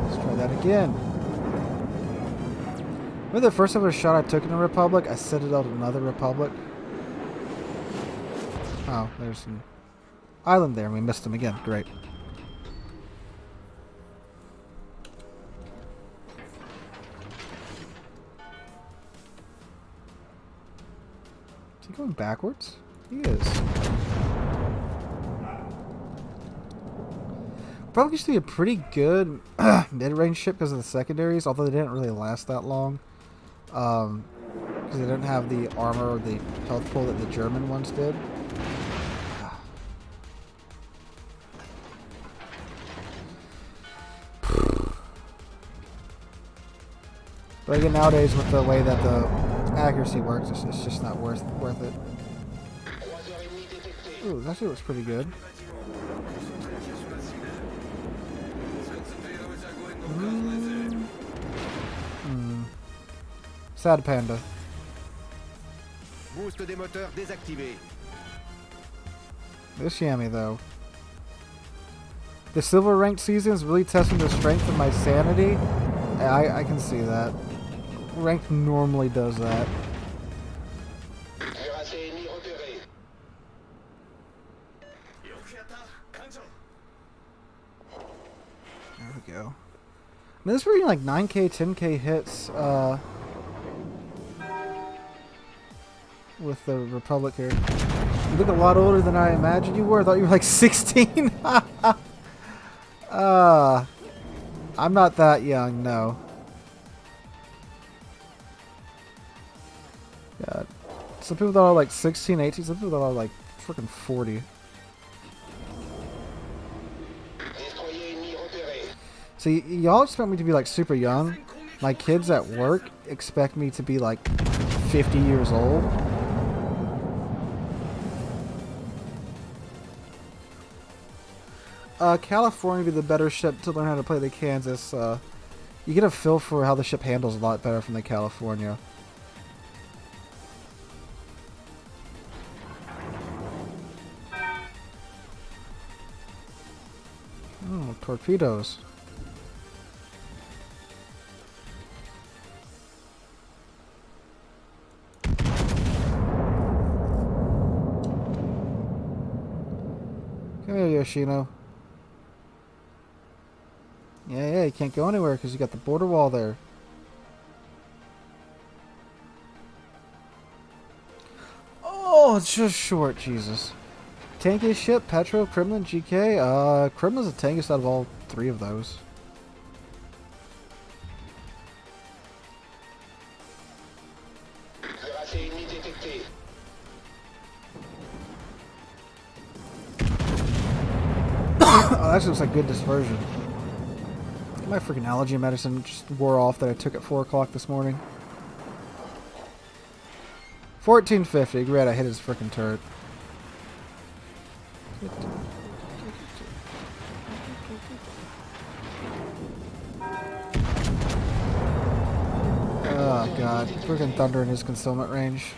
Let's try that again. Remember the first ever shot I took in a Republic? I citadeled another Republic. Oh, there's an island there and we missed him again. Great. Is he going backwards? He is. Probably used to be a pretty good mid-range ship because of the secondaries, although they didn't really last that long. Because Because they didn't have the armor or the health pool that the German ones did. But again, nowadays with the way that the accuracy works, it's just not worth it. Ooh, that actually looks pretty good. Sad panda. Boost des moteurs désactivé. This Yami though. The silver ranked season is really testing the strength of my sanity. I can see that. Ranked normally does that. There we go. I mean, this is reading like 9k, 10k hits with the Republic here. You look a lot older than I imagined you were. I thought you were like 16. I'm not that young, no. God. Some people thought I was like 16, 18. Some people thought I was like freaking 40. So y'all expect me to be like super young. My kids at work expect me to be like 50 years old. California would be the better ship to learn how to play the Kansas. You get a feel for how the ship handles a lot better from the California. Oh, torpedoes. Come here, Yoshino. Yeah, you can't go anywhere because you got the border wall there. Oh, it's just short, Jesus. Tankiest ship, Petro, Kremlin, GK. Kremlin's the tankiest out of all three of those. Oh, that looks like good dispersion. My freaking allergy medicine just wore off that I took at 4 o'clock this morning. 1450. Great, I hit his freaking turret. Oh god, freaking thunder in his concealment range.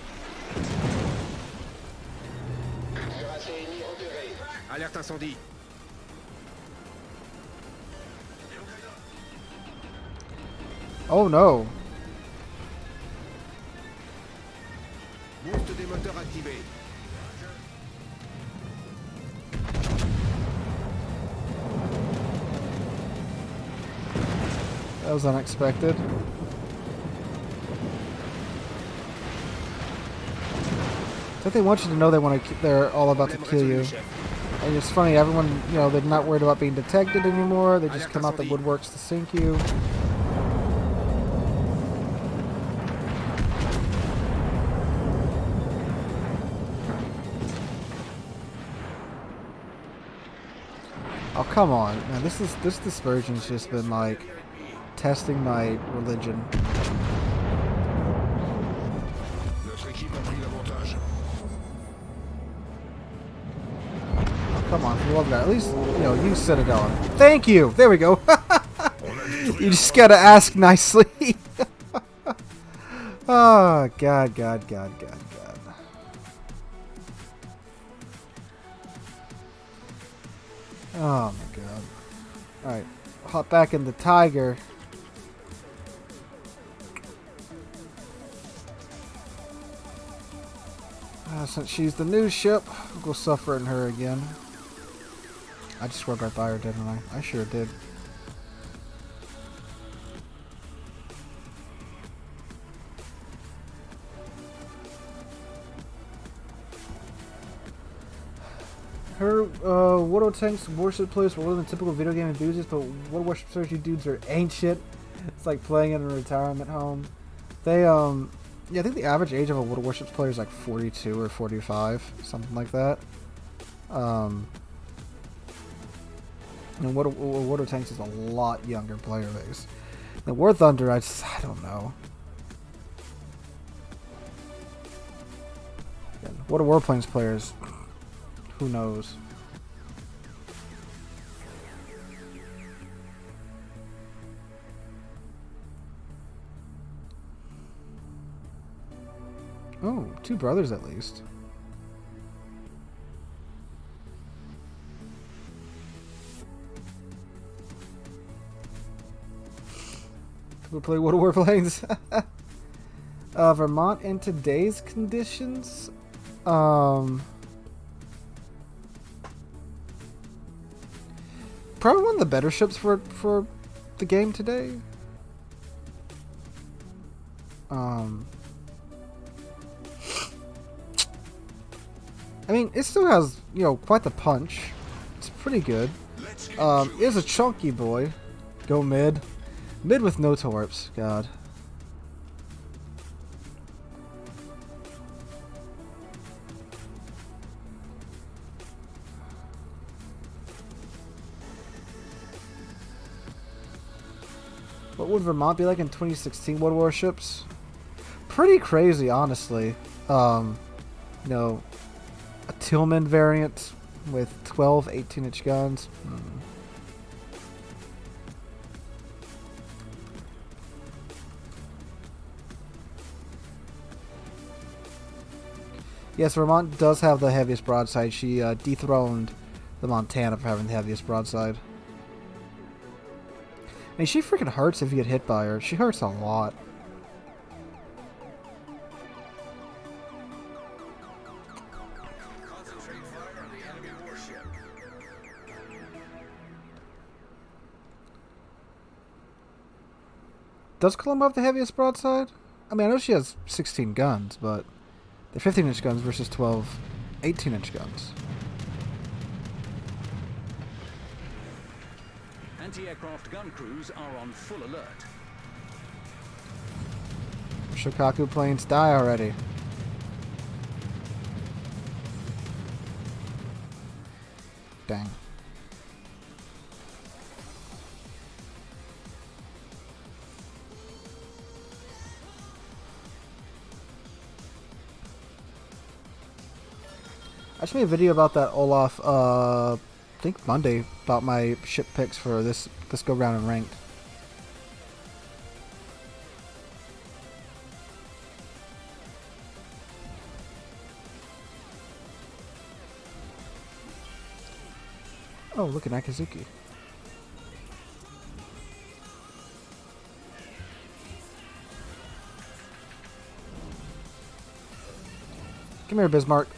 Alerte incendie. Oh no. Boost des moteurs activé. That was unexpected. But they want you to know they're all about to kill you. And it's funny, everyone, you know, they're not worried about being detected anymore. They just come out the woodworks to sink you. Oh, come on. Man, this dispersion's just been like testing my religion. Notre équipe a pris l'avantage. Oh, come on, for the love of God. At least, you know, use Citadel. Thank you! There we go. You just gotta ask nicely. Oh, God. Oh my god. Alright, hop back in the Tiger. Since she's the new ship, we'll go suffer in her again. I just swear by her, didn't I? I sure did. Her water tanks, warship players were more than typical video game enthusiasts, but water warship you dudes are ain't shit. It's like playing in a retirement home. They Yeah, I think the average age of a World of Warships player is like 42 or 45, something like that. And Water Tanks is a lot younger player base. The War Thunder, I don't know. Again, what are Warplanes players? Who knows? Oh, 2 brothers at least. We'll play World of Warplanes. Vermont in today's conditions. Probably one of the better ships for the game today. I mean, it still has, you know, quite the punch. It's pretty good. It is a chunky boy. Go mid. Mid with no torps. God. What would Vermont be like in 2016 World Warships? Pretty crazy, honestly. You know, a Tillman variant with 12 18-inch guns. Yes, Vermont does have the heaviest broadside. She dethroned the Montana for having the heaviest broadside. I mean, she freaking hurts if you get hit by her. She hurts a lot. Concentrate fire on the enemy warship. Does Colombo have the heaviest broadside? I mean, I know she has 16 guns, but they're 15-inch guns versus 12 18-inch guns. Anti-aircraft gun crews are on full alert. Shokaku planes die already. Dang. I just made a video about that Olaf, I think Monday, about my ship picks for this go round in ranked. Oh, look at Nakazuki. Come here, Bismarck.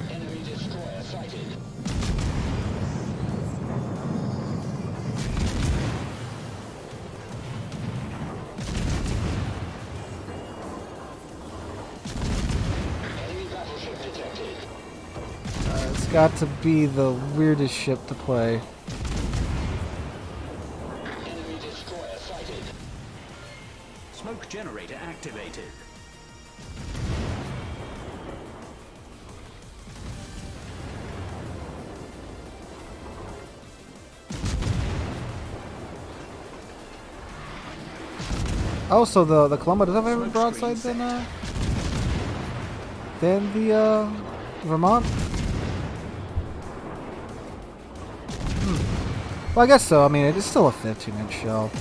Enemy destroyer sighted. Enemy battleship detected. It's got to be the weirdest ship to play. Enemy destroyer sighted. Smoke generator activated. Oh, so the Colombo does have a broadside than the Vermont? Well, I guess so. I mean, it's still a 15-inch shell.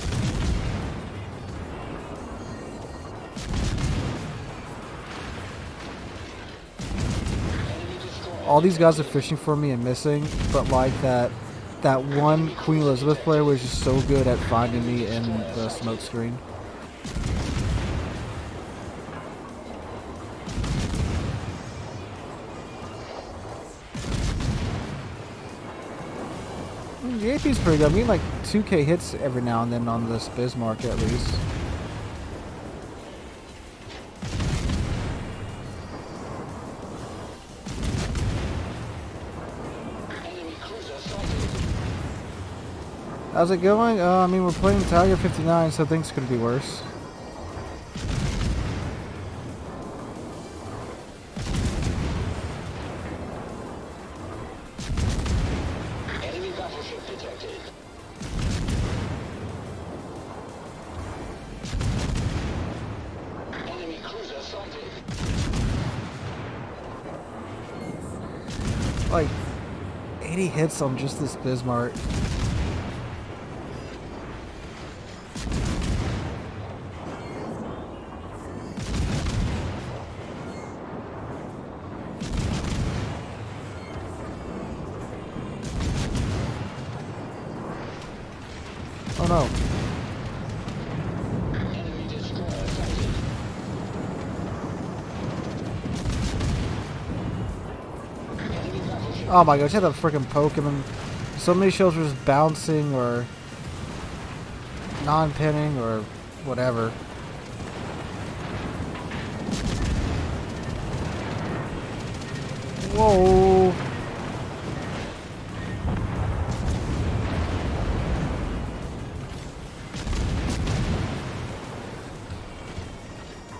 All these guys are fishing for me and missing, but like that one Queen Elizabeth player was just so good at finding me in the smoke screen. The AP's pretty good. I'm getting like 2k hits every now and then on this Bismarck at least. Enemy cruiser sighted. How's it going? I mean, we're playing Tiger 59, so things could be worse. Enemy battleship detected. Enemy cruiser sighted. Like, 80 hits on just this Bismarck. Oh no. Enemy destroyer sighted. Enemy battleship. Oh my gosh, I had to freaking poke him, and so many shells were just bouncing or non-pinning or whatever. Whoa.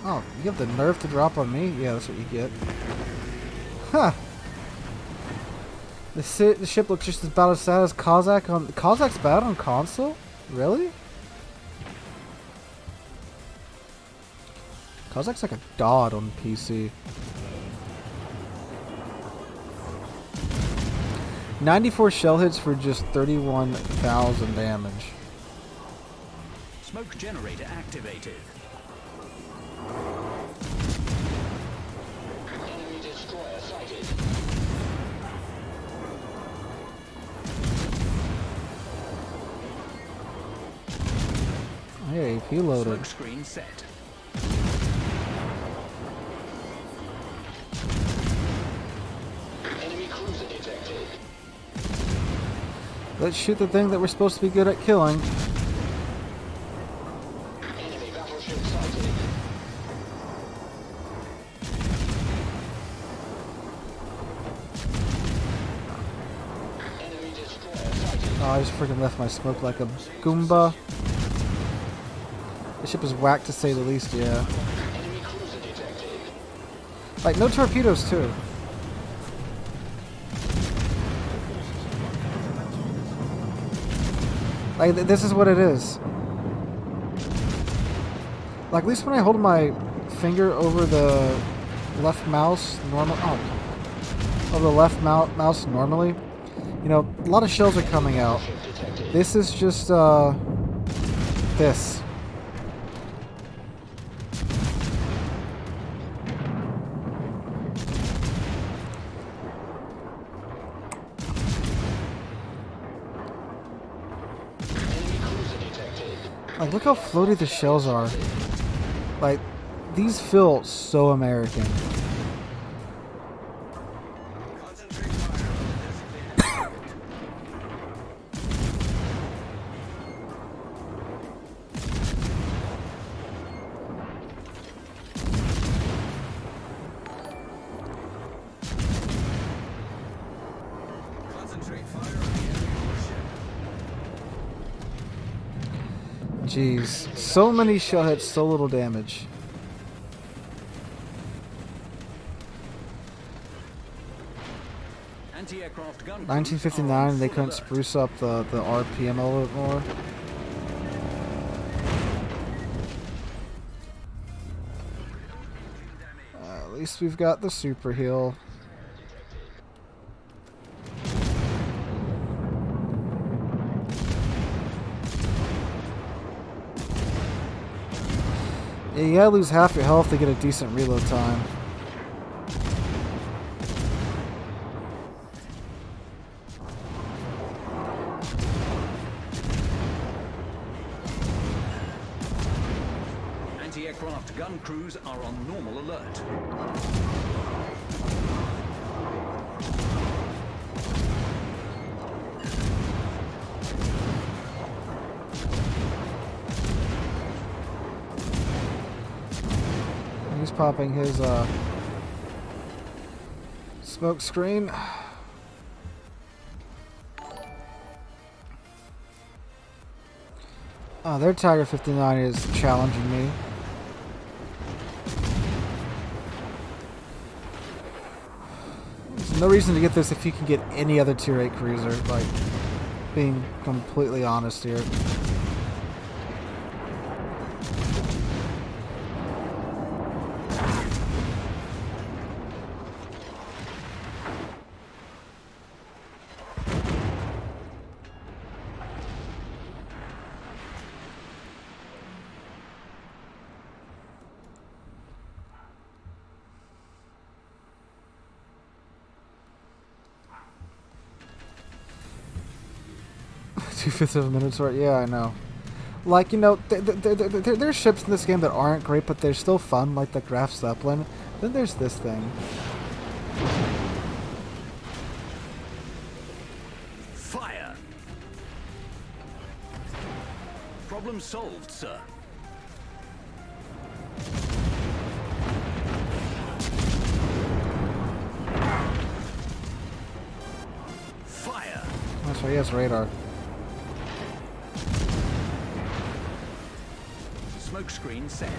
Oh, you have the nerve to drop on me? Yeah, that's what you get. Huh. The ship looks just about as sad as Kozak on... Kozak's bad on console? Really? Kozak's like a god on PC. 94 shell hits for just 31,000 damage. Smoke generator activated. Enemy destroyer sighted. Hey, he loaded. Smoke screen set. Enemy cruiser detected. Let's shoot the thing that we're supposed to be good at killing. Enemy battleship sighted. Enemy destroyer sighted. Oh, I just freaking left my smoke like a Goomba. The ship is whacked to say the least, yeah. Enemy cruiser detected. Like, no torpedoes, too. Like, this is what it is. Like, at least when I hold my finger over the left mouse normal, over the left mouse normally, you know, a lot of shells are coming out. This is just, this. Like, look how floaty the shells are. Like, these feel so American. Concentrate fire on the designated target. Concentrate fire on the enemy warship. Jeez. So many shell hits, so little damage. Anti-aircraft gun. 1959, they couldn't spruce up the RPM a little bit more. At least we've got the super heal. Yeah, you gotta lose half your health to get a decent reload time. Anti-aircraft gun crews are on normal alert. He's popping his smoke screen. Their Tiger 59 is challenging me. There's no reason to get this if you can get any other tier 8 cruiser, like, being completely honest here. Two-fifths of a Minotaur, yeah, I know. Like, you know, there's ships in this game that aren't great, but they're still fun, like the Graf Zeppelin. Then there's this thing. Fire! Problem solved, sir. Fire! That's right, he has radar. Smoke screen set.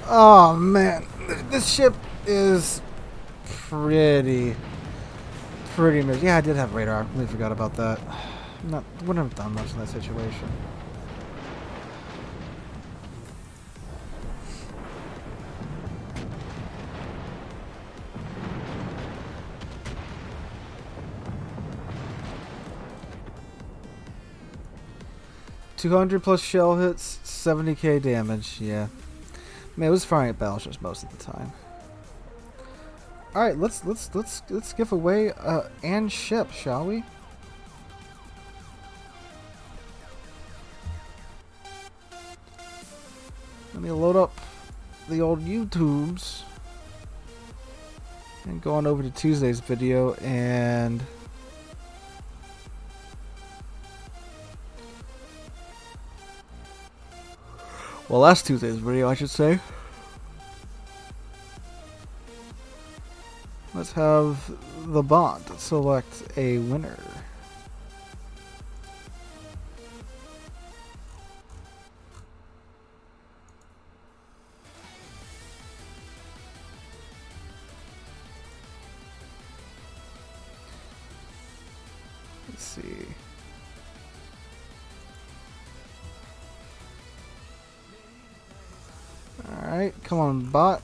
Oh man, this ship is pretty amazing. Yeah, I did have radar. I completely forgot about that. Wouldn't have done much in that situation. $200 plus shell hits, 70k damage. Yeah, man, it was firing at battleships most of the time. All right, let's give away and ship, shall we? Let me load up the old YouTubes and go on over to Tuesday's video and well, last Tuesday's video, I should say. Let's have the bot select a winner. Let's see. Alright, come on, bot.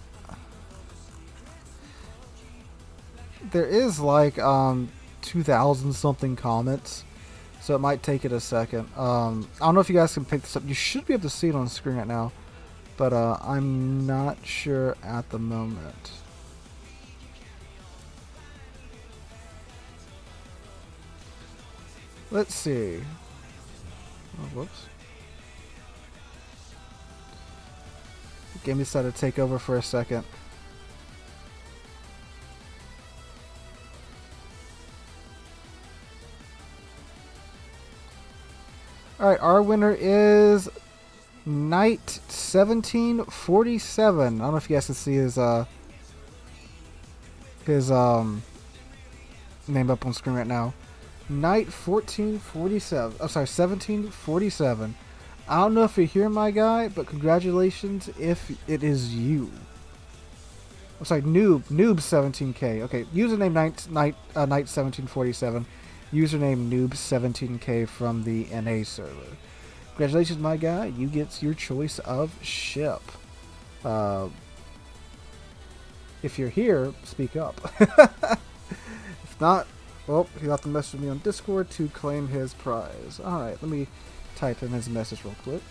There is like 2,000 something comments, so it might take it a second. I don't know if you guys can pick this up. You should be able to see it on the screen right now, but I'm not sure at the moment. Let's see. Oh, whoops. The game decided to take over for a second. Alright, our winner is Knight 1747. I don't know if you guys can see his name up on screen right now. Knight 1447. I'm sorry, 1747. I don't know if you're here, my guy, but congratulations if it is you. I'm sorry, Noob 17k. Okay, username Knight 1747. Username Noob17k from the NA server. Congratulations, my guy. You get your choice of ship. If you're here, speak up. If not, well, he'll have to message me on Discord to claim his prize. Alright, let me type in his message real quick.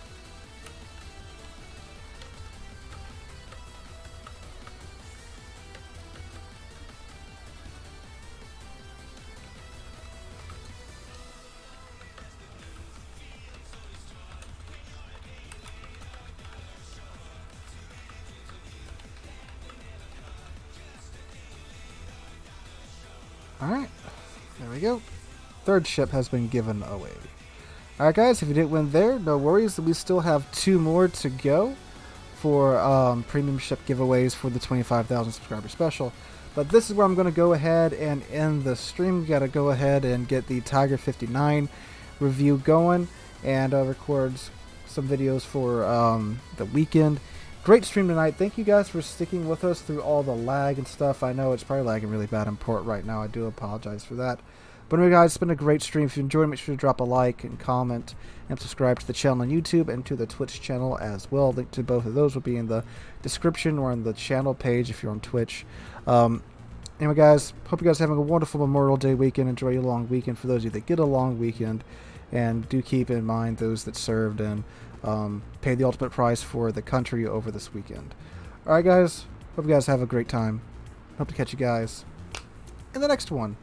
Alright, there we go. Third ship has been given away. Alright guys, if you didn't win there, no worries. We still have 2 more to go for premium ship giveaways for the 25,000 subscriber special. But this is where I'm going to go ahead and end the stream. We got to go ahead and get the Tiger 59 review going and record some videos for the weekend. Great stream tonight. Thank you guys for sticking with us through all the lag and stuff. I know it's probably lagging really bad in port right now. I do apologize for that. But anyway guys, it's been a great stream. If you enjoyed, make sure to drop a like and comment and subscribe to the channel on YouTube and to the Twitch channel as well. Link to both of those will be in the description or on the channel page if you're on Twitch. Anyway guys, hope you guys are having a wonderful Memorial Day weekend. Enjoy your long weekend for those of you that get a long weekend. And do keep in mind those that served and paid the ultimate price for the country over this weekend. Alright guys, hope you guys have a great time. Hope to catch you guys in the next one.